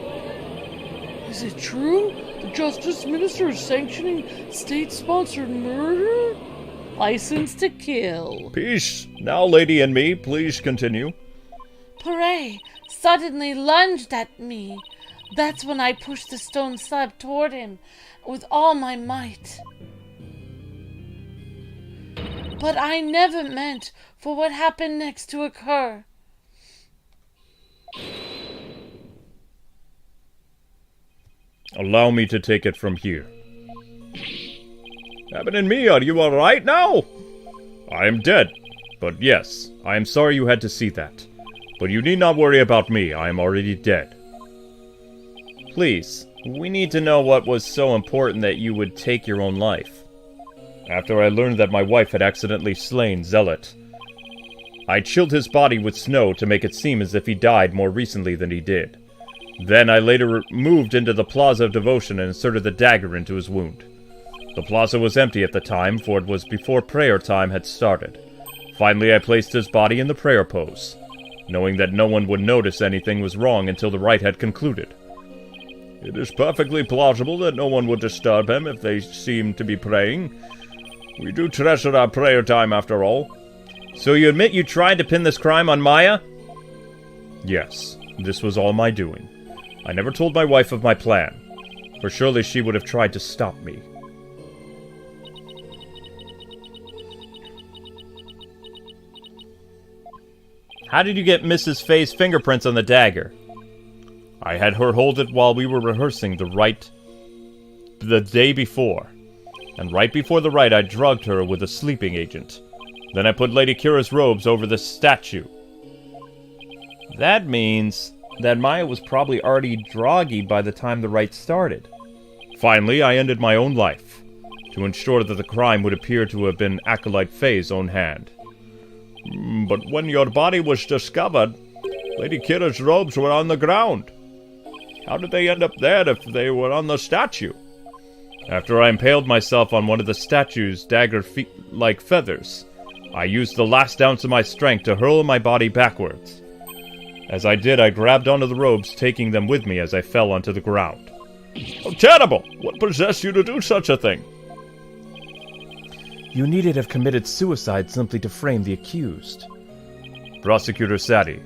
Is it true? The Justice Minister is sanctioning state-sponsored murder? License to kill. Peace. Now, lady and me, please continue. Puhray suddenly lunged at me. That's when I pushed the stone slab toward him with all my might. But I never meant for what happened next to occur. Allow me to take it from here. Abbott and me, are you alright now? I am dead. But yes, I am sorry you had to see that. But you need not worry about me, I am already dead. Please, we need to know what was so important that you would take your own life. After I learned that my wife had accidentally slain Zealot, I chilled his body with snow to make it seem as if he died more recently than he did. Then I later moved into the Plaza of Devotion and inserted the dagger into his wound. The plaza was empty at the time, for it was before prayer time had started. Finally, I placed his body in the prayer pose, knowing that no one would notice anything was wrong until the rite had concluded. It is perfectly plausible that no one would disturb him if they seemed to be praying. We do treasure our prayer time after all. So you admit you tried to pin this crime on Maya? Yes, this was all my doing. I never told my wife of my plan, for surely she would have tried to stop me. How did you get Mrs. Faye's fingerprints on the dagger? I had her hold it while we were rehearsing the rite the day before. And right before the rite, I drugged her with a sleeping agent. Then I put Lady Keera's robes over the statue. That means that Maya was probably already groggy by the time the rite started. Finally, I ended my own life, to ensure that the crime would appear to have been Acolyte Faye's own hand. But when your body was discovered, Lady Keera's robes were on the ground. How did they end up there if they were on the statue? After I impaled myself on one of the statue's dagger-like feathers, I used the last ounce of my strength to hurl my body backwards. As I did, I grabbed onto the robes, taking them with me as I fell onto the ground. Oh, terrible! What possessed you to do such a thing? You needed have committed suicide simply to frame the accused. Prosecutor Sadi,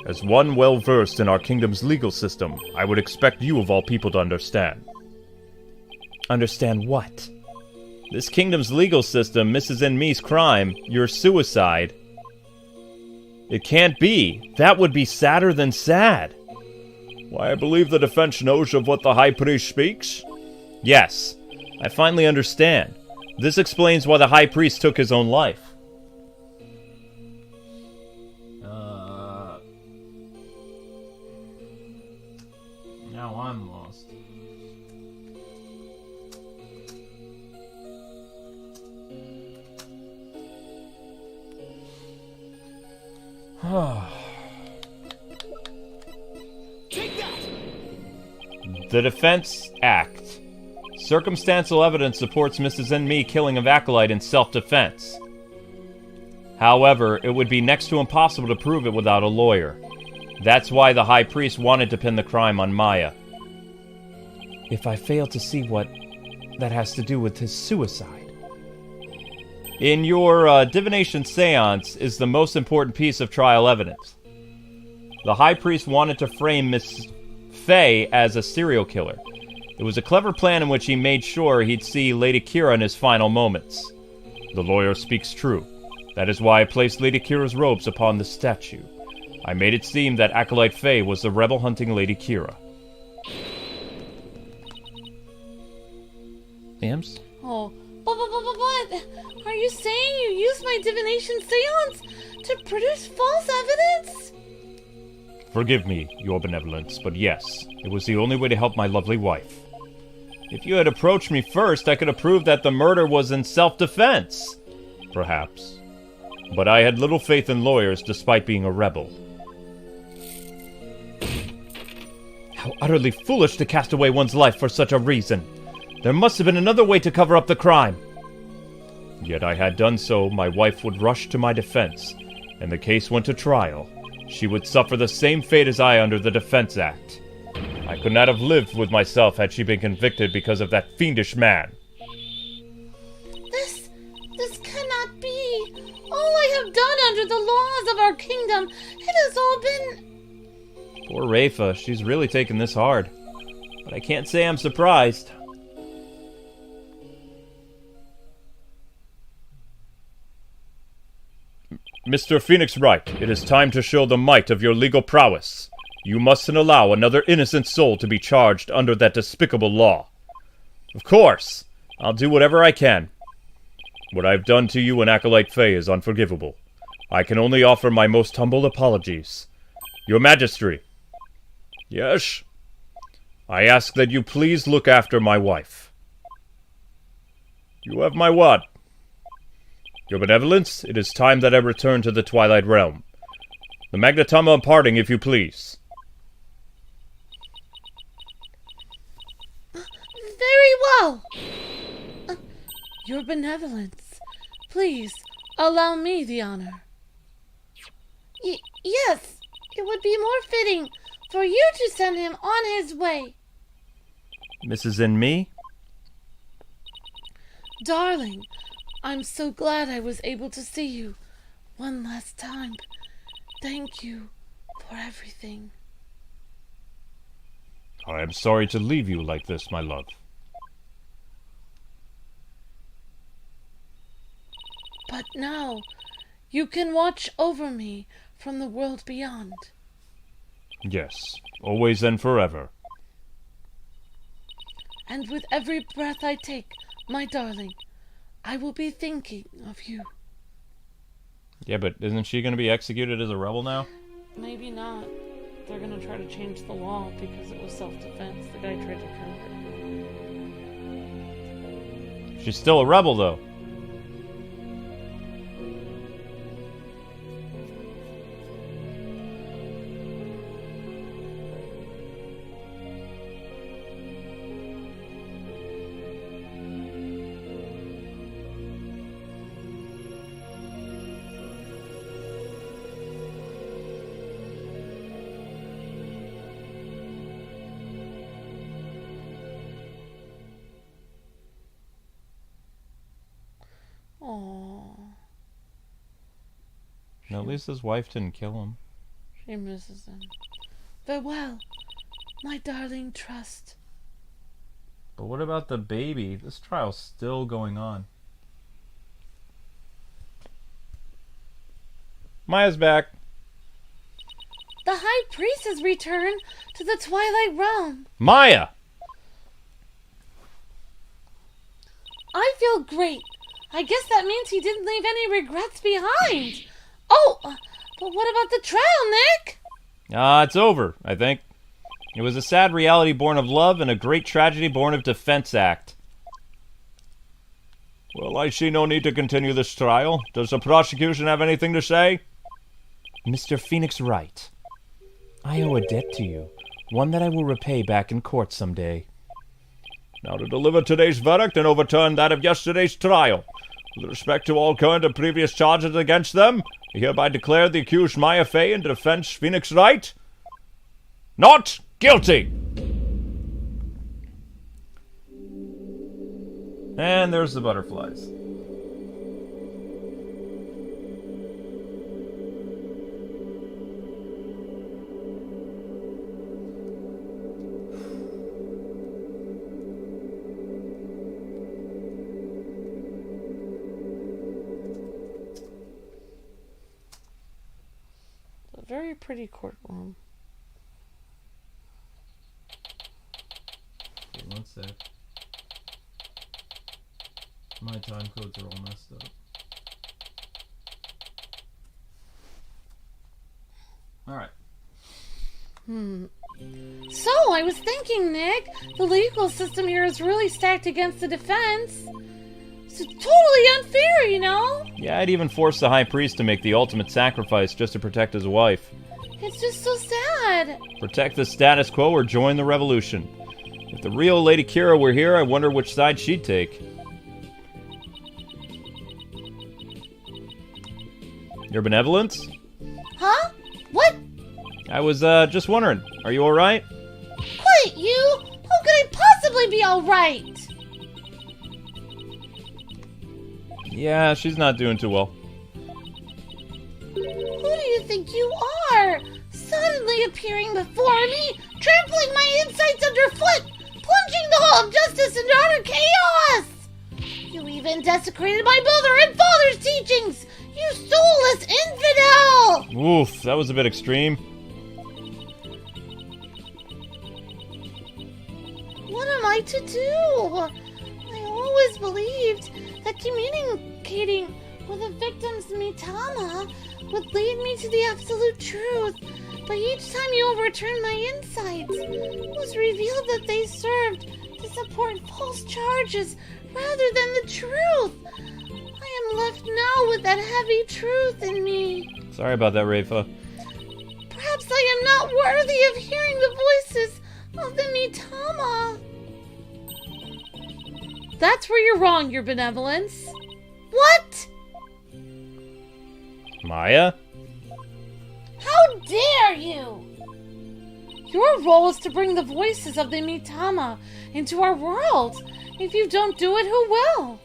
as one well-versed in our kingdom's legal system, I would expect you of all people to understand. Understand what? This kingdom's legal system, Mrs. Enmi's crime, your suicide. It can't be. That would be sadder than sad. Why, I believe the defense knows of what the High Priest speaks. Yes, I finally understand. This explains why the High Priest took his own life. Now I'm lost. Take that! The Defense Act. Circumstantial evidence supports Mrs. Enmi killing of Acolyte in self-defense. However, it would be next to impossible to prove it without a lawyer. That's why the High Priest wanted to pin the crime on Maya. If I fail to see what that has to do with his suicide. In your divination seance is the most important piece of trial evidence. The High Priest wanted to frame Miss Faye as a serial killer. It was a clever plan in which he made sure he'd see Lady Keera in his final moments. The lawyer speaks true. That is why I placed Lady Keera's robes upon the statue. I made it seem that Acolyte Faye was the rebel-hunting Lady Keera. Yams? Oh, but, are you saying you used my divination seance to produce false evidence? Forgive me, your benevolence, but yes, it was the only way to help my lovely wife. If you had approached me first, I could have proved that the murder was in self-defense. Perhaps. But I had little faith in lawyers despite being a rebel. How utterly foolish to cast away one's life for such a reason. There must have been another way to cover up the crime. Yet I had done so, my wife would rush to my defense, and the case went to trial. She would suffer the same fate as I under the Defense Act. I could not have lived with myself had she been convicted because of that fiendish man. This cannot be. All I have done under the laws of our kingdom, it has all been... Poor Rafa, she's really taken this hard. But I can't say I'm surprised. Mr. Phoenix Wright, it is time to show the might of your legal prowess. You mustn't allow another innocent soul to be charged under that despicable law. Of course, I'll do whatever I can. What I've done to you and Acolyte Faye is unforgivable. I can only offer my most humble apologies. Your Majesty. Yes? I ask that you please look after my wife. You have my word. Your Benevolence, it is time that I return to the Twilight Realm. The Magnetama parting, if you please. Very well. Your Benevolence, please allow me the honor. Yes, it would be more fitting for you to send him on his way. Mrs. Enmi? Darling, I'm so glad I was able to see you one last time. Thank you for everything. I am sorry to leave you like this, my love. But now, you can watch over me from the world beyond. Yes, always and forever. And with every breath I take, my darling, I will be thinking of you. Yeah, but isn't she going to be executed as a rebel now? Maybe not. They're gonna try to change the law because it was self-defense. The guy tried to kill her. She's still a rebel, though. Aww. At least his wife didn't kill him. She misses him. Farewell, my darling trust. But what about the baby? This trial's still going on. Maya's back. The High Priest has returned to the Twilight Realm. Maya! I feel great. I guess that means he didn't leave any regrets behind. Oh, but what about the trial, Nick? It's over, I think. It was a sad reality born of love and a great tragedy born of Defense Act. Well, I see no need to continue this trial. Does the prosecution have anything to say? Mr. Phoenix Wright, I owe a debt to you, one that I will repay back in court someday. Now to deliver today's verdict and overturn that of yesterday's trial. With respect to all current and previous charges against them, I hereby declare the accused Maya Fey and the defense Phoenix Wright not guilty! And there's the butterflies. A very pretty courtroom. Okay, one sec. My time codes are all messed up. Alright. So, I was thinking, Nick, the legal system here is really stacked against the defense. It's totally unfair, you know? Yeah, I'd even force the High Priest to make the ultimate sacrifice just to protect his wife. It's just so sad. Protect the status quo or join the revolution. If the real Lady Keera were here, I wonder which side she'd take. Your benevolence? Huh? What? I was, just wondering. Are you alright? Quiet, you! How could I possibly be alright? Yeah, she's not doing too well. Who do you think you are? Suddenly appearing before me, trampling my insides underfoot, plunging the hall of justice into utter chaos! You even desecrated my mother and father's teachings! You soulless infidel! Oof, that was a bit extreme. What am I to do? I always believed that communicating with a victim's mitama would lead me to the absolute truth. But each time you overturned my insights, it was revealed that they served to support false charges rather than the truth. I am left now with that heavy truth in me. Sorry about that, Rafa. Perhaps I am not worthy of hearing the voices of the mitama. That's where you're wrong, your benevolence. What? Maya? How dare you! Your role is to bring the voices of the mitama into our world. If you don't do it, who will?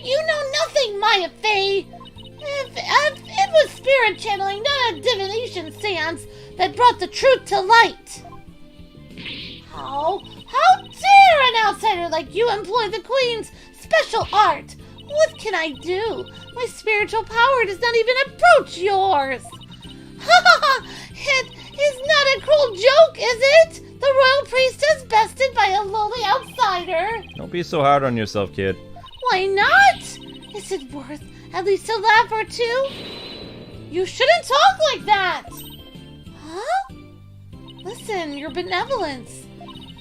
You know nothing, Maya Fey! If it was spirit channeling, not a divination seance that brought the truth to light. How dare an outsider like you employ the Queen's special art? What can I do? My spiritual power does not even approach yours. Ha ha ha! It is not a cruel joke, is it? The royal priestess bested by a lowly outsider. Don't be so hard on yourself, kid. Why not? Is it worth at least a laugh or two? You shouldn't talk like that! Huh? Listen, your benevolence.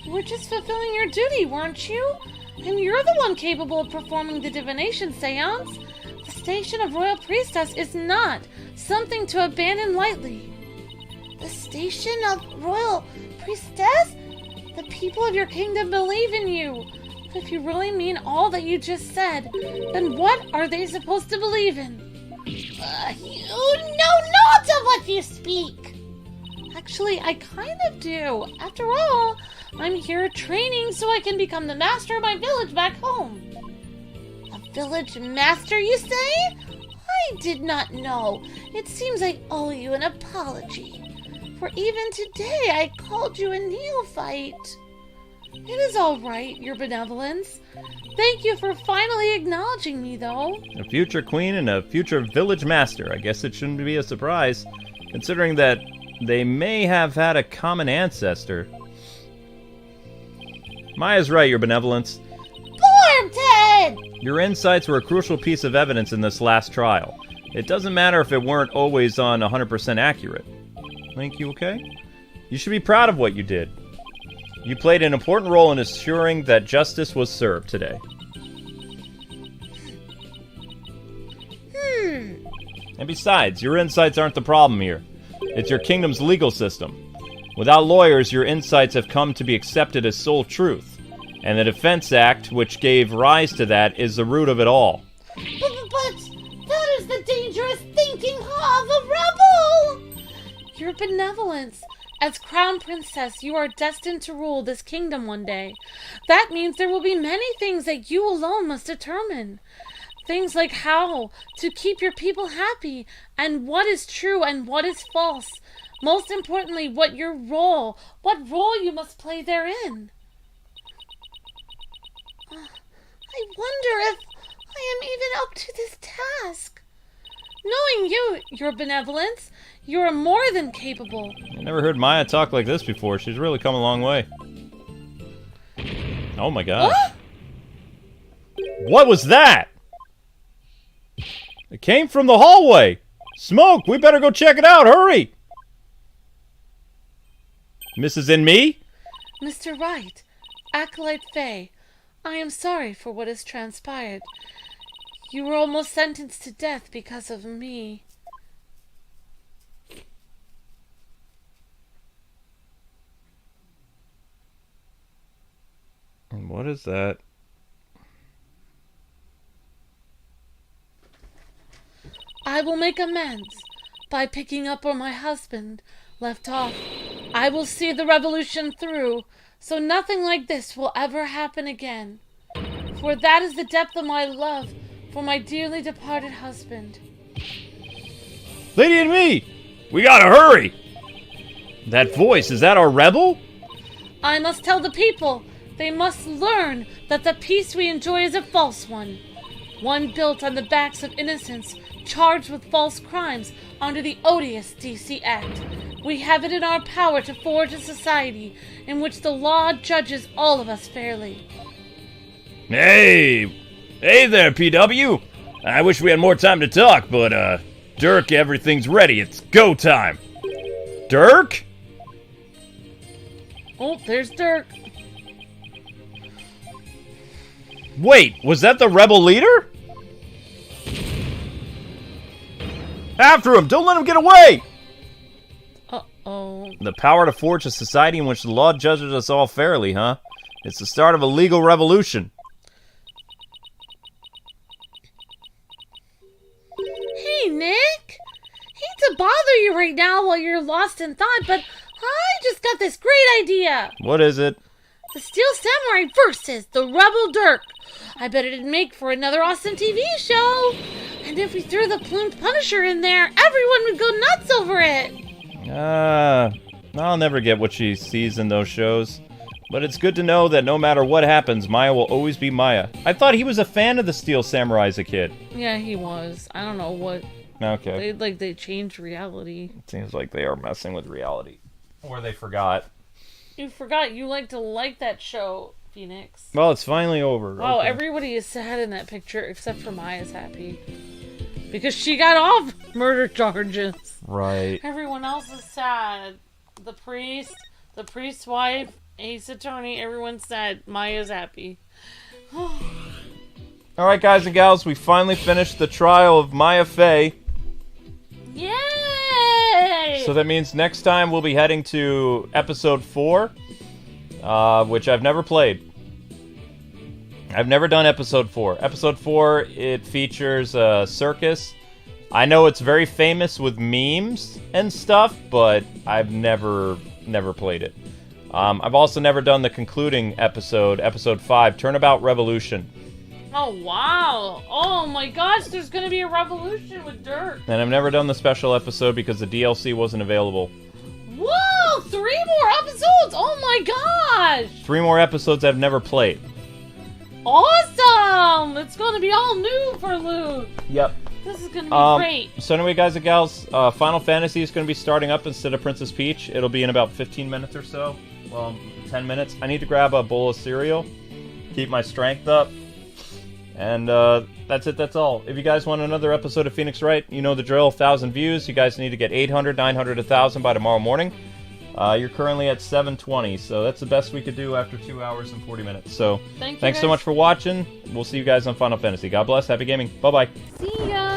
You were just fulfilling your duty, weren't you? And you're the one capable of performing the divination seance. The station of royal priestess is not something to abandon lightly. The station of royal priestess? The people of your kingdom believe in you. But if you really mean all that you just said, then what are they supposed to believe in? You know not of what you speak. Actually, I kind of do. After all, I'm here training so I can become the master of my village back home. A Village master, you say? I did not know. It seems I owe you an apology. For even today I called you a neophyte. It is all right, your benevolence. Thank you for finally acknowledging me, though. A future queen and a future village master. I guess it shouldn't be a surprise, considering that they may have had a common ancestor. Maya's right, your benevolence. Poor Ted! Your insights were a crucial piece of evidence in this last trial. It doesn't matter if it weren't always on 100% accurate. Link, you okay? You should be proud of what you did. You played an important role in assuring that justice was served today. And besides, your insights aren't the problem here. It's your kingdom's legal system. Without lawyers, your insights have come to be accepted as sole truth. And the Defense Act, which gave rise to that, is the root of it all. But that is the dangerous thinking of a rebel! Your benevolence. As Crown Princess, you are destined to rule this kingdom one day. That means there will be many things that you alone must determine. Things like how to keep your people happy, and what is true and what is false. Most importantly, what role you must play therein. I wonder if I am even up to this task. Knowing you, your benevolence, you are more than capable. I never heard Maya talk like this before. She's really come a long way. Oh my god. What was that? It came from the hallway. Smoke, we better go check it out. Hurry. Mrs. and me? Mr. Wright, Acolyte Faye, I am sorry for what has transpired. You were almost sentenced to death because of me. And what is that? I will make amends by picking up where my husband left off. I will see the revolution through, so nothing like this will ever happen again. For that is the depth of my love for my dearly departed husband. Lady and me! We gotta hurry! That voice, is that our rebel? I must tell the people. They must learn that the peace we enjoy is a false one. One built on the backs of innocents charged with false crimes under the odious D.C. Act. We have it in our power to forge a society in which the law judges all of us fairly. Hey there, PW. I wish we had more time to talk, but, Dirk, everything's ready. It's go time. Dirk? Oh, there's Dirk. Wait, was that the rebel leader? After him! Don't let him get away! Uh-oh. The power to forge a society in which the law judges us all fairly, huh? It's the start of a legal revolution. Hey, Nick! Hate to bother you right now while you're lost in thought, but I just got this great idea. What is it? The Steel Samurai versus the Rebel Dirk. I bet it'd make for another awesome TV show. And if we threw the plumed Punisher in there, everyone would go nuts over it. I'll never get what she sees in those shows. But it's good to know that no matter what happens, Maya will always be Maya. I thought he was a fan of the Steel Samurai as a kid. Yeah, he was. I don't know what. Okay. They changed reality. It seems like they are messing with reality. Or they forgot. You forgot you like to like that show, Phoenix. Well, it's finally over. Oh, Okay. everybody is sad in that picture except for Maya's happy. Because she got off murder charges. Right. Everyone else is sad. The priest's wife, Ace Attorney, everyone's sad. Maya's happy. Alright, guys and gals, we finally finished the trial of Maya Fey. Yay! So that means next time we'll be heading to episode 4, which I've never played. I've never done episode 4. Episode 4, it features a circus. I know it's very famous with memes and stuff, but I've never played it. I've also never done the concluding episode, episode 5, Turnabout Revolution. Oh, wow. Oh, my gosh, there's going to be a revolution with dirt. And I've never done the special episode because the DLC wasn't available. Whoa, 3 more episodes. Oh, my gosh. 3 more episodes I've never played. Awesome. It's going to be all new for Luke. Yep. This is going to be great. So anyway, guys and gals, Final Fantasy is going to be starting up instead of Princess Peach. It'll be in about 15 minutes or so. Well, 10 minutes. I need to grab a bowl of cereal, keep my strength up, and that's it, that's all. If you guys want another episode of Phoenix Wright, you know the drill, 1,000 views. You guys need to get 800, 900, 1,000 by tomorrow morning. You're currently at 720, so that's the best we could do after 2 hours and 40 minutes. So, thanks so much for watching. We'll see you guys on Final Fantasy. God bless, happy gaming. Bye-bye. See ya.